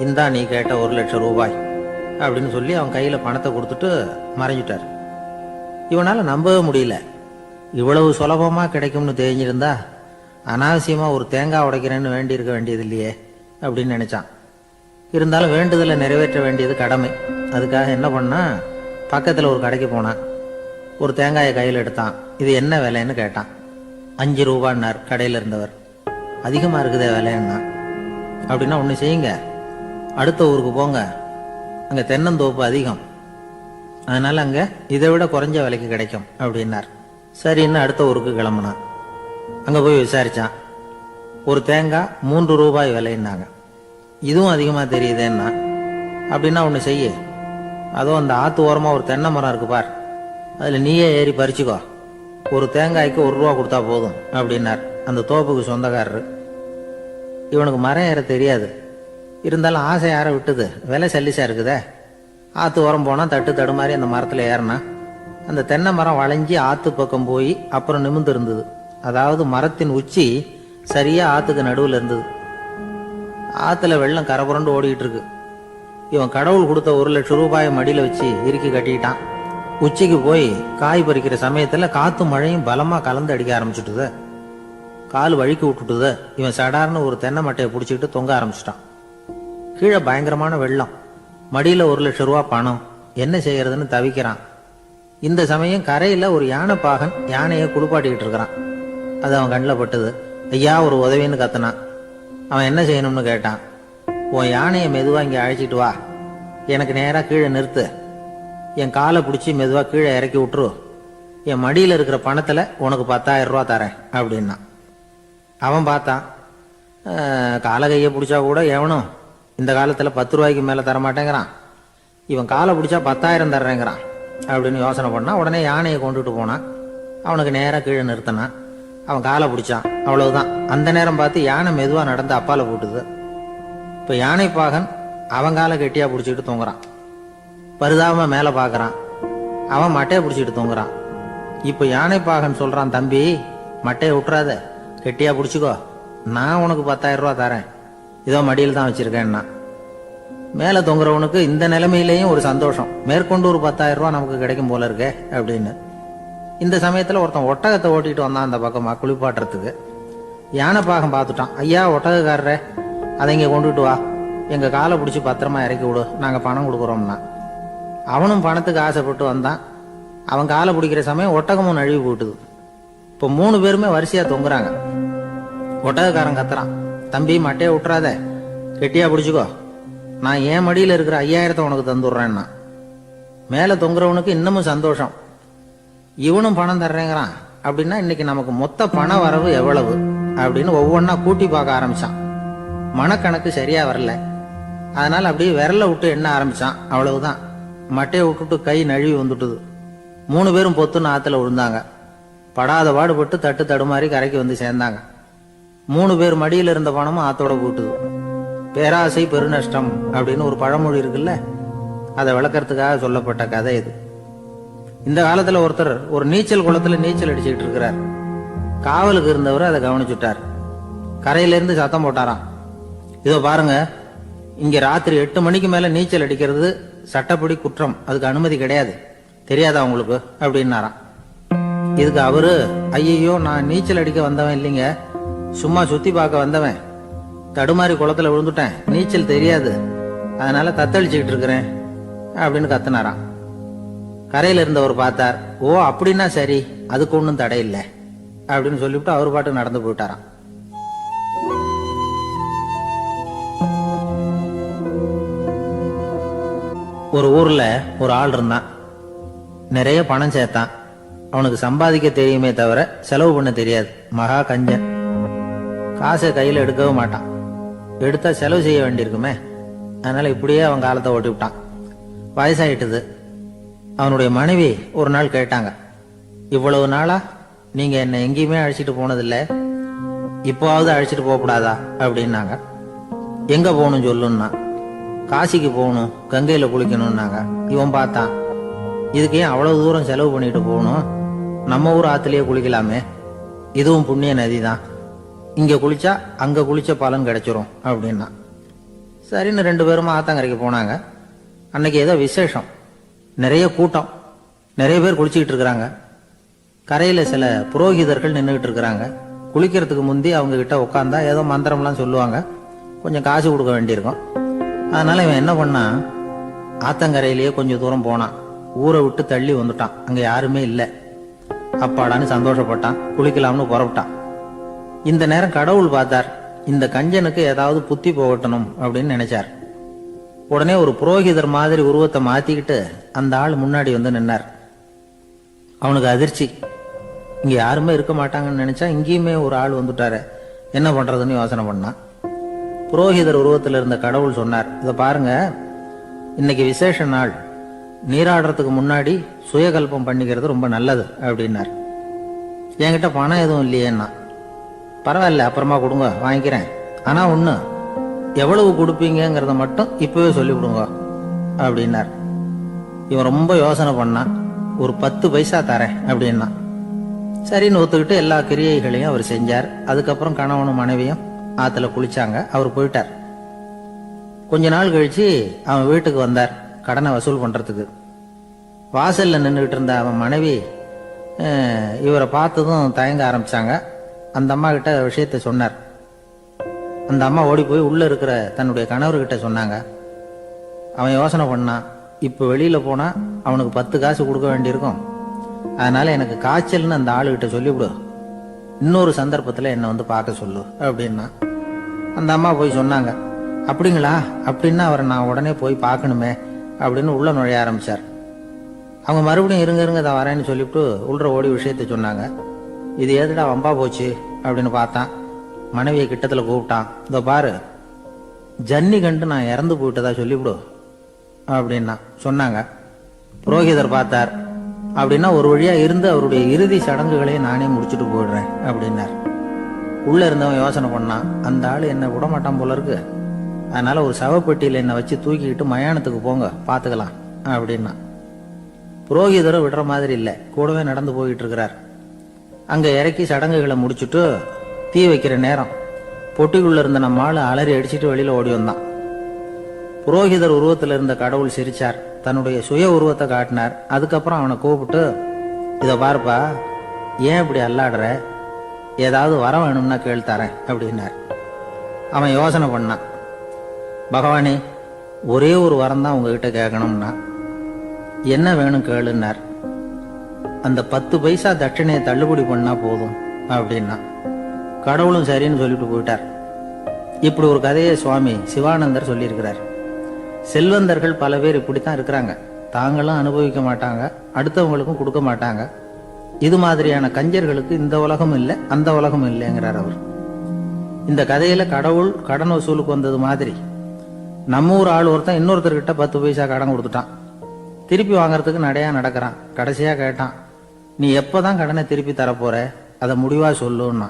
இந்தா நீ கேட்ட 1,00,000 ரூபாய் அப்படின்னு சொல்லி அவன் கையில பணத்தை கொடுத்துட்டு மறைஞ்சிட்டார். இவனால நம்பவே முடியல. இவ்வளவு சுலபமா கிடைக்கும்னு தெரிஞ்சிருந்தா அனாவசியமா ஒரு தேங்காய் உடைக்கிறேன்னு வேண்டி இருக்க வேண்டியது இல்லையே அப்படின்னு நினைச்சான். இருந்தாலும் வேண்டுதலை நிறைவேற்ற வேண்டியது கடமை. அதுக்காக என்ன பண்ணா, பக்கத்துல ஒரு கடைக்கு போனான். ஒரு தேங்காயை கையில் எடுத்தான். இது என்ன விலைன்னு கேட்டான். 5 ரூபான்னார் கடையில இருந்தவர். அதிகமா இருக்குதே விலைன்னா. அப்படின்னா ஒண்ணு செய்யுங்க, அடுத்த ஊருக்கு போங்க, அங்க தென்னந்தோப்பு அதிகம், அதனால அங்க இதை விட குறைஞ்ச விலைக்கு கிடைக்கும் அப்படின்னார். சரின்னு அடுத்த ஊருக்கு கிளம்புனான். அங்க போய் விசாரிச்சான். ஒரு தேங்காய் 3 ரூபாய் விலைன்னாங்க. இதுவும் அதிகமா தெரியுதேன்னா. அப்படின்னா ஒண்ணு செய்ய, அதோ அந்த ஆத்து ஓரமா ஒரு தென்னை மரம் இருக்கு பார், அதுல நீயே ஏறி பறிச்சுக்கோ, ஒரு தேங்காய்க்கு 1 ரூபா கொடுத்தா போதும் அப்படின்னார் அந்த தோப்புக்கு சொந்தக்காரரு. இவனுக்கு மரம் ஏற தெரியாது. இருந்தாலும் ஆசை யார விட்டுது, விலை சல்லிசா இருக்குதே. ஆத்து ஓரம் போனா தட்டு தடுமாறி அந்த மரத்துல ஏறினா அந்த தென்னை மரம் வளைஞ்சி ஆத்து பக்கம் போய் அப்புறம் நிமிர்ந்து இருந்தது. அதாவது மரத்தின் உச்சி சரியா ஆத்துக்கு நடுவுல இருந்தது. ஆத்துல வெள்ளம் கரபுரண்டு ஓடிட்டு இருக்கு. இவன் கடவுள் கொடுத்த 1,00,000 ரூபாயை மடியில வச்சு இறுக்கி கட்டிக்கிட்டான். உச்சிக்கு போய் காய் பறிக்கிற சமயத்துல காத்து மழையும் பலமா கலந்து அடிக்க ஆரம்பிச்சுட்டுது. கால் வழுக்கி விட்டுட்டுது. இவன் சடார்னு ஒரு தென்னை மட்டையை பிடிச்சிக்கிட்டு தொங்க ஆரம்பிச்சிட்டான். கீழே பயங்கரமான வெள்ளம், மடியில 1,00,000 பணம். என்ன செய்யறதுன்னு தவிக்கிறான். இந்த சமயம் கரையில ஒரு யானை பாகன் யானையை குளிப்பாட்டிக்கிட்டு இருக்கிறான். அது அவன் கண்ணில் பட்டுது. ஐயா, ஒரு உதவின்னு கத்துனான். அவன் என்ன செய்யணும்னு கேட்டான். உன் யானையை மெதுவா இங்க அழைச்சிட்டு வா, எனக்கு நேரா கீழே நிறுத்து, என் காலை பிடிச்சி மெதுவா கீழே இறக்கி விட்டுரு, என் மடியில இருக்கிற பணத்துல உனக்கு 10,000 தரேன் அப்படின்னா. அவன் பார்த்தான். காலை கையை பிடிச்சா கூட எவனும் இந்த காலத்துல 10 ரூபாய்க்கு மேல தரமாட்டேங்கிறான், இவன் காலை பிடிச்சா 10,000 தர்றேங்கிறான் அப்படின்னு யோசனை பண்ணா. உடனே யானையை கொண்டுட்டு போனான். அவனுக்கு நேரா கீழே நிறுத்தினான். அவன் காலை பிடிச்சான். அவ்வளவுதான். அந்த நேரம் பார்த்து யானை மெதுவா நடந்து அப்பால போட்டுது. இப்ப யானை பாகன் அவன் காலை கெட்டியா பிடிச்சிட்டு தொங்குறான். பரிதாபமா மேல பாக்குறான். அவன் மட்டையை பிடிச்சிட்டு தொங்குறான். இப்ப யானை பாகன் சொல்றான், தம்பி மட்டையை விட்டுறாத, கெட்டியா பிடிச்சிக்கோ, நான் உனக்கு 10,000 தரேன், இதோ மடியில் தான் வச்சிருக்கேன்னா. மேல தொங்குறவனுக்கு இந்த நிலைமையிலேயும் ஒரு சந்தோஷம், மேற்கொண்டு ஒரு 10,000 நமக்கு கிடைக்கும் போல இருக்கே அப்படின்னு. இந்த சமயத்துல ஒருத்தன் ஒட்டகத்தை ஓட்டிட்டு வந்தான் அந்த பக்கமா குளிப்பாட்டுறதுக்கு. யானை பாகம் பார்த்துட்டான். ஐயா, ஒட்டகக்காரரே, அதை இங்க கொண்டுட்டு வா, எங்க காலை பிடிச்சி பத்திரமா இறக்கி விடு, நாங்க பணம் கொடுக்குறோம்னா. அவனும் பணத்துக்கு ஆசைப்பட்டு வந்தான். அவன் காலை பிடிக்கிற சமயம் ஒட்டகமும் நழுவி போட்டுது. இப்ப 3 பேருமே வரிசையா தொங்குறாங்க. ஒட்டகக்காரன் கத்துறான், தம்பி மட்டையை விட்டுறாத, கெட்டியா பிடிச்சிக்கோ, நான் என் மடியில இருக்கிற 5,000 உனக்கு தந்துடுறேன்னா. மேல தொங்குறவனுக்கு இன்னமும் சந்தோஷம், இவனும் பணம் தர்றேங்கிறான் அப்படின்னா இன்னைக்கு நமக்கு மொத்த பண வரவு எவ்வளவு அப்படின்னு ஒவ்வொன்னா கூட்டி பார்க்க ஆரம்பிச்சான். மனக்கணக்கு சரியா வரல. அதனால அப்படியே விரல விட்டு எண்ண ஆரம்பிச்சான். அவ்வளவுதான். மட்டையை விட்டுட்டு கை நழுவி வந்துட்டுது. 3 பேரும் பொத்துன்னு ஆத்துல விழுந்தாங்க. படாத பாடுபட்டு தட்டு தடுமாறி கரைக்கு வந்து சேர்ந்தாங்க. 3 பேர் மடியில இருந்த பணமும் ஆத்தோட போட்டுது. பேராசை பெருநஷ்டம் அப்படின்னு ஒரு பழமொழி இருக்குல்ல, அதை விளக்கறதுக்காக சொல்லப்பட்ட கதை இது. இந்த காலத்துல ஒருத்தர் ஒரு நீச்சல் குளத்துல நீச்சல் அடிச்சுக்கிட்டு இருக்கிறார். காவலுக்கு இருந்தவர் அதை கவனிச்சுட்டார். கரையில இருந்து சத்தம் போட்டாராம், இதோ பாருங்க, இங்க ராத்திரி 8 மணிக்கு மேல நீச்சல் அடிக்கிறது சட்டப்படி குற்றம், அதுக்கு அனுமதி கிடையாது, தெரியாதா உங்களுக்கு அப்படின்னாராம். இதுக்கு அவரு, ஐயோ, நான் நீச்சல் அடிக்க வந்தவன் இல்லைங்க, சும்மா சுத்தி பார்க்க வந்தவன், தடுமாறி குளத்துல விழுந்துட்டேன், நீச்சல் தெரியாது, அதனால தத்தளிச்சுக்கிட்டு இருக்கிறேன் அப்படின்னு கத்துனாராம். கரையில இருந்தவர் பார்த்தார். ஓ, அப்படின்னா சரி, அதுக்கு ஒன்றும் தடை இல்லை அப்படின்னு சொல்லிவிட்டு அவர் பாட்டு நடந்து போயிட்டாராம். ஒரு ஊர்ல ஒரு ஆள் இருந்தான். நிறைய பணம் சேர்த்தான். அவனுக்கு சம்பாதிக்க தெரியுமே தவிர செலவு பண்ண தெரியாது. மகா கஞ்சன். காசை கையில எடுக்கவும் மாட்டான். எடுத்தா செலவு செய்ய வேண்டியிருக்குமே, அதனால இப்படியே அவன் காலத்தை ஓட்டி விட்டான். வயசாயிட்டுது. அவனுடைய மனைவி ஒரு நாள் கேட்டாங்க, இவ்வளவு நாளா நீங்க என்ன எங்கேயுமே அழைச்சிட்டு போனதில்ல, இப்போவாவது அழைச்சிட்டு போகக்கூடாதா அப்படின்னாங்க. எங்க போகணும் சொல்லுன்னா. காசிக்கு போகணும், கங்கையில குளிக்கணும்னாங்க. இவன் பார்த்தான், இதுக்கு ஏன் அவ்வளவு தூரம் செலவு பண்ணிட்டு போகணும், நம்ம ஊர் ஆத்துலயே குளிக்கலாமே, இதுவும் புண்ணிய நதி தான், இங்க குளிச்சா அங்க குளிச்ச பலன் கிடைச்சிரும் அப்படின்னா. சரின்னு 2 பேரும் ஆத்தங்கரைக்கு போனாங்க. அன்னைக்கு ஏதோ விசேஷம், நிறைய கூட்டம், நிறைய பேர் குளிச்சுக்கிட்டு இருக்கிறாங்க. கரையில சில புரோகிதர்கள் நின்றுகிட்டு இருக்கிறாங்க. குளிக்கிறதுக்கு முந்தி அவங்க கிட்ட உட்காந்தா ஏதோ மந்திரம்லாம் சொல்லுவாங்க, கொஞ்சம் காசு கொடுக்க வேண்டியிருக்கும். அதனால இவன் என்ன பண்ணா, ஆத்தங்கரையிலேயே கொஞ்சம் தூரம் போனான். ஊரை விட்டு தள்ளி வந்துட்டான். அங்க யாருமே இல்லை. அப்பாடான்னு சந்தோஷப்பட்டான். குளிக்கலாம்னு புறப்பட்டான். இந்த நேரம் கடவுள் பார்த்தார், இந்த கஞ்சனுக்கு ஏதாவது புத்தி போகட்டணும் அப்படின்னு நினைச்சார். உடனே ஒரு புரோகிதர் மாதிரி உருவத்தை மாத்திக்கிட்டு அந்த ஆள் முன்னாடி வந்து நின்னார். அவனுக்கு அதிர்ச்சி. இங்க யாருமே இருக்க மாட்டாங்கன்னு நினைச்சா இங்கேயுமே ஒரு ஆள் வந்துட்டாரு, என்ன பண்றதுன்னு யோசனை பண்ணான். புரோகிதர் உருவத்தில் இருந்த கடவுள் சொன்னார், இதை பாருங்க, இன்னைக்கு விசேஷ நாள், நீராடுறதுக்கு முன்னாடி சுயகல்பம் பண்ணிக்கிறது ரொம்ப நல்லது அப்படின்னார். என்கிட்ட பணம் எதுவும் இல்லையேன்னா. பரவாயில்ல, அப்புறமா கொடுங்க, வாங்கிக்கிறேன், ஆனா ஒண்ணு, எவ்வளவு கொடுப்பீங்கிறத மட்டும் இப்பவே சொல்லிவிடுங்க அப்படின்னார். இவன் ரொம்ப யோசனை பண்ணான். ஒரு 10 பைசா தரேன் அப்படின்னா. சரின்னு ஒத்துக்கிட்டு எல்லா கிரியைகளையும் அவர் செஞ்சார். அதுக்கப்புறம் கணவனும் மனைவியும் ஆத்துல குளிச்சாங்க. அவர் போயிட்டார். கொஞ்ச நாள் கழிச்சு அவன் வீட்டுக்கு வந்தார் கடனை வசூல் பண்றதுக்கு. வாசல்ல நின்றுகிட்டு இருந்த அவன் மனைவி இவரை பார்த்ததும் தயங்க ஆரம்பிச்சாங்க. அந்த அம்மா கிட்ட விஷயத்த சொன்னார். அந்த அம்மா ஓடி போய் உள்ள இருக்கிற தன்னுடைய கணவர்கிட்ட சொன்னாங்க. அவன் யோசனை பண்ணான், இப்ப வெளியில போனா அவனுக்கு 10 காசு கொடுக்க வேண்டியிருக்கும், அதனால எனக்கு காய்ச்சல்னு அந்த ஆளுகிட்ட சொல்லிவிடு, இன்னொரு சந்தர்ப்பத்துல என்ன வந்து பார்க்க சொல்லு அப்படின்னா. அந்த அம்மா போய் சொன்னாங்க. அப்படிங்களா, அப்படின்னா அவரை நான் உடனே போய் பார்க்கணுமே அப்படின்னு உள்ள நுழைய ஆரம்பிச்சார். அவங்க மறுபடியும் இருங்க தான் வரேன்னு சொல்லிவிட்டு உள்ள ஓடி விஷயத்த சொன்னாங்க. இது ஏதுடா வம்பா போச்சு அப்படின்னு பார்த்தான். மனைவியை கிட்டத்துல கூப்பிட்டான். இதோ பாரு, ஜன்னி கண்டு நான் இறந்து போயிட்டதா சொல்லிவிடு அப்படின்னா சொன்னாங்க. புரோகிதர் பார்த்தார். அப்படின்னா ஒரு வழியா இருந்து அவருடைய இறுதி சடங்குகளையும் நானே முடிச்சுட்டு போயிடுறேன் அப்படின்னார். உள்ள இருந்தவன் யோசனை பண்ணான், அந்த ஆளு என்ன விடமாட்டான் போல இருக்கு, அதனால ஒரு சவப்பெட்டியில என்னை வச்சு தூக்கிக்கிட்டு மயானத்துக்கு போங்க பார்த்துக்கலாம் அப்படின்னா. புரோகிதரும் விடுற மாதிரி இல்லை, கூடவே நடந்து போயிட்டு இருக்கிறார். அங்க இறக்கி சடங்குகளை முடிச்சுட்டு தீ வைக்கிற நேரம் பொட்டிக்குள்ள இருந்த நம்ம ஆளு அலறி அடிச்சுட்டு வெளியில ஓடி வந்தான். புரோகிதர் உருவத்தில் இருந்த கடவுள் சிரிச்சார், தன்னுடைய சுய உருவத்தை காட்டினார். அதுக்கப்புறம் அவனை கூப்பிட்டு, இதை பாருப்பா, ஏன் இப்படி அல்லாடுற, ஏதாவது வர வேணும்னா கேள்தரேன் அப்படின்னார். அவன் யோசனை பண்ணான். பகவானே, ஒரே ஒரு வரம் தான் உங்ககிட்ட கேட்கணும்னா. என்ன வேணும் கேளுன்னார். அந்த 10 பைசா தட்சணையை தள்ளுபடி பண்ணா போதும் அப்படின்னா. கடவுளும் சரின்னு சொல்லிட்டு போயிட்டார். இப்படி ஒரு கதையை சுவாமி சிவானந்தர் சொல்லியிருக்கிறார். செல்வந்தர்கள் பல பேர் இப்படித்தான் இருக்கிறாங்க. தாங்களும் அனுபவிக்க மாட்டாங்க, அடுத்தவங்களுக்கும் கொடுக்க மாட்டாங்க. இது மாதிரியான கஞ்சர்களுக்கு இந்த உலகம் இல்லை அந்த உலகம் இல்லைங்கிறார் அவர். இந்த கதையில கடவுள் கடன் வசூலுக்கு வந்தது மாதிரி நம்ம ஊர் ஆள் ஒருத்தன் இன்னொருத்தர்கிட்ட 10 பைசா கடன் கொடுத்துட்டான். திருப்பி வாங்கறதுக்கு நடையா நடக்கிறான். கடைசியா கேட்டான், நீ எப்பதான் கடனை திருப்பி தரப்போற, அதை முடிவா சொல்லுன்னா.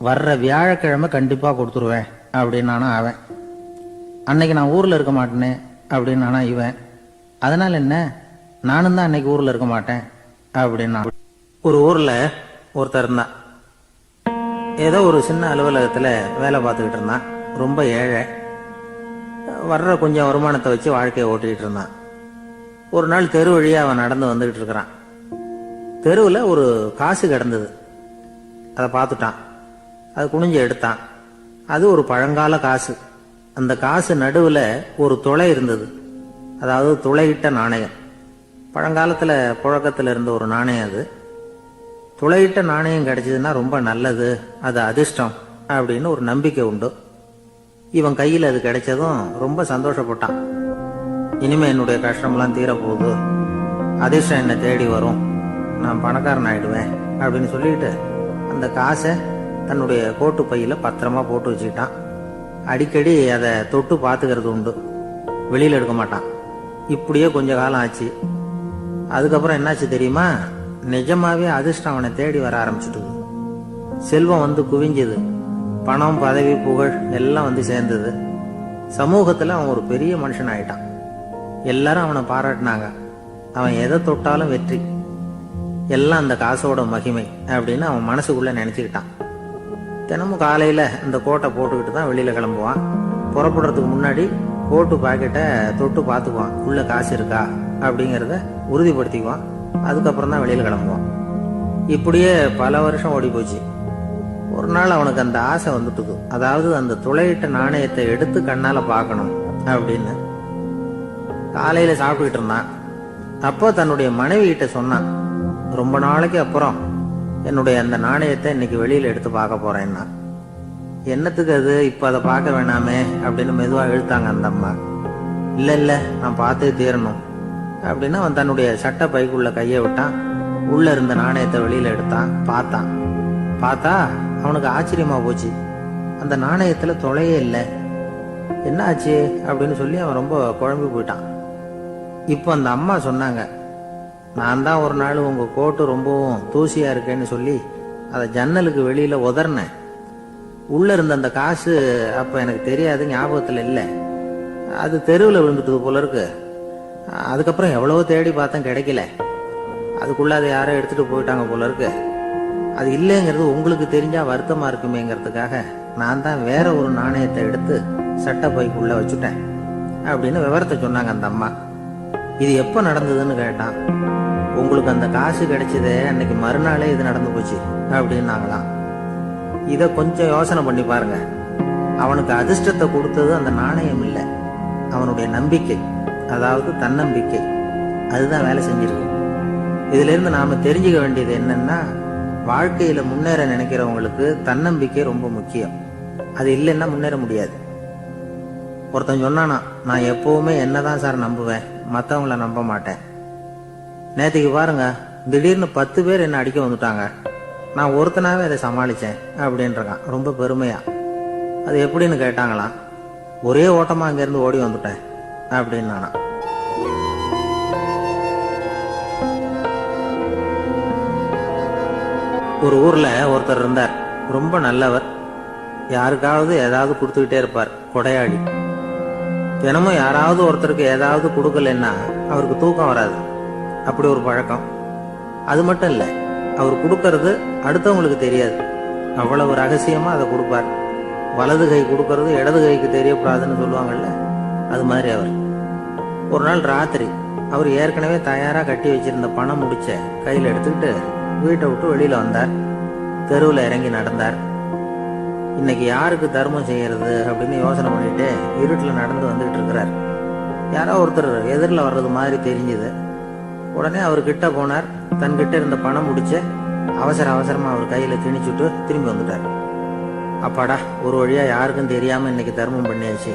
வர்ற வியாழக்கிழமை கண்டிப்பா கொடுத்துருவேன் அப்படின்னானா அவன். அன்னைக்கு நான் ஊர்ல இருக்க மாட்டேனே அப்படின்னானா இவன். அதனால என்ன, நானும் தான் அன்னைக்கு ஊர்ல இருக்க மாட்டேன் அப்படின்னா. ஒரு ஊர்ல ஒருத்தர் இருந்தான். ஏதோ ஒரு சின்ன அலுவலகத்துல வேலை பார்த்துக்கிட்டு இருந்தான். ரொம்ப ஏழை. வர்ற கொஞ்சம் வருமானத்தை வச்சு வாழ்க்கையை ஓட்டிக்கிட்டு இருந்தான். ஒரு நாள் தெரு வழியா அவன் நடந்து வந்துகிட்டு இருக்கிறான். தெருவில் ஒரு காசு கிடந்தது. அதை பார்த்துட்டான். அதை குனிஞ்சு எடுத்தான். அது ஒரு பழங்கால காசு. அந்த காசு நடுவில் ஒரு துளை இருந்தது. அதாவது துளையிட்ட நாணயம். பழங்காலத்தில் புழக்கத்தில் இருந்த ஒரு நாணயம் அது. துளையிட்ட நாணயம் கிடைச்சதுன்னா ரொம்ப நல்லது, அது அதிர்ஷ்டம் அப்படின்னு ஒரு நம்பிக்கை உண்டு. இவன் கையில் அது கிடைச்சதும் ரொம்ப சந்தோஷப்பட்டான். இனிமே என்னுடைய கஷ்டம்லாம் தீரப்போகுது, அதிர்ஷ்டம் என்னை தேடி வரும், நான் பணக்காரன் ஆயிடுவேன் அப்படின்னு சொல்லிட்டு அந்த காசை தன்னுடைய கோட்டு பையில பத்திரமா போட்டு வச்சுக்கிட்டான். அடிக்கடி அதை தொட்டு பார்த்துக்கிறது உண்டு, வெளியில எடுக்க மாட்டான். இப்படியே கொஞ்ச காலம் ஆச்சு. அதுக்கப்புறம் என்னாச்சு தெரியுமா, நிஜமாவே அதிர்ஷ்டம் அவனை தேடி வர ஆரம்பிச்சுட்டுது. செல்வம் வந்து குவிஞ்சது. பணம், பதவி, புகழ் எல்லாம் வந்து சேர்ந்தது. சமூகத்துல அவன் ஒரு பெரிய மனுஷன் ஆயிட்டான். எல்லாரும் அவனை பாராட்டினாங்க. அவன் எதை தொட்டாலும் வெற்றி, எல்லாம் அந்த காசோட மகிமை அப்படின்னு அவன் மனசுக்குள்ள நினைச்சுக்கிட்டான். தினமும் காலையில இந்த கோட்டை போட்டுக்கிட்டு தான் வெளியில கிளம்புவான். புறப்படுறதுக்கு முன்னாடி கோட்டு பாக்கெட்டை தொட்டு பார்த்துக்குவான், உள்ள காசு இருக்கா அப்படிங்கிறத உறுதிப்படுத்திக்குவான். அதுக்கப்புறம் தான் வெளியில கிளம்புவான். இப்படியே பல வருஷம் ஓடி போச்சு. ஒரு நாள் அவனுக்கு அந்த ஆசை வந்துட்டுது. அதாவது அந்த துளையிட்ட நாணயத்தை எடுத்து கண்ணால பார்க்கணும் அப்படின்னு. காலையில சாப்பிட்டுக்கிட்டு இருந்தான். அப்போ தன்னுடைய மனைவி கிட்ட சொன்னான், ரொம்ப நாளைக்கு அப்புறம் என்னுடைய அந்த நாணயத்தை இன்னைக்கு வெளியில எடுத்து பார்க்க போறேன்னா. என்னத்துக்கு அது, இப்ப அதை பார்க்க வேணாமே அப்படின்னு மெதுவா இழுத்தாங்க அந்த அம்மா. இல்ல இல்ல, நான் பார்த்தே தீரணும் அப்படின்னு அவன் தன்னுடைய சட்டை பைக்குள்ள கையை விட்டான். உள்ள இருந்த நாணயத்தை வெளியில எடுத்தான். பார்த்தா அவனுக்கு ஆச்சரியமா போச்சு. அந்த நாணயத்துல தொலையே இல்லை. என்ன ஆச்சு அப்படின்னு சொல்லி அவன் ரொம்ப குழம்பி போயிட்டான். இப்போ அந்த அம்மா சொன்னாங்க, நான் தான் ஒரு நாள் உங்க கோட்டு ரொம்பவும் தூசியா இருக்கேன்னு சொல்லி அதை ஜன்னலுக்கு வெளியில உதறினேன். உள்ள இருந்த அந்த காசு அப்ப எனக்கு தெரியாது, ஞாபகத்துல இல்லை. அது தெருவில் விழுந்துட்டது போல இருக்கு. அதுக்கப்புறம் எவ்வளவோ தேடி பார்த்தேன், கிடைக்கல. அதுக்குள்ள அதை யாரோ எடுத்துட்டு போயிட்டாங்க போல இருக்கு. அது இல்லைங்கிறது உங்களுக்கு தெரிஞ்சா வருத்தமா இருக்குமேங்கிறதுக்காக நான் தான் வேற ஒரு நாணயத்தை எடுத்து சட்டை பைக்குள்ள வச்சுட்டேன் அப்படின்னு விவரத்தை சொன்னாங்க அந்த அம்மா. இது எப்ப நடந்ததுன்னு கேட்டான். உங்களுக்கு அந்த காசு கிடைச்சதே அன்னைக்கு மறுநாளே இது நடந்து போச்சு அப்படின்னாங்களாம். இத கொஞ்சம் யோசனை பண்ணி பாருங்க. அவனுக்கு அதிர்ஷ்டத்தை கொடுத்தது அந்த நாணயம் இல்லை, அவனுடைய நம்பிக்கை, அதாவது தன்னம்பிக்கை. அதுதான் வேலை செஞ்சிருக்கு. இதுல இருந்து நாம தெரிஞ்சுக்க வேண்டியது என்னன்னா, வாழ்க்கையில முன்னேற நினைக்கிறவங்களுக்கு தன்னம்பிக்கை ரொம்ப முக்கியம். அது இல்லைன்னா முன்னேற முடியாது. ஒருத்தன் சொன்னானா, நான் எப்பவுமே என்னதான் சார் நம்புவேன், மற்றவங்கள நம்ப மாட்டேன். நேற்றுக்கு பாருங்க, திடீர்னு 10 பேர் என்ன அடிக்க வந்துட்டாங்க, நான் ஒருத்தனாவே அதை சமாளிச்சேன் அப்படின்றான் ரொம்ப பெருமையா. அது எப்படின்னு கேட்டாங்களாம். ஒரே ஓட்டமா அங்கிருந்து ஓடி வந்துட்டேன் அப்படின்னு நானா. ஒரு ஊர்ல ஒருத்தர் இருந்தார், ரொம்ப நல்லவர். யாருக்காவது ஏதாவது கொடுத்துக்கிட்டே இருப்பார், கொடையாளி. தினமும் யாராவது ஒருத்தருக்கு ஏதாவது கொடுக்கலன்னா அவருக்கு தூக்கம் வராது, அப்படி ஒரு பழக்கம். அது மட்டும் இல்ல, அவர் கொடுக்கறது அடுத்தவங்களுக்கு தெரியாது, அவ்வளவு ரகசியமா அதை கொடுப்பார். வலது கை கொடுக்கறது இடது கைக்கு தெரியக்கூடாதுன்னு சொல்லுவாங்கல்ல, அது மாதிரி அவர். ஒரு நாள் ராத்திரி அவர் ஏற்கனவே தயாரா கட்டி வச்சிருந்த பணம் முடிச்ச கையில் எடுத்துக்கிட்டு வீட்டை விட்டு வெளியில வந்தார். தெருவில் இறங்கி நடந்தார். இன்னைக்கு யாருக்கு தர்மம் செய்யறது அப்படின்னு யோசனை பண்ணிட்டு இருட்டில் நடந்து வந்துகிட்டு இருக்கிறார். யாரோ ஒருத்தர் எதிரில் வர்றது மாதிரி தெரிஞ்சுது. உடனே அவர் கிட்ட போனார். தன்கிட்ட இருந்த பணம் முடிச்ச அவசரமா அவர் கையில திணிச்சுட்டு திரும்பி வந்துட்டார். அப்பாடா, ஒரு வழியா யாருக்கும் தெரியாம இன்னைக்கு தர்மம் பண்ணியாச்சு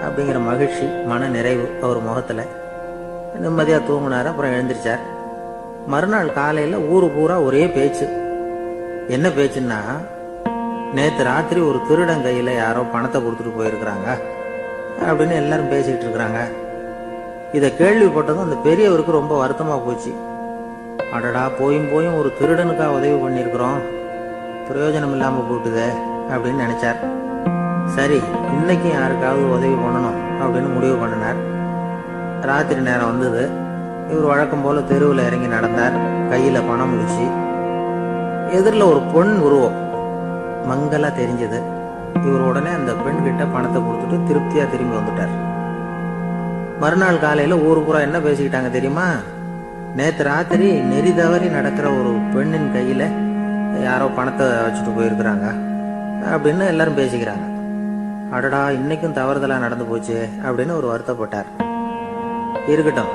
அப்படிங்கிற மகிழ்ச்சி, மன நிறைவு அவர் முகத்துல. நிம்மதியா தூங்கினார். அப்புறம் எழுந்திரிச்சார். மறுநாள் காலையில ஊரு பூரா ஒரே பேச்சு. என்ன பேச்சுன்னா, நேத்து ராத்திரி ஒரு திருடன் கையில யாரோ பணத்தை கொடுத்துட்டு போயிருக்கிறாங்க அப்படின்னு எல்லாரும் பேசிட்டு இருக்கிறாங்க. இதை கேள்விப்பட்டதும் அந்த பெரியவருக்கு ரொம்ப வருத்தமா போச்சு. அடடா, போயும் ஒரு திருடனுக்கா உதவி பண்ணிருக்கிறோம், பிரயோஜனம் இல்லாம போட்டுதே அப்படின்னு நினைச்சார். சரி, இன்னைக்கு யாருக்காவது உதவி பண்ணணும் அப்படின்னு முடிவு பண்ணினார். ராத்திரி நேரம் வந்தது. இவர் வழக்கம் போல தெருவில் இறங்கி நடந்தார். கையில பணம் முடிச்சு. எதிரில் ஒரு பொன் உருவம் மங்கலா தெரிஞ்சது. இவர் உடனே அந்த பெண் கிட்ட பணத்தை கொடுத்துட்டு திருப்தியா திரும்பி வந்துட்டார். மறுநாள் காலையில ஊரு பூரா என்ன பேசிக்கிட்டாங்க தெரியுமா? நேத்து ராத்திரி நெறி தவறி நடக்கிற ஒரு பெண்ணின் கையில யாரோ பணத்தை வச்சுட்டு போயிருக்கிறாங்க அப்படின்னு எல்லாரும் பேசிக்கிறாங்க. அடடா, இன்னைக்கும் தவறுதலா நடந்து போச்சு அப்படின்னு ஒரு வருத்தப்பட்டார். இருக்கட்டும்,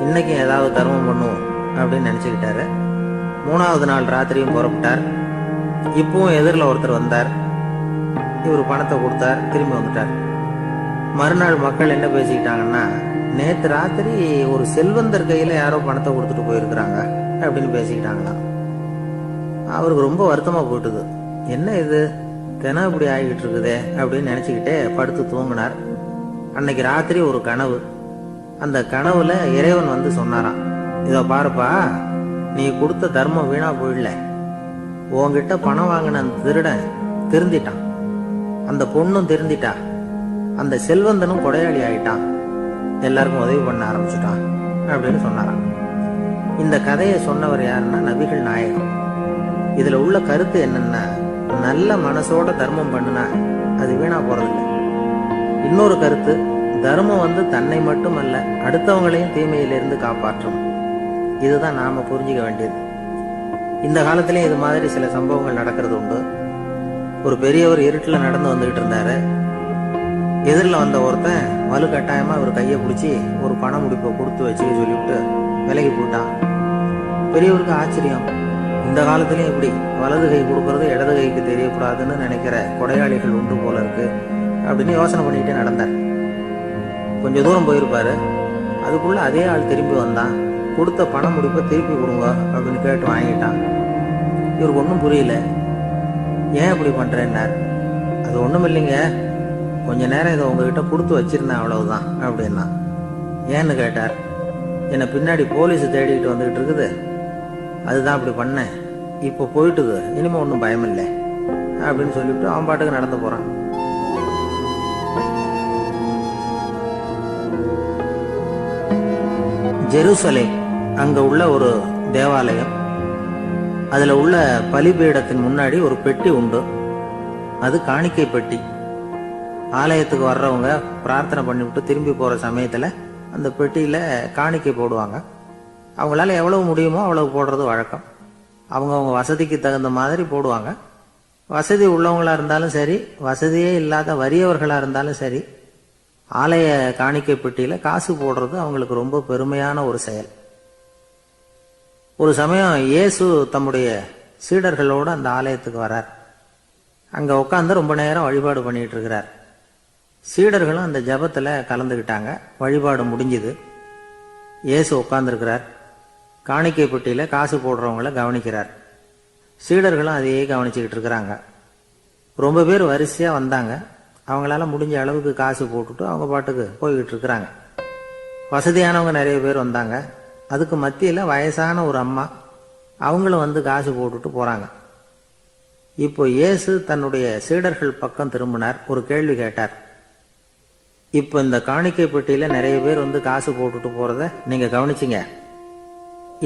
இன்னைக்கும் ஏதாவது தர்மம் பண்ணுவோம் அப்படின்னு நினைச்சுக்கிட்டாரு. 3வது நாள் ராத்திரியும் புறப்பட்டார். இப்பவும் எதிரில் ஒருத்தர் வந்தார். இவர் பணத்தை கொடுத்தார், திரும்பி வந்துட்டார். மறுநாள் மக்கள் என்ன பேசிக்கிட்டாங்கன்னா, நேத்து ராத்திரி ஒரு செல்வந்தர் கையில யாரோ பணத்தை கொடுத்துட்டு போயிருக்கிறாங்க அப்படின்னு பேசிக்கிட்டாங்களாம். அவருக்கு ரொம்ப வருத்தமா போயிட்டுது. என்ன இது, தினம் இப்படி ஆகிட்டு இருக்குதே அப்படின்னு நினைச்சுக்கிட்டே படுத்து தூங்கினார். அன்னைக்கு ராத்திரி ஒரு கனவு. அந்த கனவுல இறைவன் வந்து சொன்னாராம், இதோ பாருப்பா, நீ கொடுத்த தர்மம் வீணா போயிடல. உன்கிட்ட பணம் வாங்கின அந்த திருடன் திருந்திட்டான், அந்த பொண்ணும் திருந்திட்டா, அந்த செல்வந்தனும் கொடையாளி ஆயிட்டான், எல்லாருக்கும் உதவி பண்ண ஆரம்பிச்சுட்டான் அப்படின்னு சொன்னாராம். இந்த கதையை சொன்னவர் யாருன்னா நபிகள் நாயகம். இதுல உள்ள கருத்து என்னன்னா, நல்ல மனசோட தர்மம் பண்ணுனா அது வீணா போறதில்லை. இன்னொரு கருத்து, தர்மம் வந்து தன்னை மட்டுமல்ல அடுத்தவங்களையும் தீமையிலிருந்து காப்பாற்றும். இதுதான் நாம புரிஞ்சுக்க வேண்டியது. இந்த காலத்திலயும் இது மாதிரி சில சம்பவங்கள் நடக்கிறது உண்டு. ஒரு பெரியவர் இருட்டுல நடந்து வந்துகிட்டு இருந்தாரு. எதிரில் வந்த ஒருத்தன் வலு கட்டாயமா அவர் கையை பிடிச்சி ஒரு பண முடிப்பை கொடுத்து வச்சுக்க சொல்லிவிட்டு விலகி போட்டான். பெரியவருக்கு ஆச்சரியம். இந்த காலத்திலயும் இப்படி வலது கை கொடுக்கறது இடது கைக்கு தெரியக்கூடாதுன்னு நினைக்கிற கொடையாளிகள் உண்டு போல இருக்கு அப்படின்னு யோசனை பண்ணிக்கிட்டே நடந்தார். கொஞ்ச தூரம் போயிருப்பாரு. அதுக்குள்ள அதே ஆள் திரும்பி வந்தான். கொடுத்த பண முடிப்பை திருப்பி கொடுங்க அப்படின்னு கேட்டு வாங்கிட்டான். இவருக்கு ஒன்றும் புரியல. ஏன் இப்படி பண்றேன்னார். அது ஒண்ணும் இல்லைங்க, கொஞ்ச நேரம் இதை உங்ககிட்ட கொடுத்து வச்சிருந்தேன், அவ்வளவுதான் அப்படின்னா. ஏன்னு கேட்டார். என்னை பின்னாடி போலீஸ் தேடிக்கிட்டு வந்துகிட்டு இருக்குது, அதுதான் அப்படி பண்ணேன். இப்போ போயிட்டுது, இனிமே ஒன்றும் பயம் இல்லை அப்படின்னு சொல்லிவிட்டு அவன் பாட்டுக்கு நடந்து போறான். ஜெருசலேம், அங்க உள்ள ஒரு தேவாலயம். அதுல உள்ள பலிபீடத்தின் முன்னாடி ஒரு பெட்டி உண்டு. அது காணிக்கை பெட்டி. ஆலயத்துக்கு வர்றவங்க பிரார்த்தனை பண்ணிவிட்டு திரும்பி போற சமயத்துல அந்த பெட்டியில காணிக்கை போடுவாங்க. அவங்களால எவ்வளவு முடியுமோ அவ்வளவு போடுறது வழக்கம். அவங்க வசதிக்கு தகுந்த மாதிரி போடுவாங்க. வசதி உள்ளவங்களா இருந்தாலும் சரி, வசதியே இல்லாத வறியவர்களா இருந்தாலும் சரி, ஆலய காணிக்கை பெட்டியில காசு போடுறது அவங்களுக்கு ரொம்ப பெருமையான ஒரு செயல். ஒரு சமயம் இயேசு தம்முடைய சீடர்களோடு அந்த ஆலயத்துக்கு வரார். அங்க உட்காந்து ரொம்ப நேரம் வழிபாடு பண்ணிட்டு இருக்கிறார். சீடர்களும் அந்த ஜபத்துல கலந்துக்கிட்டாங்க. வழிபாடு முடிஞ்சுது. இயேசு உட்கார்ந்துருக்கிறார். காணிக்கை பெட்டியில காசு போடுறவங்கள கவனிக்கிறார். சீடர்களும் அதையே கவனிச்சுக்கிட்டு இருக்கிறாங்க. ரொம்ப பேர் வரிசையா வந்தாங்க. அவங்களால முடிஞ்ச அளவுக்கு காசு போட்டுட்டு அவங்க பாட்டுக்கு போய்கிட்டு இருக்கிறாங்க. வசதியானவங்க நிறைய பேர் வந்தாங்க. அதுக்கு மத்தியில வயசான ஒரு அம்மா, அவங்களும் வந்து காசு போட்டுட்டு போறாங்க. இப்போ இயேசு தன்னுடைய சீடர்கள் பக்கம் திரும்பினார். ஒரு கேள்வி கேட்டார். இப்போ இந்த காணிக்கை பெட்டியில நிறைய பேர் வந்து காசு போட்டுட்டு போறத நீங்க கவனிச்சிங்க.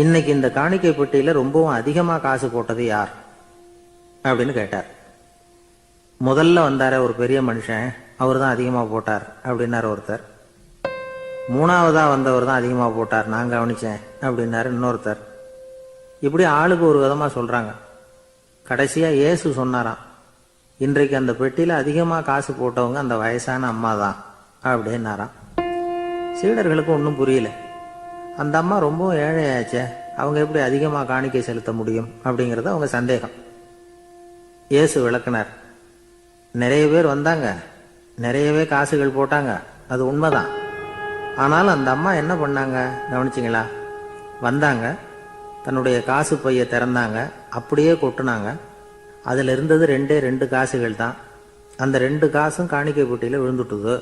இன்னைக்கு இந்த காணிக்கை பெட்டியில ரொம்பவும் அதிகமா காசு போட்டது யார் அப்படின்னு கேட்டார். முதல்ல வந்தார ஒரு பெரிய மனுஷன், அவர் தான் அதிகமா போட்டார் அப்படின்னாரு ஒருத்தர். மூணாவதா வந்தவர் தான் அதிகமா போட்டார், நான் கவனிச்சேன் அப்படின்னாரு இன்னொருத்தர். இப்படி ஆளுக்கு ஒரு விதமா சொல்றாங்க. கடைசியா இயேசு சொன்னாராம், இன்றைக்கு அந்த பெட்டியில அதிகமா காசு போட்டவங்க அந்த வயசான அம்மா தான் அப்படின்னாராம். சீடர்களுக்கு ஒன்றும் புரியல. அந்த அம்மா ரொம்ப ஏழையாச்சே, அவங்க எப்படி அதிகமா காணிக்கை செலுத்த முடியும் அப்படிங்கறது அவங்க சந்தேகம். இயேசு விளக்குனார். நிறைய பேர் வந்தாங்க, நிறையவே காசுகள் போட்டாங்க, அது உண்மைதான். ஆனாலும் அந்த அம்மா என்ன பண்ணாங்க கவனிச்சிங்களா? வந்தாங்க, தன்னுடைய காசு பைய திறந்தாங்க, அப்படியே கொட்டுனாங்க. அதுல இருந்தது 2 காசுகள் தான். அந்த 2 காசும் காணிக்கை பெட்டியில விழுந்துட்டுது.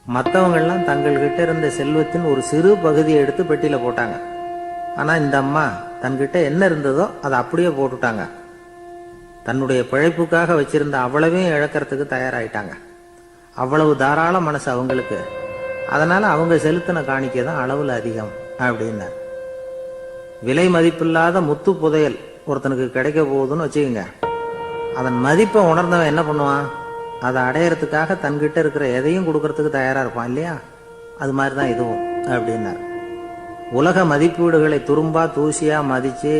மற்றவங்கள்லாம் தங்கள்கிட்ட இருந்த செல்வத்தின் ஒரு சிறு பகுதியை எடுத்து பெட்டியில போட்டாங்க. ஆனா இந்த அம்மா தன்கிட்ட என்ன இருந்ததோ அதை அப்படியே போட்டுட்டாங்க. தன்னுடைய பிழைப்புக்காக வச்சிருந்த அவ்வளவையும் இழக்கிறதுக்கு தயாராயிட்டாங்க. அவ்வளவு தாராள மனசு அவங்களுக்கு. அதனால அவங்க செலுத்தின காணிக்கை தான் அளவுல அதிகம் அப்படின்னார். விலை மதிப்பில்லாத முத்து புதையல் ஒருத்தனுக்கு கிடைக்க போகுதுன்னு வச்சுக்கோங்க. அதன் மதிப்பை உணர்ந்தவன் என்ன பண்ணுவான்? அதை அடையறதுக்காக தன்கிட்ட இருக்கிற எதையும் கொடுக்கறதுக்கு தயாரா இருப்பான் இல்லையா? அது மாதிரிதான் இதுவும் அப்படின்னார். உலக மதிப்பீடுகளை துரும்பா தூசியா மதிச்சு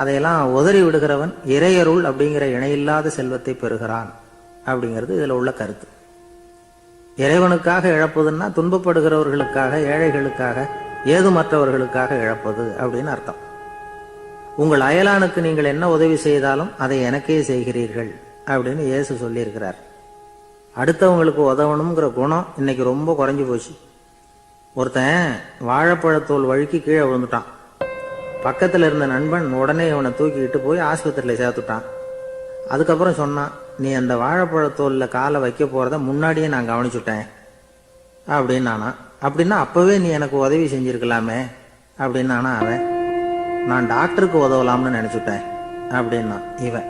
அதையெல்லாம் உதறி விடுகிறவன் இறையருள் அப்படிங்கிற இணையில்லாத செல்வத்தை பெறுகிறான் அப்படிங்கிறது இதுல உள்ள கருத்து. இறைவனுக்காக இழப்பதுன்னா துன்பப்படுகிறவர்களுக்காக, ஏழைகளுக்காக, ஏதுமற்றவர்களுக்காக இழப்பது அப்படின்னு அர்த்தம். உங்கள் அயலானுக்கு நீங்கள் என்ன உதவி செய்தாலும் அதை எனக்கே செய்கிறீர்கள் அப்படின்னு இயேசு சொல்லியிருக்கிறார். அடுத்தவங்களுக்கு உதவணுங்கிற குணம் இன்னைக்கு ரொம்ப குறைஞ்சு போச்சு. ஒருத்தன் வாழைப்பழத்தோல் வழுக்கி கீழே விழுந்துட்டான். பக்கத்துல இருந்த நண்பன் உடனே இவனை தூக்கிக்கிட்டு போய் ஆஸ்பத்திரியில சேர்த்துட்டான். அதுக்கப்புறம் சொன்னான், நீ அந்த வாழைப்பழத்தோல்ல காலை வைக்க போறத முன்னாடியே நான் கவனிச்சுட்டேன் அப்படின்னானா. அப்படின்னா அப்பவே நீ எனக்கு உதவி செஞ்சிருக்கலாமே அப்படின்னானா அவன். நான் டாக்டருக்கு உதவலாம்னு நினைச்சுட்டேன் அப்படின்னா இவன்.